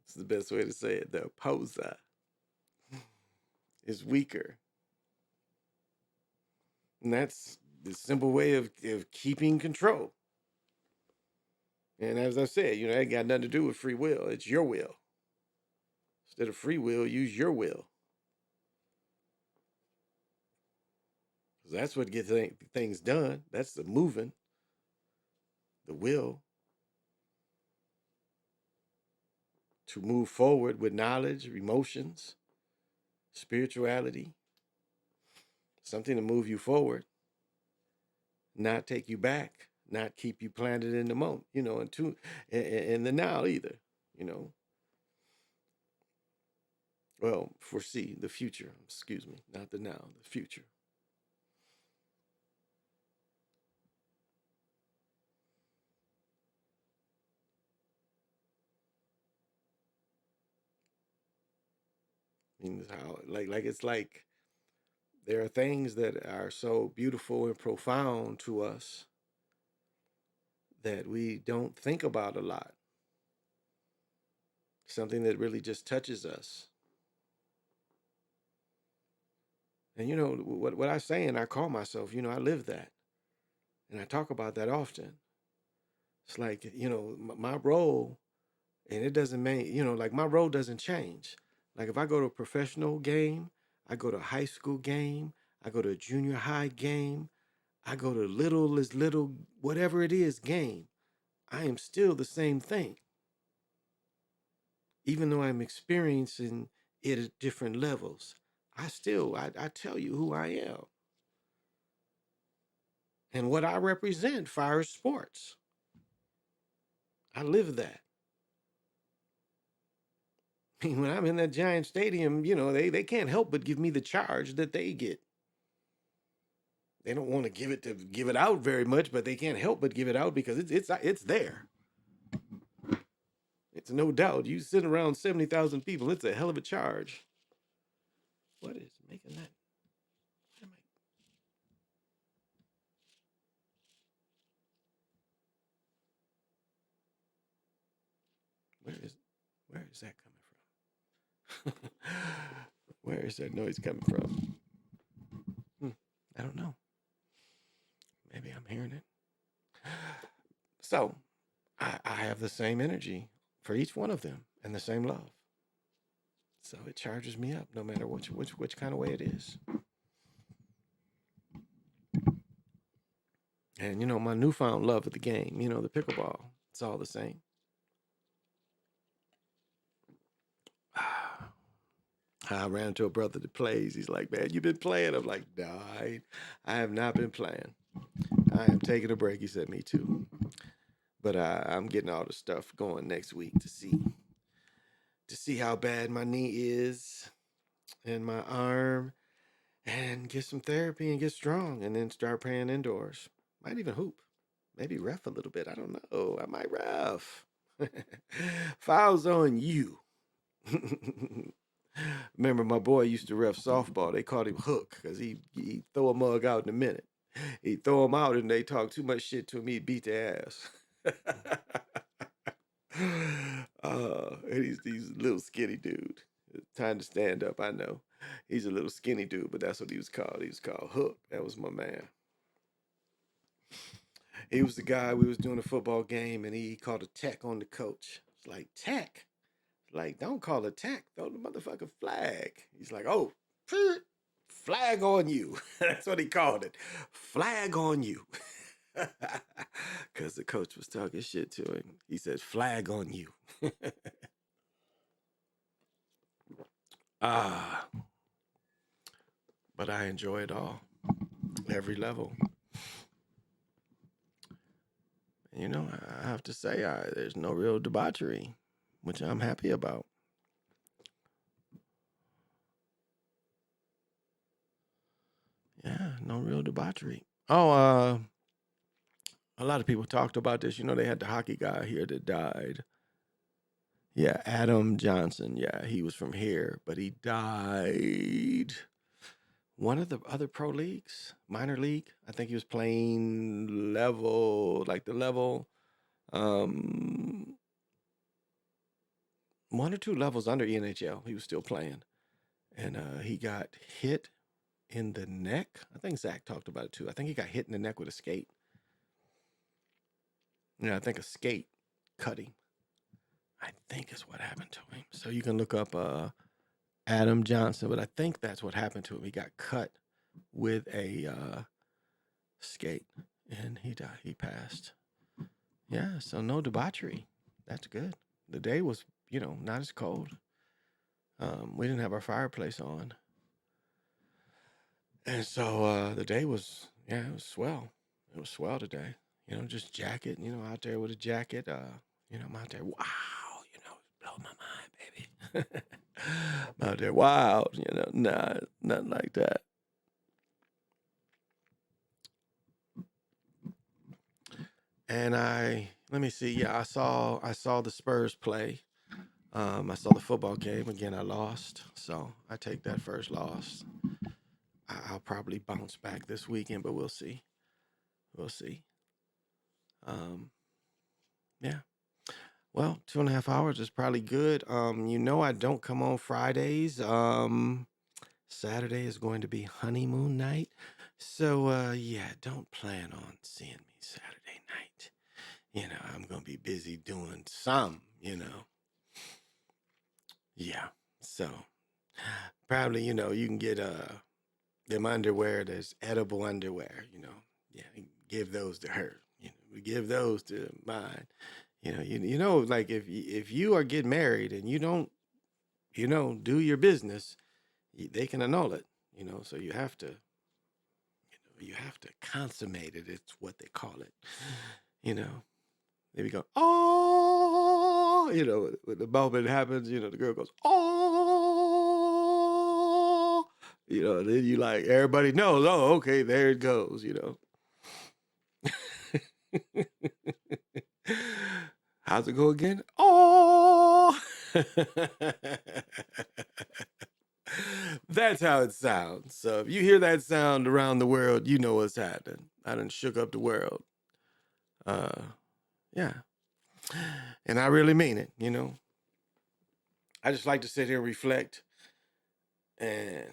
It's the best way to say it. The opposer is weaker. And that's the simple way of keeping control. And as I said, you know, it got nothing to do with free will. It's your will. Instead of free will, use your will. Because that's what gets things done. That's the moving, the will to move forward with knowledge, emotions, spirituality, something to move you forward, not take you back, not keep you planted in the moment, you know, in the now either, you know. Well, foresee the future, excuse me, not the now, the future. I mean, how like it's like there are things that are so beautiful and profound to us that we don't think about a lot. Something that really just touches us. And you know what I say, and I call myself, you know, I live that, and I talk about that often. It's like, you know, my role, and it doesn't mean, you know, like my role doesn't change. Like if I go to a professional game, I go to a high school game, I go to a junior high game, I go to little, whatever it is, game, I am still the same thing. Even though I'm experiencing it at different levels, I tell you who I am. And what I represent, fire sports. I live that. When I'm in that giant stadium, you know, they can't help but give me the charge that they get. They don't want to give it out very much, but they can't help but give it out because it's there. It's no doubt. You sit around 70,000 people, it's a hell of a charge. What is making that? Where is that coming from? Where is that noise coming from? I don't know. Maybe I'm hearing it. So I have the same energy for each one of them and the same love. So it charges me up no matter which kind of way it is. And you know, my newfound love of the game, you know, the pickleball, it's all the same. I ran into a brother that plays. He's like, man, you been playing? I'm like, no, I have not been playing. I am taking a break. He said, me too. But I'm getting all the stuff going next week to see how bad my knee is and my arm, and get some therapy and get strong, and then start playing indoors. Might even hoop. Maybe ref a little bit. I don't know. I might ref. Fouls on you. Remember, my boy used to ref softball. They called him Hook because he'd throw a mug out in a minute. He'd throw them out and they talk too much shit to him. He'd beat their ass. And he's a little skinny dude. Time to stand up, I know. He's a little skinny dude, but that's what he was called. He was called Hook. That was my man. He was the guy, we was doing a football game, and he called a tech on the coach. It's like, tech? Like, don't call a tech. Throw the motherfucking flag. He's like, oh, flag on you. That's what he called it. Flag on you. Because the coach was talking shit to him. He said, flag on you. But I enjoy it all. Every level. You know, I have to say, there's no real debauchery, which I'm happy about. Yeah, no real debauchery. Oh, a lot of people talked about this. You know, they had the hockey guy here that died. Yeah, Adam Johnson. Yeah, he was from here, but he died. One of the other pro leagues, minor league. I think he was playing level, like the level, one or two levels under NHL. He was still playing, and he got hit in the neck. I think Zach talked about it too. I think he got hit in the neck with a skate. Yeah, I think a skate cut him. I think is what happened to him. So you can look up Adam Johnson, but I think that's what happened to him. He got cut with a skate, and he died. He passed. Yeah, so no debauchery. That's good. The day was, you know, not as cold. We didn't have our fireplace on. And so the day was, yeah, it was swell. It was swell today. You know, just jacket, you know, out there with a jacket. You know, I'm out there, wow, you know, blow my mind, baby. I'm out there, wow, you know, nah, nothing like that. And let me see, yeah, I saw the Spurs play. I saw the football game. Again, I lost, so I take that first loss. I'll probably bounce back this weekend, but we'll see. We'll see. Yeah. Well, 2.5 hours is probably good. You know, I don't come on Fridays. Saturday is going to be honeymoon night. So, yeah, don't plan on seeing me Saturday night. You know, I'm going to be busy doing some, you know. Yeah. So, probably, you know, you can get them underwear, there's edible underwear, you know. Yeah, give those to her. You know, we give those to mine. You know, like if you are getting married and you don't, you know, do your business, they can annul it. You know, so you have to consummate it. It's what they call it. You know, they be go, oh, oh, you know, when the moment happens, you know, the girl goes, oh, you know, and then you like, everybody knows, oh, okay, there it goes, you know. How's it go again? Oh, that's how it sounds. So if you hear that sound around the world, you know what's happening. I done shook up the world. Yeah. And I really mean it, you know. I just like to sit here and reflect and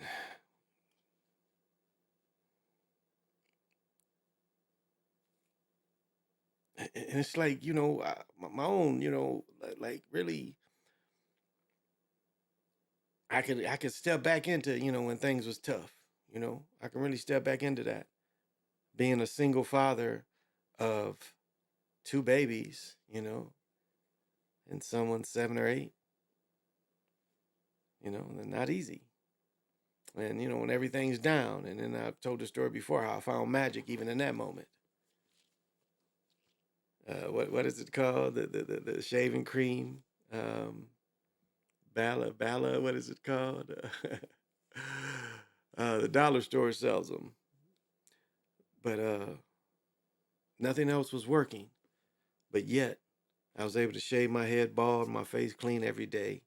it's like, you know, my own, you know, like really I could step back into, you know, when things was tough, you know. I can really step back into that. Being a single father of 2 babies, you know, and someone's 7 or 8, you know, they're not easy. And, you know, when everything's down, and then I've told the story before how I found magic even in that moment. What is it called? The shaving cream, Bala. What is it called? The dollar store sells them, but nothing else was working. But yet, I was able to shave my head bald, my face clean every day,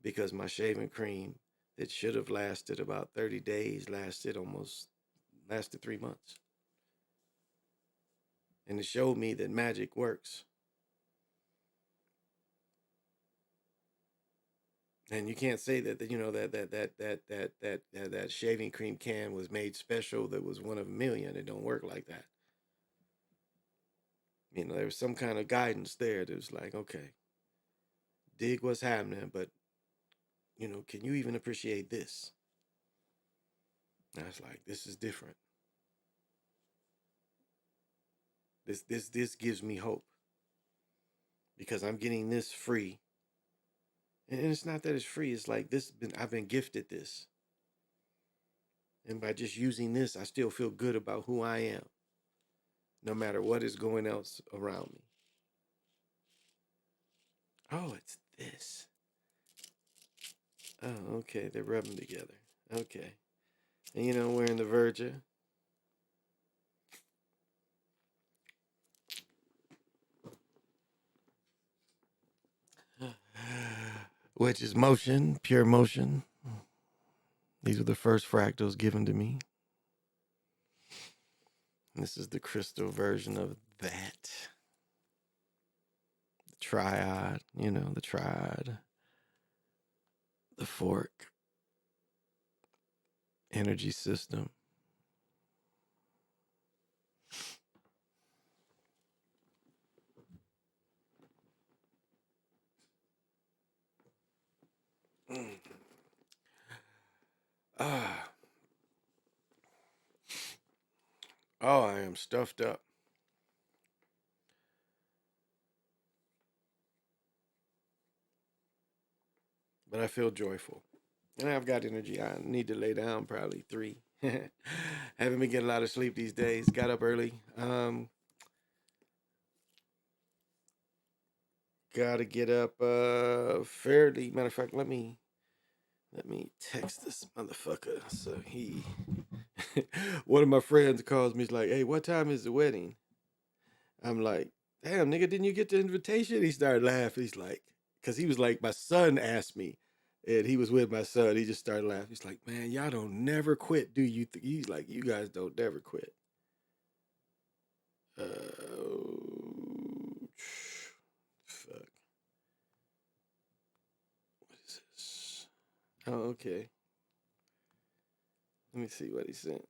because my shaving cream that should have lasted about 30 days lasted 3 months, and it showed me that magic works. And you can't say that you know that shaving cream can was made special, that was one of a million. It don't work like that. You know, there was some kind of guidance there that was like, okay, dig what's happening, but you know, can you even appreciate this? And I was like, this is different. This gives me hope, because I'm getting this free. And it's not that it's free, it's like I've been gifted this. And by just using this, I still feel good about who I am, no matter what is going else around me. Oh, it's this. Oh, okay. They're rubbing together. Okay. And you know, wearing the Virgil. Which is motion, pure motion. These are the first fractals given to me. This is the crystal version of that. The triad, you know, the triad. The fork. Energy system. Ah. Oh, I am stuffed up. But I feel joyful. And I've got energy. I need to lay down probably 3. Haven't been getting a lot of sleep these days. Got up early. Gotta get up fairly. Matter of fact, let me text this motherfucker. So one of my friends calls me. He's like, "Hey, what time is the wedding?" I'm like, "Damn, nigga, didn't you get the invitation?" He started laughing. He's like, because he was like, my son asked me, and he was with my son. He just started laughing. He's like, "Man, y'all don't never quit, do you?" He's like, "You guys don't never quit." Fuck. What is this? Oh, okay. Let me see what he sent.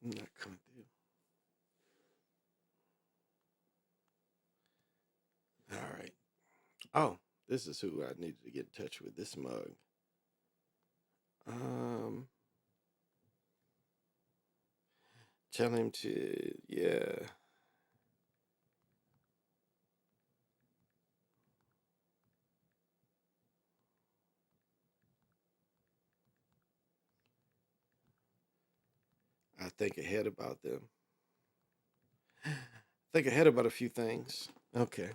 Not coming through. All right. Oh, this is who I needed to get in touch with. This mug. Tell him to, yeah. I think ahead about them. think ahead about a few things. Okay.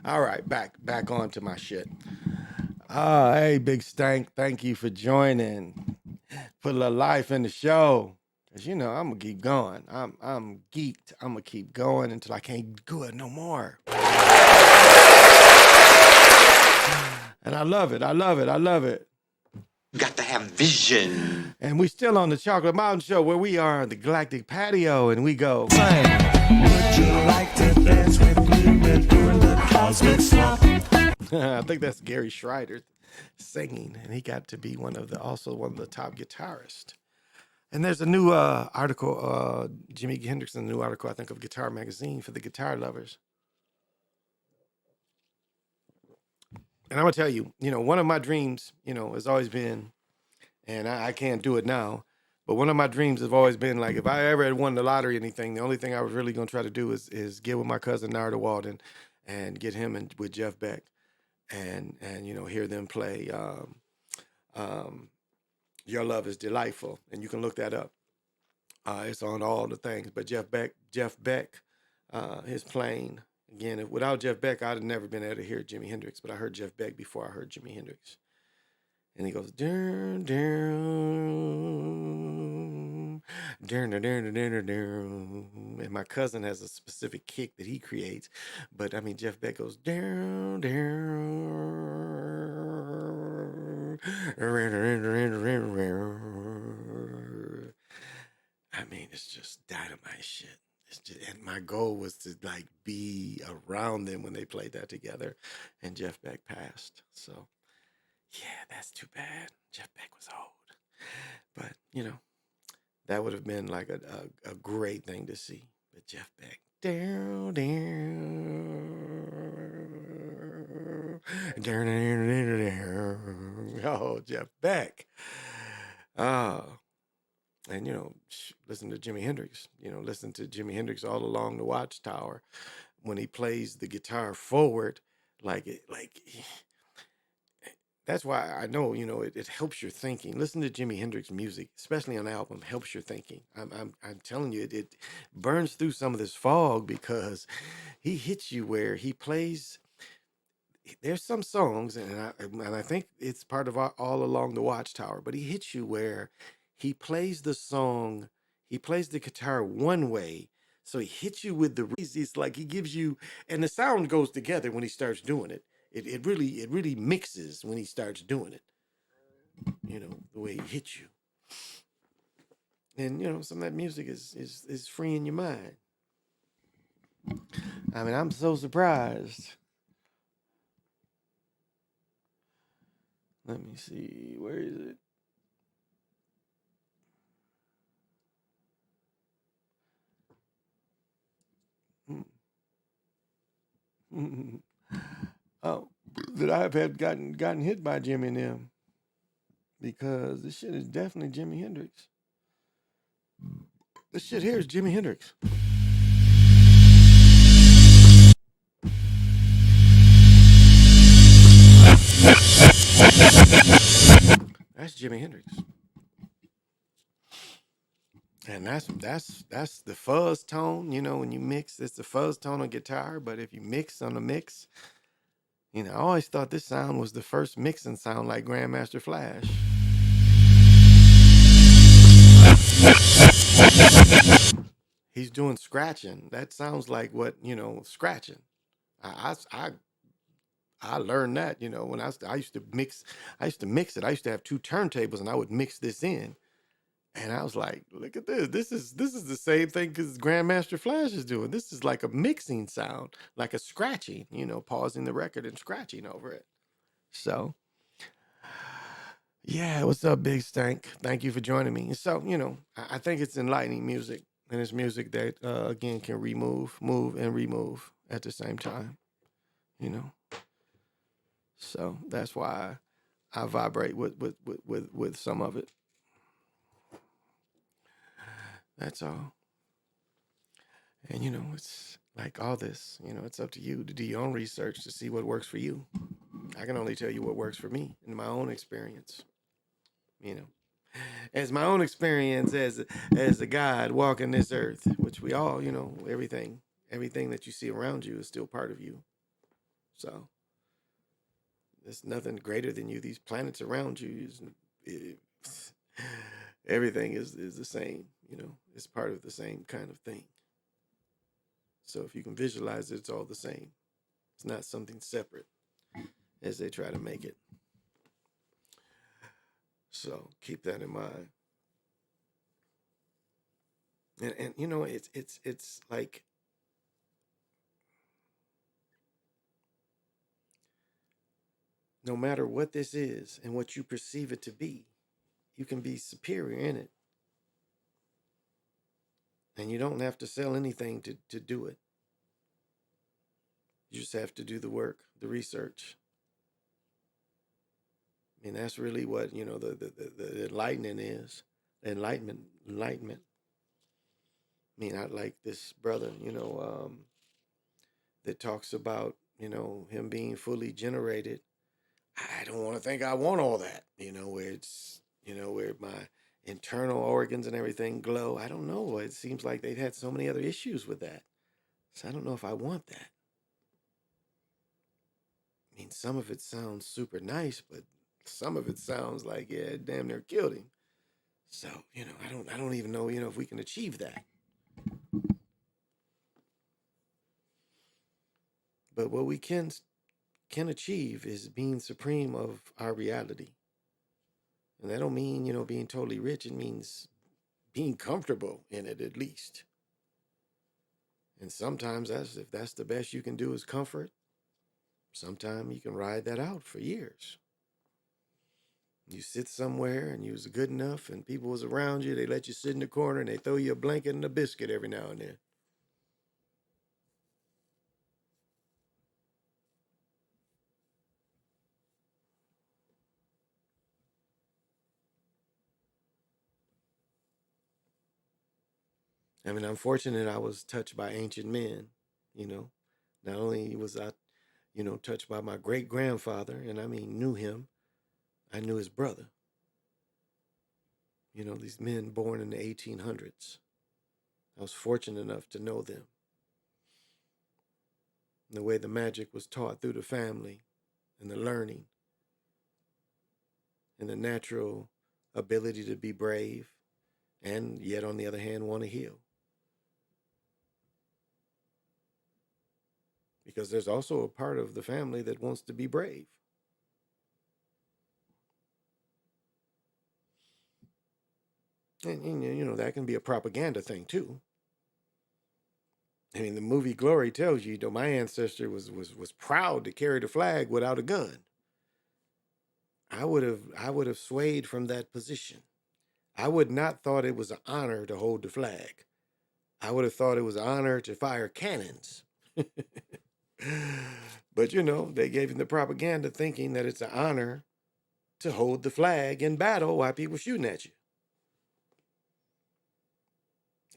All right, back on to my shit. Hey, Big Stank, thank you for joining. Put a little life in the show. Cause you know I'm gonna keep going. I'm geeked. I'm gonna keep going until I can't do it no more. And I love it. I love it. I love it. Got to have vision. And we still on the Chocolate Mountain Show where we are on the Galactic Patio and we go. Would you like to dance with me during the cosmic slump? I think that's Gary Schreider singing, and he got to be also one of the top guitarists. And there's a new article, Jimi Hendrix, a new article, I think, of Guitar Magazine for the guitar lovers. And I'm gonna tell you, one of my dreams, has always been, and I can't do it now, but one of my dreams has always been like, if I ever had won the lottery or anything, the only thing I was really gonna try to do is get with my cousin Narda Walden and get him and with Jeff Beck and hear them play Your Love is Delightful. And you can look that up. It's on all the things. But Jeff Beck, his playing, again, without Jeff Beck, I'd have never been able to hear Jimi Hendrix, but I heard Jeff Beck before I heard Jimi Hendrix. And he goes, down, down, down, down, down, down, down. And my cousin has a specific kick that he creates. But I mean, Jeff Beck goes, down, down. I mean, it's just dynamite shit. And my goal was to like be around them when they played that together. And Jeff Beck passed. So yeah, that's too bad. Jeff Beck was old. But, that would have been like a great thing to see. But Jeff Beck. Down, down. Down, down, down, down. Oh, Jeff Beck. And, listen to Jimi Hendrix. Listen to Jimi Hendrix all along the Watchtower. When he plays the guitar forward, that's why I know, it helps your thinking. Listen to Jimi Hendrix music, especially on the album, helps your thinking. I'm telling you, it burns through some of this fog because he hits you where he plays. There's some songs, and I think it's part of All Along the Watchtower, but he hits you where he plays the song, he plays the guitar one way, so he hits you with the it's like he gives you, and the sound goes together when he starts doing it. It really mixes when he starts doing it. The way he hits you. And some of that music is freeing your mind. I mean, I'm so surprised. Let me see, where is it? Oh, that I have had gotten hit by Jimi and them, because this shit is definitely Jimi Hendrix. This shit here is Jimi Hendrix. That's Jimi Hendrix. And that's the fuzz tone, when you mix, it's the fuzz tone on guitar, but if you mix on the mix, I always thought this sound was the first mixing sound like Grandmaster Flash. He's doing scratching. That sounds like what, scratching. I learned that, when I used to mix it. I used to have two turntables and I would mix this in. And I was like, look at this. This is the same thing because Grandmaster Flash is doing. This is like a mixing sound, like a scratching, pausing the record and scratching over it. So, yeah, what's up, Big Stank? Thank you for joining me. So, I think it's enlightening music. And it's music that, again, can move, and remove at the same time, So that's why I vibrate with some of it. That's all. And, it's like all this, it's up to you to do your own research to see what works for you. I can only tell you what works for me in my own experience, as my own experience as a God walking this earth, which we all, you know, everything that you see around you is still part of you. So there's nothing greater than you. These planets around you everything is the same, you know. It's part of the same kind of thing. So if you can visualize it, it's all the same. It's not something separate as they try to make it. So keep that in mind. And you know, it's like no matter what this is and what you perceive it to be, you can be superior in it. And you don't have to sell anything to do it. You just have to do the work, the research. I mean, that's really what, you know, the enlightening is. Enlightenment. I mean, I like this brother, you know, that talks about, you know, him being fully generated. I don't want to think I want all that, you know, where it's, you know, where my internal organs and everything glow. I don't know. It seems like they've had so many other issues with that. So I don't know if I want that. I mean, some of it sounds super nice, but some of it sounds like, yeah, damn near killed him. So, you know, I don't even know, you know, if we can achieve that. But what we can achieve is being supreme of our reality. And that don't mean, you know, being totally rich. It means being comfortable in it at least. And sometimes if that's the best you can do is comfort, sometimes you can ride that out for years. You sit somewhere and you was good enough and people was around you, they let you sit in the corner and they throw you a blanket and a biscuit every now and then. I mean, I'm fortunate I was touched by ancient men, you know. Not only was I, you know, touched by my great grandfather, and I mean knew him, I knew his brother. You know, these men born in the 1800s. I was fortunate enough to know them. And the way the magic was taught through the family and the learning and the natural ability to be brave and yet on the other hand want to heal. Because there's also a part of the family that wants to be brave. And you know, that can be a propaganda thing too. I mean, the movie Glory tells you, my ancestor was proud to carry the flag without a gun. I would have swayed from that position. I would not thought it was an honor to hold the flag. I would have thought it was an honor to fire cannons. But you know, they gave him the propaganda thinking that it's an honor to hold the flag in battle while people shooting at you.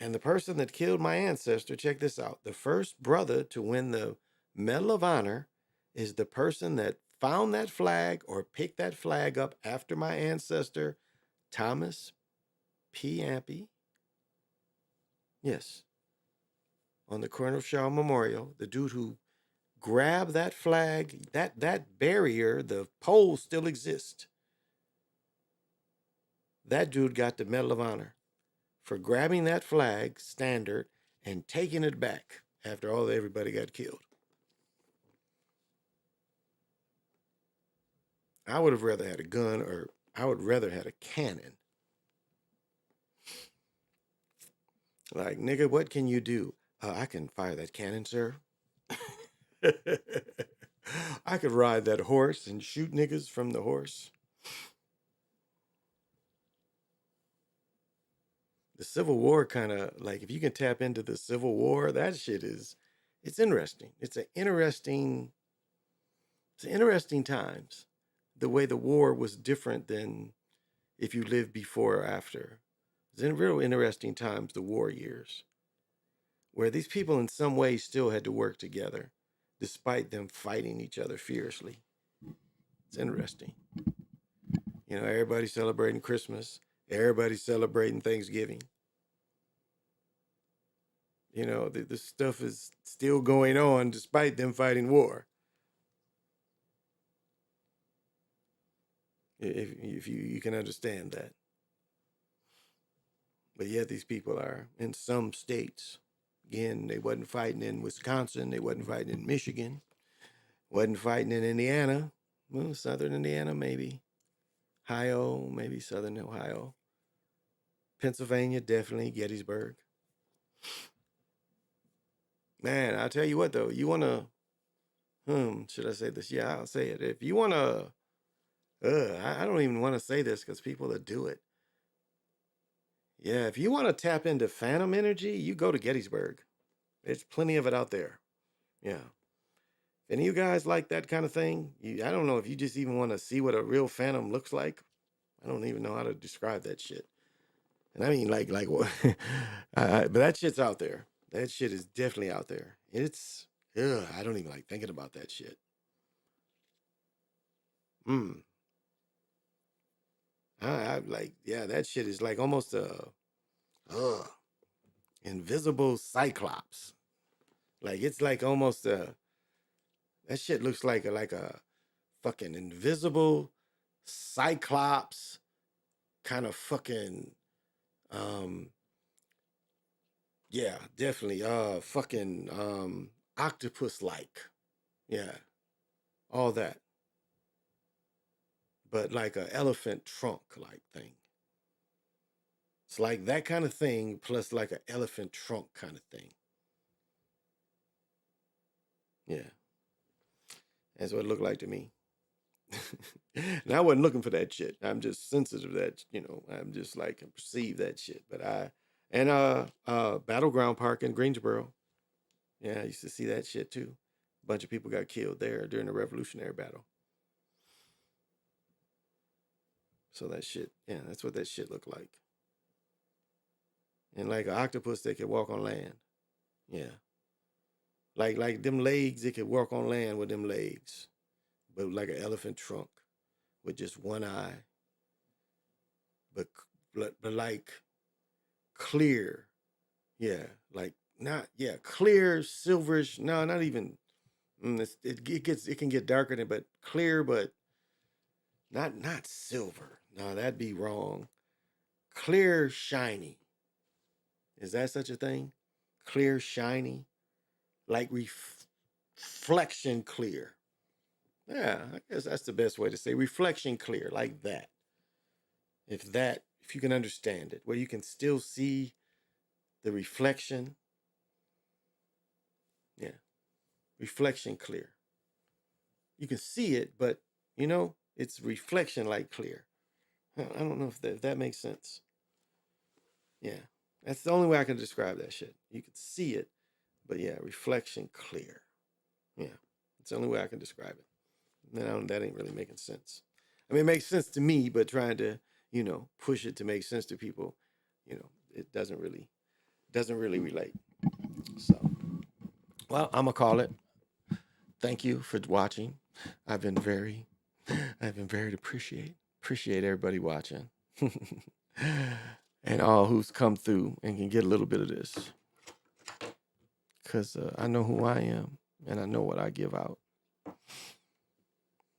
And the person that killed my ancestor, check this out. The first brother to win the Medal of Honor is the person that found that flag or picked that flag up after my ancestor, Thomas P. Ampey. Yes. On the Colonel Shaw Memorial, the dude who grabbed that flag, that barrier, the pole still exists. That dude got the Medal of Honor for grabbing that flag standard and taking it back after everybody got killed. I would have rather had a gun, or I would rather had a cannon. Like, nigga, what can you do? I can fire that cannon, sir. I could ride that horse and shoot niggas from the horse. The Civil War kind of, like, if you can tap into the Civil War, that shit it's interesting. It's interesting times. The way the war was different than if you lived before or after. It's in real interesting times, the war years, where these people in some way still had to work together, despite them fighting each other fiercely. It's interesting. You know, everybody's celebrating Christmas. Everybody's celebrating Thanksgiving. You know, this stuff is still going on despite them fighting war. If you can understand that. But yet these people are in some states. Again, they wasn't fighting in Wisconsin. They wasn't fighting in Michigan. Wasn't fighting in Indiana. Well, southern Indiana, maybe. Ohio, maybe southern Ohio. Pennsylvania, definitely. Gettysburg. Man, I'll tell you what, though. You want to, should I say this? Yeah, I'll say it. If you want to, I don't even want to say this because people that do it. Yeah, if you want to tap into phantom energy, you go to Gettysburg. There's plenty of it out there. Yeah. If any of you guys like that kind of thing, I don't know if you just even want to see what a real phantom looks like. I don't even know how to describe that shit. And I mean, like what? But that shit's out there. That shit is definitely out there. It's, I don't even like thinking about that shit. I like, yeah, that shit is like almost a invisible cyclops. Like it's like almost that shit looks like a fucking invisible cyclops kind of fucking yeah, definitely fucking octopus like. Yeah. All that. But like a elephant trunk like thing. It's like that kind of thing plus like an elephant trunk kind of thing. Yeah. That's what it looked like to me. And I wasn't looking for that shit. I'm just sensitive that, I'm just like, I perceive that shit. But Battleground Park in Greensboro. Yeah, I used to see that shit too. A bunch of people got killed there during the Revolutionary Battle. So that shit, yeah, that's what that shit looked like. And like an octopus that could walk on land. Yeah. Like them legs, it could walk on land with them legs. But like an elephant trunk with just one eye. But like clear. Yeah. Like not, yeah, clear, silverish. No, not even. It can get darker than, but clear, but not silver. No, that'd be wrong. Clear, shiny. Is that such a thing? Clear, shiny, like reflection clear. Yeah, I guess that's the best way to say reflection clear, like that. If you can understand it, where you can still see the reflection. Yeah, reflection clear. You can see it, but it's reflection like clear. I don't know if that makes sense. Yeah, that's the only way I can describe that shit. You can see it, but yeah, reflection clear. Yeah, it's the only way I can describe it. That ain't really making sense. I mean, it makes sense to me, but trying to, push it to make sense to people, it doesn't really relate. So, well, I'm gonna call it. Thank you for watching. I've been very appreciate everybody watching. And all who's come through and can get a little bit of this. Because I know who I am and I know what I give out.